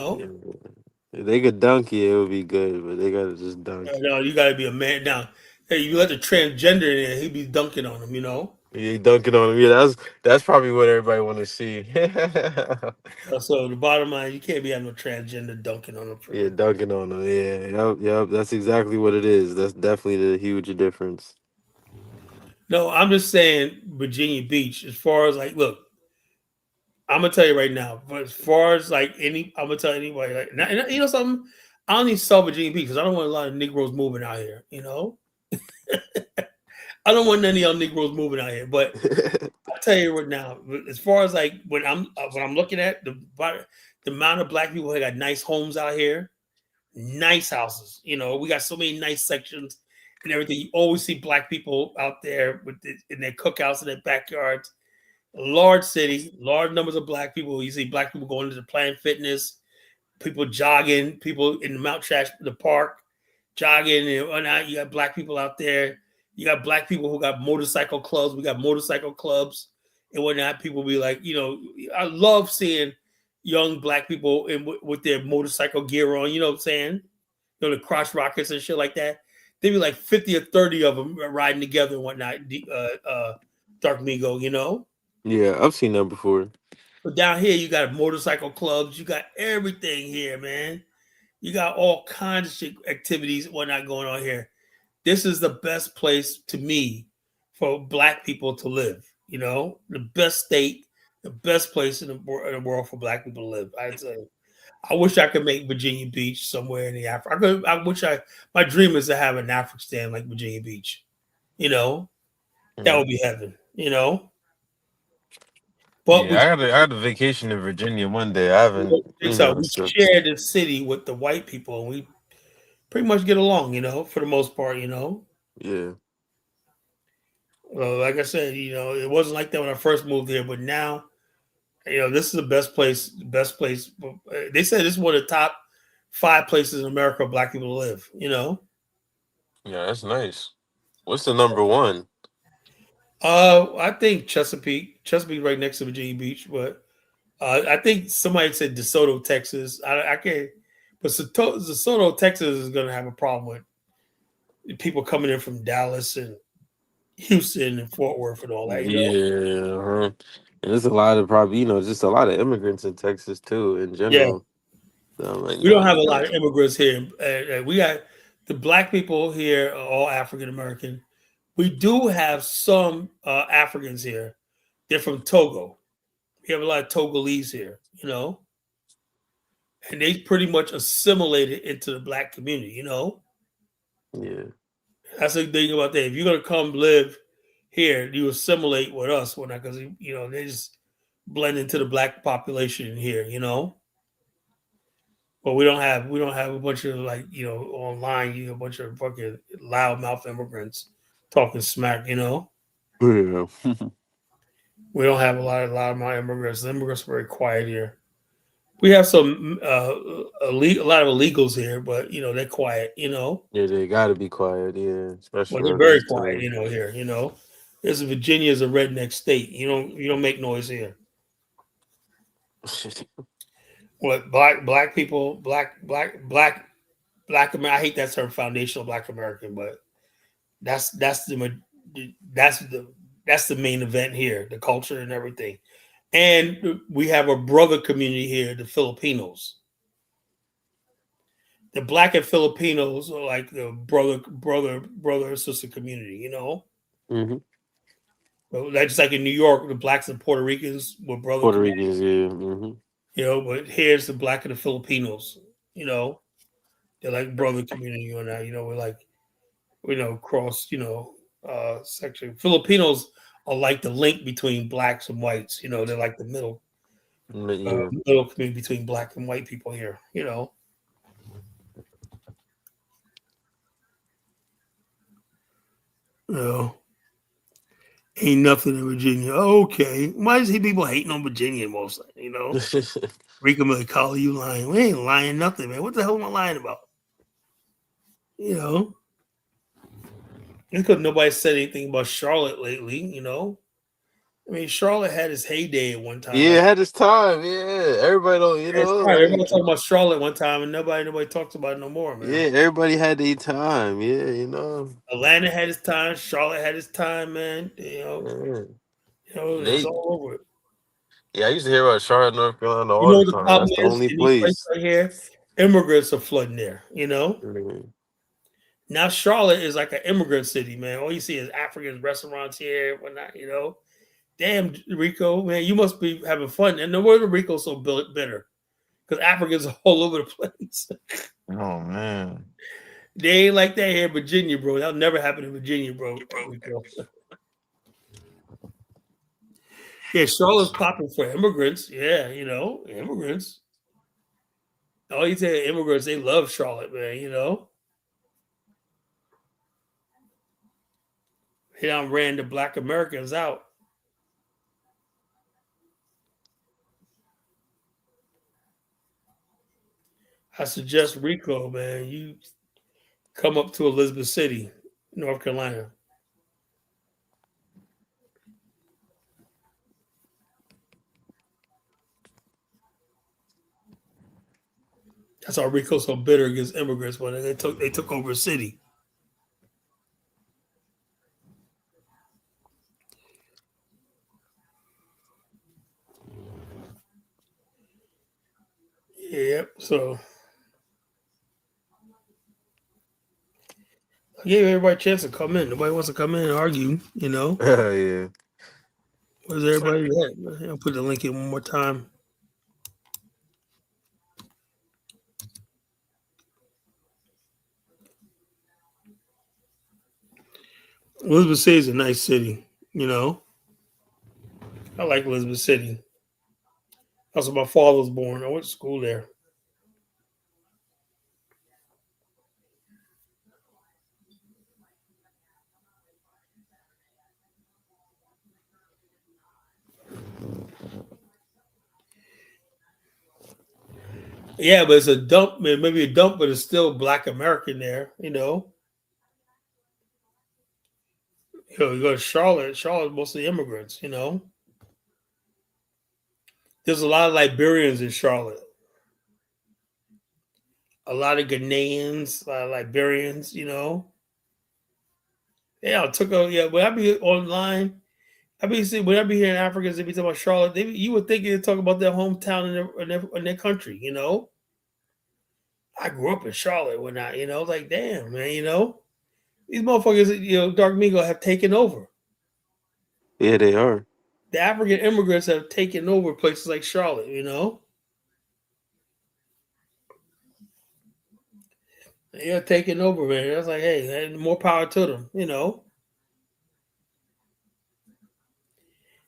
Speaker 2: If they could dunk, yeah, it would be good, but they gotta just dunk.
Speaker 1: No, you got to be a man. Now, hey, you let the transgender in there, he be dunking on them.
Speaker 2: Yeah, dunking on them. Yeah, that's probably what everybody want to see.
Speaker 1: So the bottom line, you can't be having no transgender dunking on them.
Speaker 2: Yeah, dunking on them. Yeah, yep. That's exactly what it is. That's definitely the huge difference.
Speaker 1: No, I'm just saying Virginia Beach. As far as like, look, I'm gonna tell you right now. But as far as like I'm gonna tell anybody like, you know something. I only saw Virginia Beach because I don't want a lot of Negroes moving out here. You know, I don't want any of y'all Negroes moving out here. But I'll tell you right now, as far as like when I'm looking at the amount of black people who got nice homes out here, nice houses. You know, we got so many nice sections and everything. You always see black people out there in their cookouts in their backyards. A large city, large numbers of black people. You see black people going to the Planet Fitness, people jogging, people in the Mount Trash, the park, jogging and whatnot. You got black people out there. You got black people who got motorcycle clubs. We got motorcycle clubs and whatnot. People be like, you know, I love seeing young black people with their motorcycle gear on. You know what I'm saying? You know, the crotch rockets and shit like that. They be like 50 or 30 of them riding together and whatnot. Dark Migo, you know.
Speaker 2: Yeah, I've seen that before.
Speaker 1: But down here, you got motorcycle clubs. You got everything here, man. You got all kinds of shit, activities, whatnot going on here. This is the best place to me for black people to live. You know, the best state, the best place in the world for black people to live. I'd say. I wish I could make Virginia Beach somewhere in the Africa. My dream is to have an Afghanistan like Virginia Beach. You know, that would be heaven. You know. But
Speaker 2: Yeah, I got a vacation in Virginia one day. I haven't.
Speaker 1: we share the city with the white people, and we pretty much get along. You know, for the most part. You know.
Speaker 2: Yeah.
Speaker 1: Well, like I said, you know, it wasn't like that when I first moved here, but now, you know, this is the best place. The best place. They said this is one of the top 5 places in America for black people to live. You know.
Speaker 2: Yeah, that's nice. What's the number one?
Speaker 1: I think Chesapeake right next to Virginia Beach, but I think somebody said DeSoto, Texas. I can't, but DeSoto, Texas is going to have a problem with people coming in from Dallas and Houston and Fort Worth and all that. You know?
Speaker 2: Yeah, and there's a lot of probably, you know, just a lot of immigrants in Texas too in general.
Speaker 1: Yeah.
Speaker 2: So like,
Speaker 1: We don't have a lot of immigrants here. We got the black people here are all African American. We do have some Africans here. They're from Togo. We have a lot of Togolese here, you know, and they pretty much assimilated into the black community, you know.
Speaker 2: Yeah,
Speaker 1: that's the thing about that. If you're gonna come live here, you assimilate with us, because you know they just blend into the black population here, you know. But we don't have a bunch of like, you know, online, you know, a bunch of fucking loudmouth immigrants talking smack, you know.
Speaker 2: yeah.
Speaker 1: We don't have a lot of my immigrants. The immigrants are very quiet here. We have some a lot of illegals here, but you know they're quiet. You know.
Speaker 2: Yeah, they gotta be quiet. Yeah, especially.
Speaker 1: Well, they're very quiet. You know here. You know, Virginia is a redneck state. You don't make noise here. What black people, black American. I hate that term, foundational black American, but that's the main event here, the culture and everything. And we have a brother community here, the Filipinos. The black and Filipinos are like the brother and sister community, you know.
Speaker 2: Mm-hmm.
Speaker 1: Well, that's just like in New York, the blacks and Puerto Ricans were brother.
Speaker 2: Puerto Ricans, yeah. Mm-hmm.
Speaker 1: You know, but here's the black and the Filipinos. You know, they're like brother community on that. You know, we're like, cross, section. Filipinos are like the link between blacks and whites. You know, they're like the middle community between black and white people here. You know. No. Ain't nothing in Virginia. Okay. Why is people hating on Virginia mostly? You know? Rika McCauley, you lying. We ain't lying nothing, man. What the hell am I lying about? You know? Because nobody said anything about Charlotte lately, you know? I mean, Charlotte had its heyday at one time.
Speaker 2: Yeah, it had its time. Yeah. Everybody don't, you know.
Speaker 1: Everybody talking about Charlotte one time and nobody talks about it no more, man.
Speaker 2: Yeah, everybody had their time. Yeah, you know.
Speaker 1: Atlanta had its time, Charlotte had its time, man. You know, it's all over it.
Speaker 2: Yeah, I used to hear about Charlotte, North Carolina all the time. That's the only place
Speaker 1: right here. Immigrants are flooding there, you know.
Speaker 2: Mm-hmm.
Speaker 1: Now Charlotte is like an immigrant city, man. All you see is African restaurants here, whatnot. Damn, Rico, man, you must be having fun. And no wonder Rico's so bitter because Africans are all over the place.
Speaker 3: Oh man.
Speaker 1: They ain't like that here in Virginia, bro. That'll never happen in Virginia, bro. Rico. Yeah, Charlotte's popping for immigrants. Yeah, immigrants. All you say immigrants, they love Charlotte, man. He done ran the black Americans out. I suggest Rico, man, you come up to Elizabeth City, North Carolina. That's why Rico's so bitter against immigrants when they took over a city. Yep. So I gave everybody a chance to come in. Nobody wants to come in and argue,
Speaker 3: Yeah.
Speaker 1: Where's everybody at? I'll put the link in one more time. Elizabeth City is a nice city, I like Elizabeth City. That's where my father was born. I went to school there. Yeah, but it's a dump, man. Maybe a dump, but it's still Black American there, You go to Charlotte. Charlotte's mostly immigrants, There's a lot of Liberians in Charlotte. A lot of Ghanaians, a lot of Liberians, Yeah, when I be online, when I be hearing Africans, they be talking about Charlotte, you would think they'd talk about their hometown in their country, I grew up in Charlotte when like, damn, man, these motherfuckers, Dark Migo have taken over.
Speaker 2: Yeah, they are.
Speaker 1: The African immigrants have taken over places like Charlotte, They're taking over, man. That's like, hey, more power to them,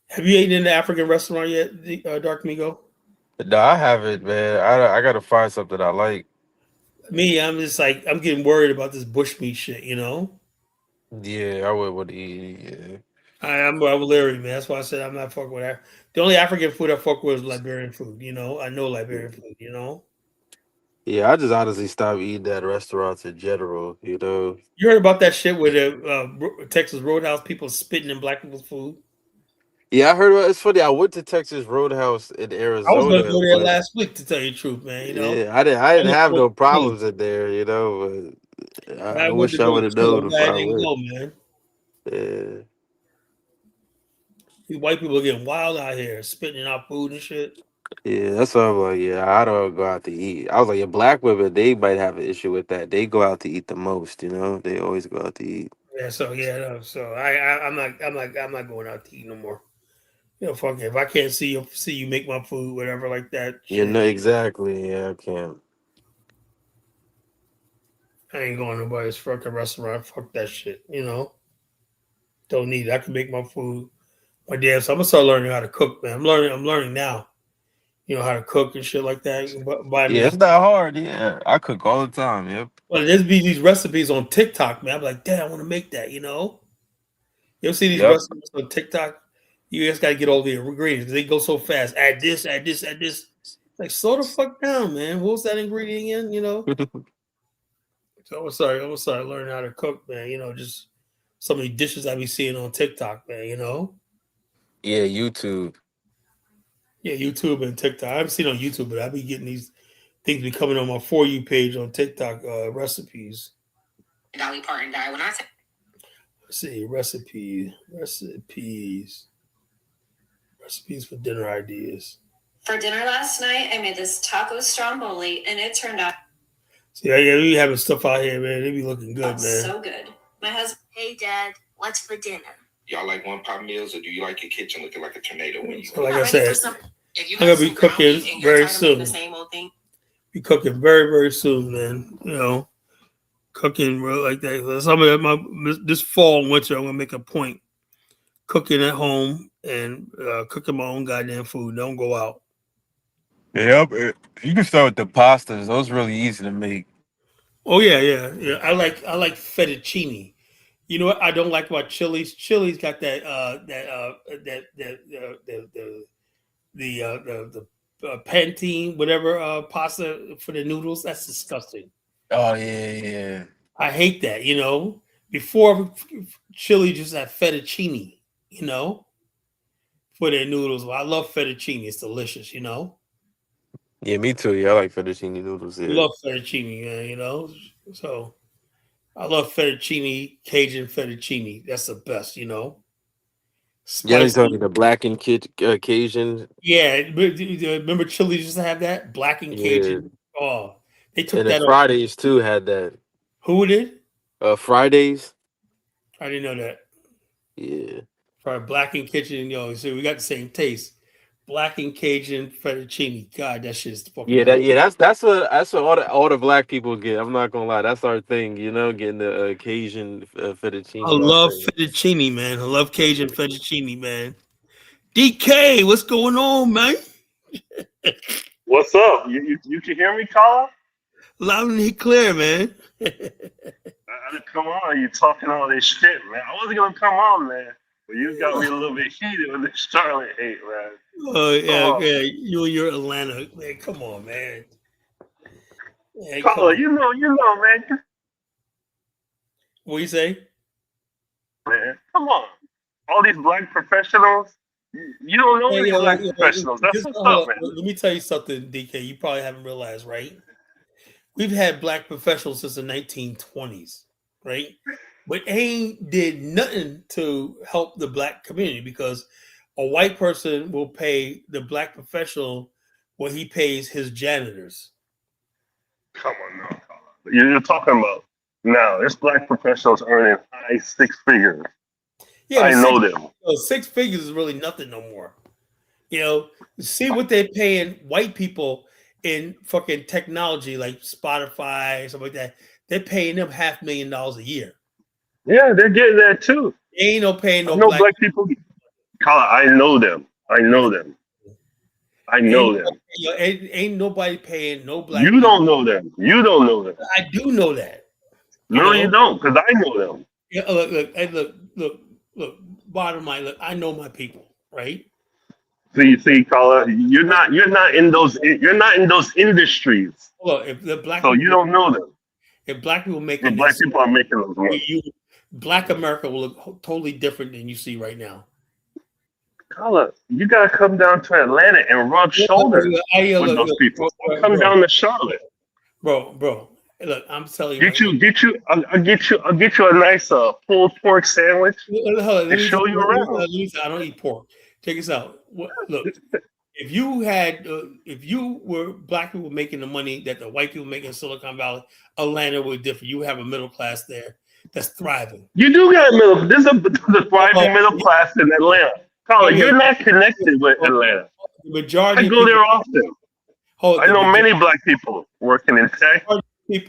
Speaker 1: Have you eaten in the African restaurant yet, Dark Migo?
Speaker 3: No, I haven't, man. I gotta find something I like.
Speaker 1: Me, I'm just like, I'm getting worried about this bushmeat shit,
Speaker 3: Yeah, I would want to eat. Yeah.
Speaker 1: I'm Larry, man. That's why I said I'm not fucking with that. The only African food I fuck with is Liberian food, I know Liberian food,
Speaker 2: Yeah, I just honestly stopped eating at restaurants in general.
Speaker 1: You heard about that shit with the Texas Roadhouse people spitting in black people's food?
Speaker 2: Yeah, I heard about it's funny. I went to Texas Roadhouse in
Speaker 1: I was gonna
Speaker 2: Arizona,
Speaker 1: go there
Speaker 2: but
Speaker 1: last week to tell you the truth, man.
Speaker 2: yeah, I didn't have no problems in there, but I
Speaker 1: went to
Speaker 2: wish I
Speaker 1: go
Speaker 2: would have
Speaker 1: too. I'm
Speaker 2: known if
Speaker 1: glad I
Speaker 2: I
Speaker 1: didn't
Speaker 2: went.
Speaker 1: go, man.
Speaker 2: Yeah.
Speaker 1: These white people are getting wild out here, spitting out food and shit.
Speaker 2: Yeah, that's why I'm like, yeah, I don't go out to eat. I was like, yeah, black women, they might have an issue with that. They go out to eat the most, They always go out to eat.
Speaker 1: Yeah, so I'm not going out to eat no more. Fuck it. If I can't see you make my food, whatever like that.
Speaker 2: You
Speaker 1: Shit,
Speaker 2: know exactly. Yeah, I can't.
Speaker 1: I ain't going to nobody's fucking restaurant. Fuck that shit. Don't need it. I can make my food. My damn. So I'm gonna start learning how to cook, man. I'm learning now. How to cook and shit like that.
Speaker 3: Yeah, it's not hard. Yeah, I cook all the time. Yep.
Speaker 1: Well, there's be these recipes on TikTok, man. I'm like, damn, I want to make that. You ever see these
Speaker 3: Yep.
Speaker 1: recipes on TikTok? You just gotta get all the ingredients. They go so fast. Add this, add this, add this. Like, slow the fuck down, man. What was that ingredient again? So I'm gonna start learning how to cook, man. Just so many dishes I be seeing on TikTok, man.
Speaker 3: Yeah, YouTube.
Speaker 1: Yeah, YouTube and TikTok. I haven't seen on YouTube, but I be getting these things be coming on my For You page on TikTok recipes.
Speaker 7: Dolly Parton died when I said.
Speaker 1: Let's see, recipes for dinner ideas.
Speaker 7: For dinner last night, I made this taco stromboli, and it turned out.
Speaker 1: So yeah, we having stuff out here, man. They be looking good,
Speaker 7: That's
Speaker 1: man.
Speaker 7: so good. My husband. Hey, Dad. What's for dinner? Y'all like one-pot meals, or do you like your kitchen looking like a tornado when you?
Speaker 1: So like I said, I'm gonna be cooking very soon. The same old thing. Be cooking very, very soon, man. You know, cooking real like that. Some of this fall and winter, I'm gonna make a point cooking at home and cooking my own goddamn food. Don't go out.
Speaker 2: Yep. You can start with the pastas. Those really easy to make.
Speaker 1: Oh yeah. I like fettuccine. You know what I don't like about Chili's? Chili's got that the Pantene whatever pasta for the noodles. That's disgusting.
Speaker 2: Oh yeah.
Speaker 1: I hate that. You know, before Chili just had fettuccine. You know, for their noodles. Well, I love fettuccine. It's delicious. You know.
Speaker 2: Yeah, me too. Yeah, I like fettuccine noodles.
Speaker 1: I
Speaker 2: Yeah.
Speaker 1: love fettuccine, man. You know, so I love fettuccine, Cajun fettuccine. That's the best. You know.
Speaker 2: Yeah, he's
Speaker 1: Spicy.
Speaker 2: talking the black and Cajun.
Speaker 1: Yeah, remember Chili used to have that black and
Speaker 2: Yeah.
Speaker 1: Cajun. Oh, they took
Speaker 2: And
Speaker 1: that
Speaker 2: then
Speaker 1: off.
Speaker 2: Fridays too had that.
Speaker 1: Who did?
Speaker 2: Fridays.
Speaker 1: I didn't know that.
Speaker 2: Yeah.
Speaker 1: Probably black and Cajun. Yo, so we got the same taste. Black and Cajun fettuccine. God, that shit's fucking.
Speaker 2: Yeah, that's what all the black people get. I'm not gonna lie, that's our thing, getting the Cajun fettuccine.
Speaker 1: I love fettuccine, man. I love Cajun fettuccine, man. DK, what's going on, man?
Speaker 8: What's up? You can hear me, Colin?
Speaker 1: Loud and clear, man.
Speaker 8: Come on, you talking all this shit, man. I wasn't gonna come on, man, but you got me a little bit heated with this Charlotte hate, man.
Speaker 1: Oh yeah. You and your Atlanta, man. Come on, man. Yeah,
Speaker 8: Colin, you know, man.
Speaker 1: What you say?
Speaker 8: Man, come on. All these black professionals, you don't know any black professionals. That's what's up, man.
Speaker 1: Let me tell you something, DK. You probably haven't realized, right? We've had black professionals since the 1920s, right? But ain't did nothing to help the black community because a white person will pay the black professional what he pays his janitors.
Speaker 8: Come on now, Colin. You're talking about now. There's black professionals earning high six figures.
Speaker 1: Yeah,
Speaker 8: I know them.
Speaker 1: 6 figures is really nothing no more. You know, see what they're paying white people in fucking technology like Spotify, something like that. They're paying them $500,000 a year.
Speaker 8: Yeah, they're getting that too.
Speaker 1: They ain't no paying no
Speaker 8: black people. Colin, I know them. I know them.
Speaker 1: Ain't nobody paying no black.
Speaker 8: You don't know them. You don't know them.
Speaker 1: I do know that.
Speaker 8: You don't, because I know them.
Speaker 1: Yeah, look. Bottom line, look. I know my people, right?
Speaker 8: See, Colin, you're not in those industries.
Speaker 1: Look, if the black,
Speaker 8: so you don't know them.
Speaker 1: If black people making,
Speaker 8: black people are making those money.
Speaker 1: Black America will look totally different than you see right now.
Speaker 8: Colin, you gotta come down to Atlanta and rub shoulders with those people. Come down to Charlotte,
Speaker 1: bro. Look, I'm telling you.
Speaker 8: I'll get you a nice pulled pork sandwich and show you around.
Speaker 1: I don't eat pork. Check this out. Look, if you were black people making the money that the white people make in Silicon Valley, Atlanta would differ. You have a middle class there that's thriving.
Speaker 8: You do got there's a thriving middle class in Atlanta. Colin, you're not connected with Atlanta.
Speaker 1: The majority
Speaker 8: I go there often. I know many black people working in tech,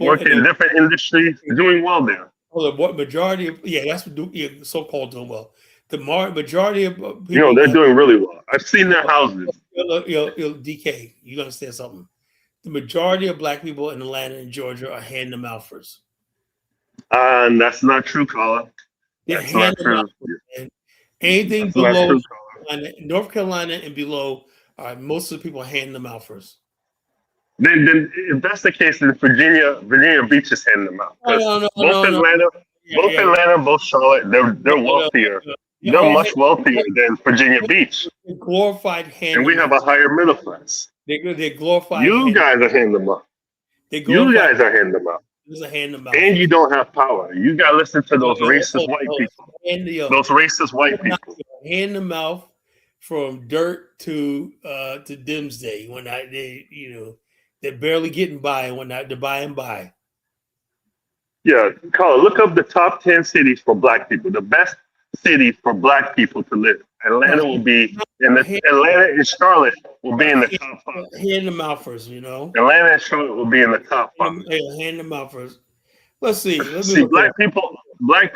Speaker 8: working in different industries, doing well there.
Speaker 1: What majority of that's what so-called doing well. The majority of people,
Speaker 8: they're doing really well. I've seen their houses.
Speaker 1: DK, you understand something? The majority of black people in Atlanta and Georgia are hand-to-mouthers.
Speaker 8: And that's not true, Colin. That's not true.
Speaker 1: Anything below North Carolina and below, most of the people hand-to-mouthers.
Speaker 8: Then if that's the case, then Virginia Beach is hand-to-mouth. Both Atlanta, both Charlotte, they're wealthier. They're much wealthier than Virginia Beach.
Speaker 1: Glorified hand.
Speaker 8: And we have a higher middle class.
Speaker 1: They glorified.
Speaker 8: You guys are hand-to-mouth. You guys are hand-to-mouth.
Speaker 1: There's a hand-to-mouth.
Speaker 8: And you don't have power. You got to listen to those racist white people. Those racist white people.
Speaker 1: Hand-to-mouth from dirt to Dimsday. When They're barely getting by when they're by and by.
Speaker 8: Yeah, Carl, look up the top 10 cities for black people. The best cities for black people to live. Atlanta will be Atlanta and Charlotte will be in the top 5.
Speaker 1: Hand them out first, you know.
Speaker 8: Atlanta and Charlotte will be in the top 5.
Speaker 1: Hand them out first. Let's see.
Speaker 8: See, black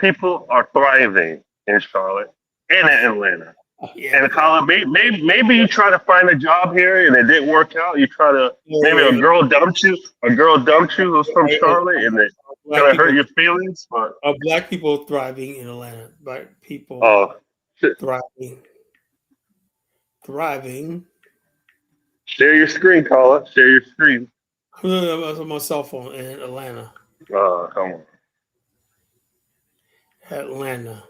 Speaker 8: people are thriving in Charlotte and in Atlanta.
Speaker 1: Yeah.
Speaker 8: And Colin, maybe you try to find a job here and it didn't work out. You try to maybe a girl dumped you who's from Charlotte and it kind of hurt your feelings. But
Speaker 1: black people thriving in Atlanta. Black people thriving.
Speaker 8: Share your screen, Colin. Share your screen.
Speaker 1: I'm on my cell phone in Atlanta.
Speaker 8: Come on.
Speaker 1: Atlanta.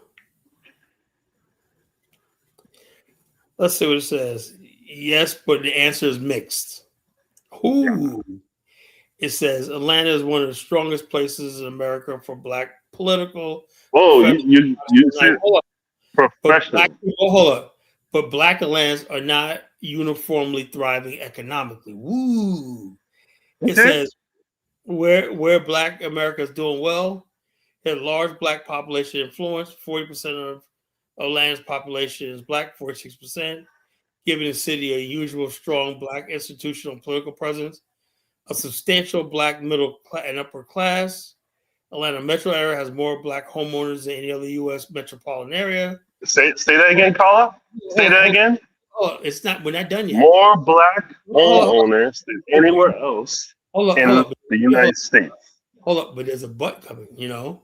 Speaker 1: Let's see what it says. Yes, but the answer is mixed. Ooh. It says Atlanta is one of the strongest places in America for black political.
Speaker 8: Whoa, you said professional.
Speaker 1: Hold up. But black Atlantans are not uniformly thriving economically. Woo. It says where black America is doing well, a large black population influence, 40% of Atlanta's population is black, 46%, giving the city a usual strong black institutional political presence, a substantial black middle and upper class. Atlanta metro area has more black homeowners than any other U.S. metropolitan area.
Speaker 8: Say that again, Carla. Say that again.
Speaker 1: Oh, we're not done yet.
Speaker 8: More black homeowners than anywhere else in the United States.
Speaker 1: Hold up, but there's a but coming, you know.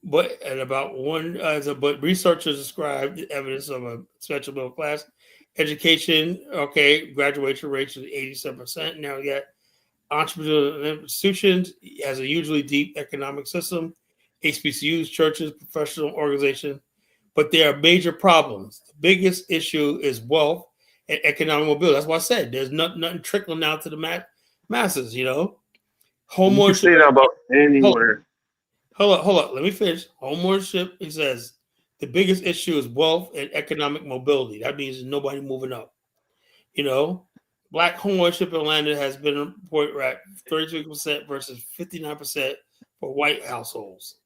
Speaker 1: But at about but researchers described evidence of a special middle class education. Okay, graduation rates is 87%. Now you got entrepreneurial institutions has a usually deep economic system, HBCUs, churches, professional organizations, but there are major problems. The biggest issue is wealth and economic mobility. That's why I said there's nothing trickling out to the masses. You know, homeownership. You can
Speaker 8: say that about anywhere.
Speaker 1: Hold up. Let me finish. Homeownership, it says, the biggest issue is wealth and economic mobility. That means nobody moving up. You know, black homeownership in Atlanta has been reported at 33% versus 59% for white households.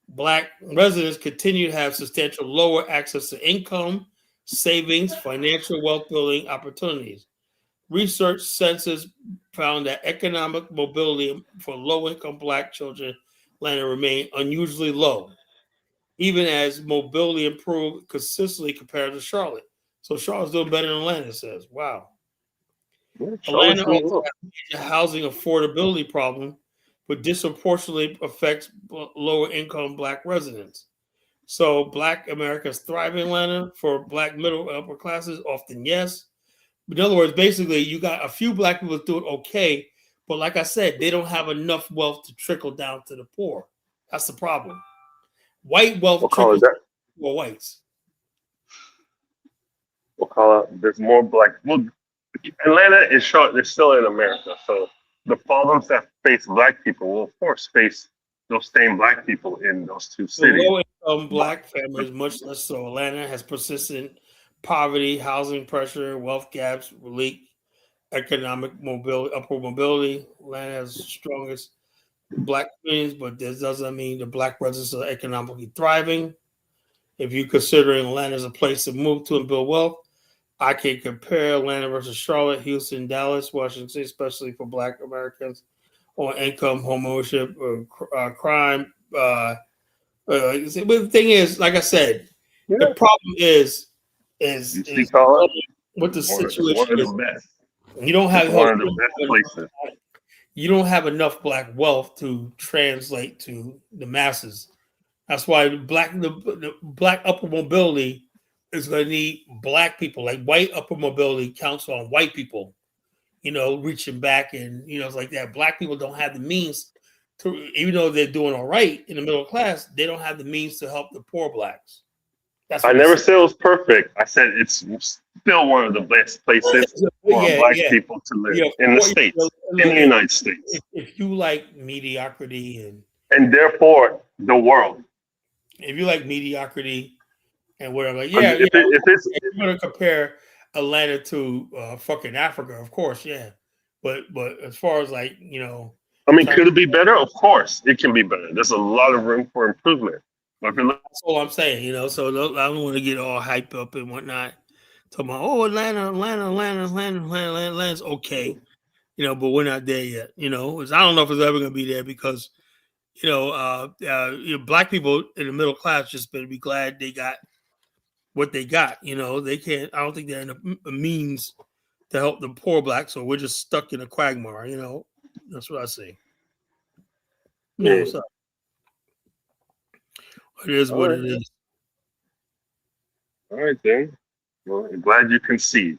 Speaker 1: Black residents continue to have substantial lower access to income, savings, financial wealth building opportunities. Research census found that economic mobility for low-income black children Atlanta remained unusually low, even as mobility improved consistently compared to Charlotte. So Charlotte's doing better than Atlanta, it says. Wow. Atlanta also has a housing affordability problem, but disproportionately affects lower income black residents. So black America's thriving in Atlanta for black middle and upper classes, often yes. But in other words, basically, you got a few black people doing okay, but like I said, they don't have enough wealth to trickle down to the poor. That's the problem. White wealth trickles down to poor whites.
Speaker 8: We'll call it, there's more black. Well, Atlanta is short. They're still in America. So the problems that face black people will, of course, face those same black people in those two cities.
Speaker 1: Low-income black families, much less so. Atlanta has persistent poverty, housing pressure, wealth gaps, weak economic mobility, upward mobility. Atlanta has the strongest black communities, but this doesn't mean the black residents are economically thriving. If you're considering Atlanta as a place to move to and build wealth, I can compare Atlanta versus Charlotte, Houston, Dallas, Washington State, especially for black Americans on income, home ownership, crime. But the thing is, like I said, the problem is what the situation is. You don't have you don't have enough black wealth to translate to the masses. That's why the black upper mobility is going to need black people. Like white upper mobility counts on white people, you know, reaching back and, you know, it's like that. Black people don't have the means to, even though they're doing all right in the middle class, they don't have the means to help the poor blacks. That's
Speaker 8: I never said it was perfect. I said it's still one of the best places for black people to live in the States, in the United States.
Speaker 1: If you like mediocrity
Speaker 8: and therefore the world.
Speaker 1: If you like mediocrity and whatever, if you're going to compare Atlanta to fucking Africa, of course, yeah. But as far as like,
Speaker 8: I mean, could it be better? Of course, it can be better. There's a lot of room for improvement. But if you look,
Speaker 1: that's all I'm saying, so I don't want to get all hyped up and whatnot. Talking about, oh, Atlanta's okay, but we're not there yet, I don't know if it's ever going to be there because, black people in the middle class just better be glad they got what they got. They can't, I don't think they're in a means to help the poor black, so we're just stuck in a quagmire, that's what I say. So it is what it is.
Speaker 8: All right, then. Well, I'm glad you concede.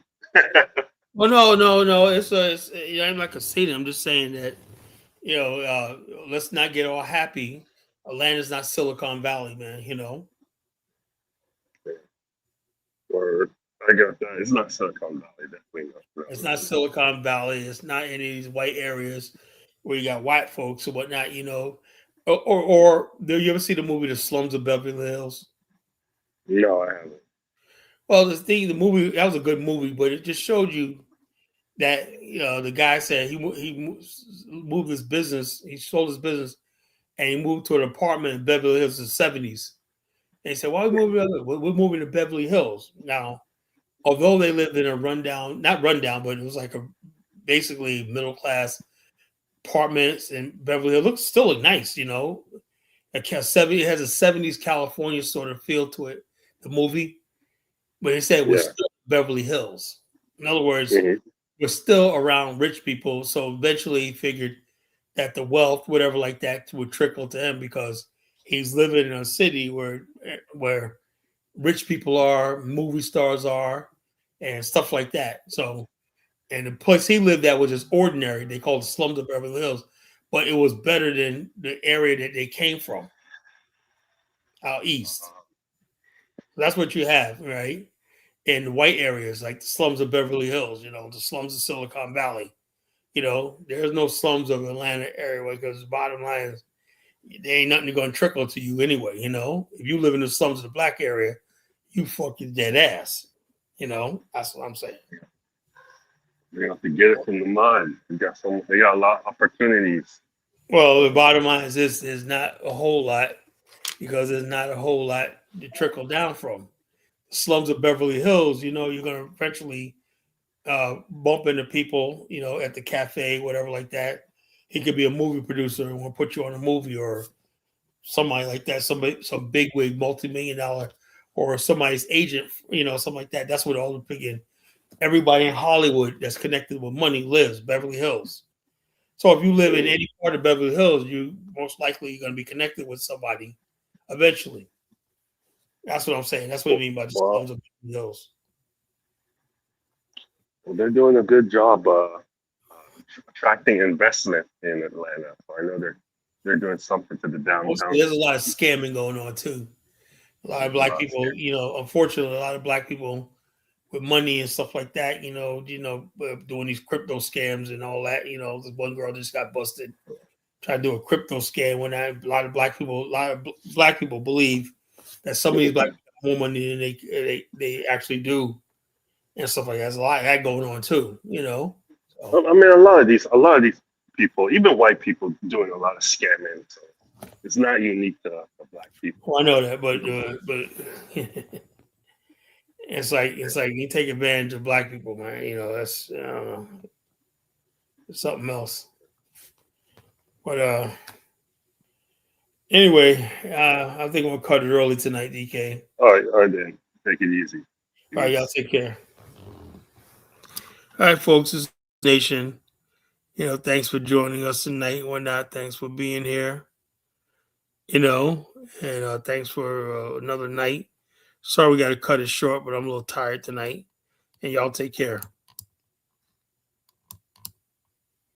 Speaker 1: Well, no. It's I'm not conceding. I'm just saying that let's not get all happy. Atlanta's not Silicon Valley, man.
Speaker 8: Or I got that. It's not Silicon Valley, definitely not.
Speaker 1: It's not Silicon Valley. It's not any of these white areas where you got white folks or whatnot. Or do you ever see the movie The Slums of Beverly Hills?
Speaker 8: No, I haven't.
Speaker 1: Well, the movie, that was a good movie, but it just showed you that the guy said he moved his business, he sold his business, and he moved to an apartment in Beverly Hills in the 70s. And he said, "Why are we moving? We're moving to Beverly Hills now." Although they lived in a not rundown, but it was like basically middle class apartments in Beverly Hills. Still look nice, It has a 70s California sort of feel to it, the movie. But they said we're still Beverly Hills. In other words, we're still around rich people. So eventually he figured that the wealth, whatever like that, would trickle to him because he's living in a city where rich people are, movie stars are, and stuff like that. So, and the place he lived at was just ordinary. They called the slums of Beverly Hills, but it was better than the area that they came from, out east. That's what you have, right? In the white areas, like the slums of Beverly Hills, the slums of Silicon Valley. There's no slums of Atlanta area because the bottom line is there ain't nothing going to trickle to you anyway. If you live in the slums of the black area, you fucking dead ass. That's what I'm saying.
Speaker 8: They have to get it from the mud. They got a lot of opportunities.
Speaker 1: Well, the bottom line is this: there's not a whole lot because there's not a whole lot to trickle down from. Slums of Beverly Hills, you're going to eventually bump into people, at the cafe, whatever like that. He could be a movie producer and will put you on a movie or somebody like that, some bigwig, multi-million-dollar, or somebody's agent, something like that. That's what all the freaking everybody in Hollywood that's connected with money lives, Beverly Hills. So if you live in any part of Beverly Hills, you most likely going to be connected with somebody eventually. That's what I'm saying. That's what I mean by the slums of Beverly Hills.
Speaker 8: Well, they're doing a good job attracting investment in Atlanta. So I know they're doing something to the downtown.
Speaker 1: There's a lot of scamming going on too. A lot of black people, unfortunately, a lot of black people with money and stuff like that, doing these crypto scams and all that. This one girl just got busted trying to do a crypto scam when a lot of black people believe that some of these black people have more money than they actually do and stuff like that. There's a lot of that going on too, So.
Speaker 8: I mean, a lot of these people, even white people, doing a lot of scamming. So it's not unique to black people.
Speaker 1: Well, I know that, but it's like you take advantage of black people, man. That's I don't know, it's something else. But anyway, I think I'm gonna cut it early tonight, DK.
Speaker 8: All right, then. Take it easy.
Speaker 1: All right, y'all take care. All right, folks, this is Nation. Thanks for joining us tonight and whatnot. Thanks for being here. And thanks for another night. Sorry we got to cut it short, but I'm a little tired tonight. And y'all take care.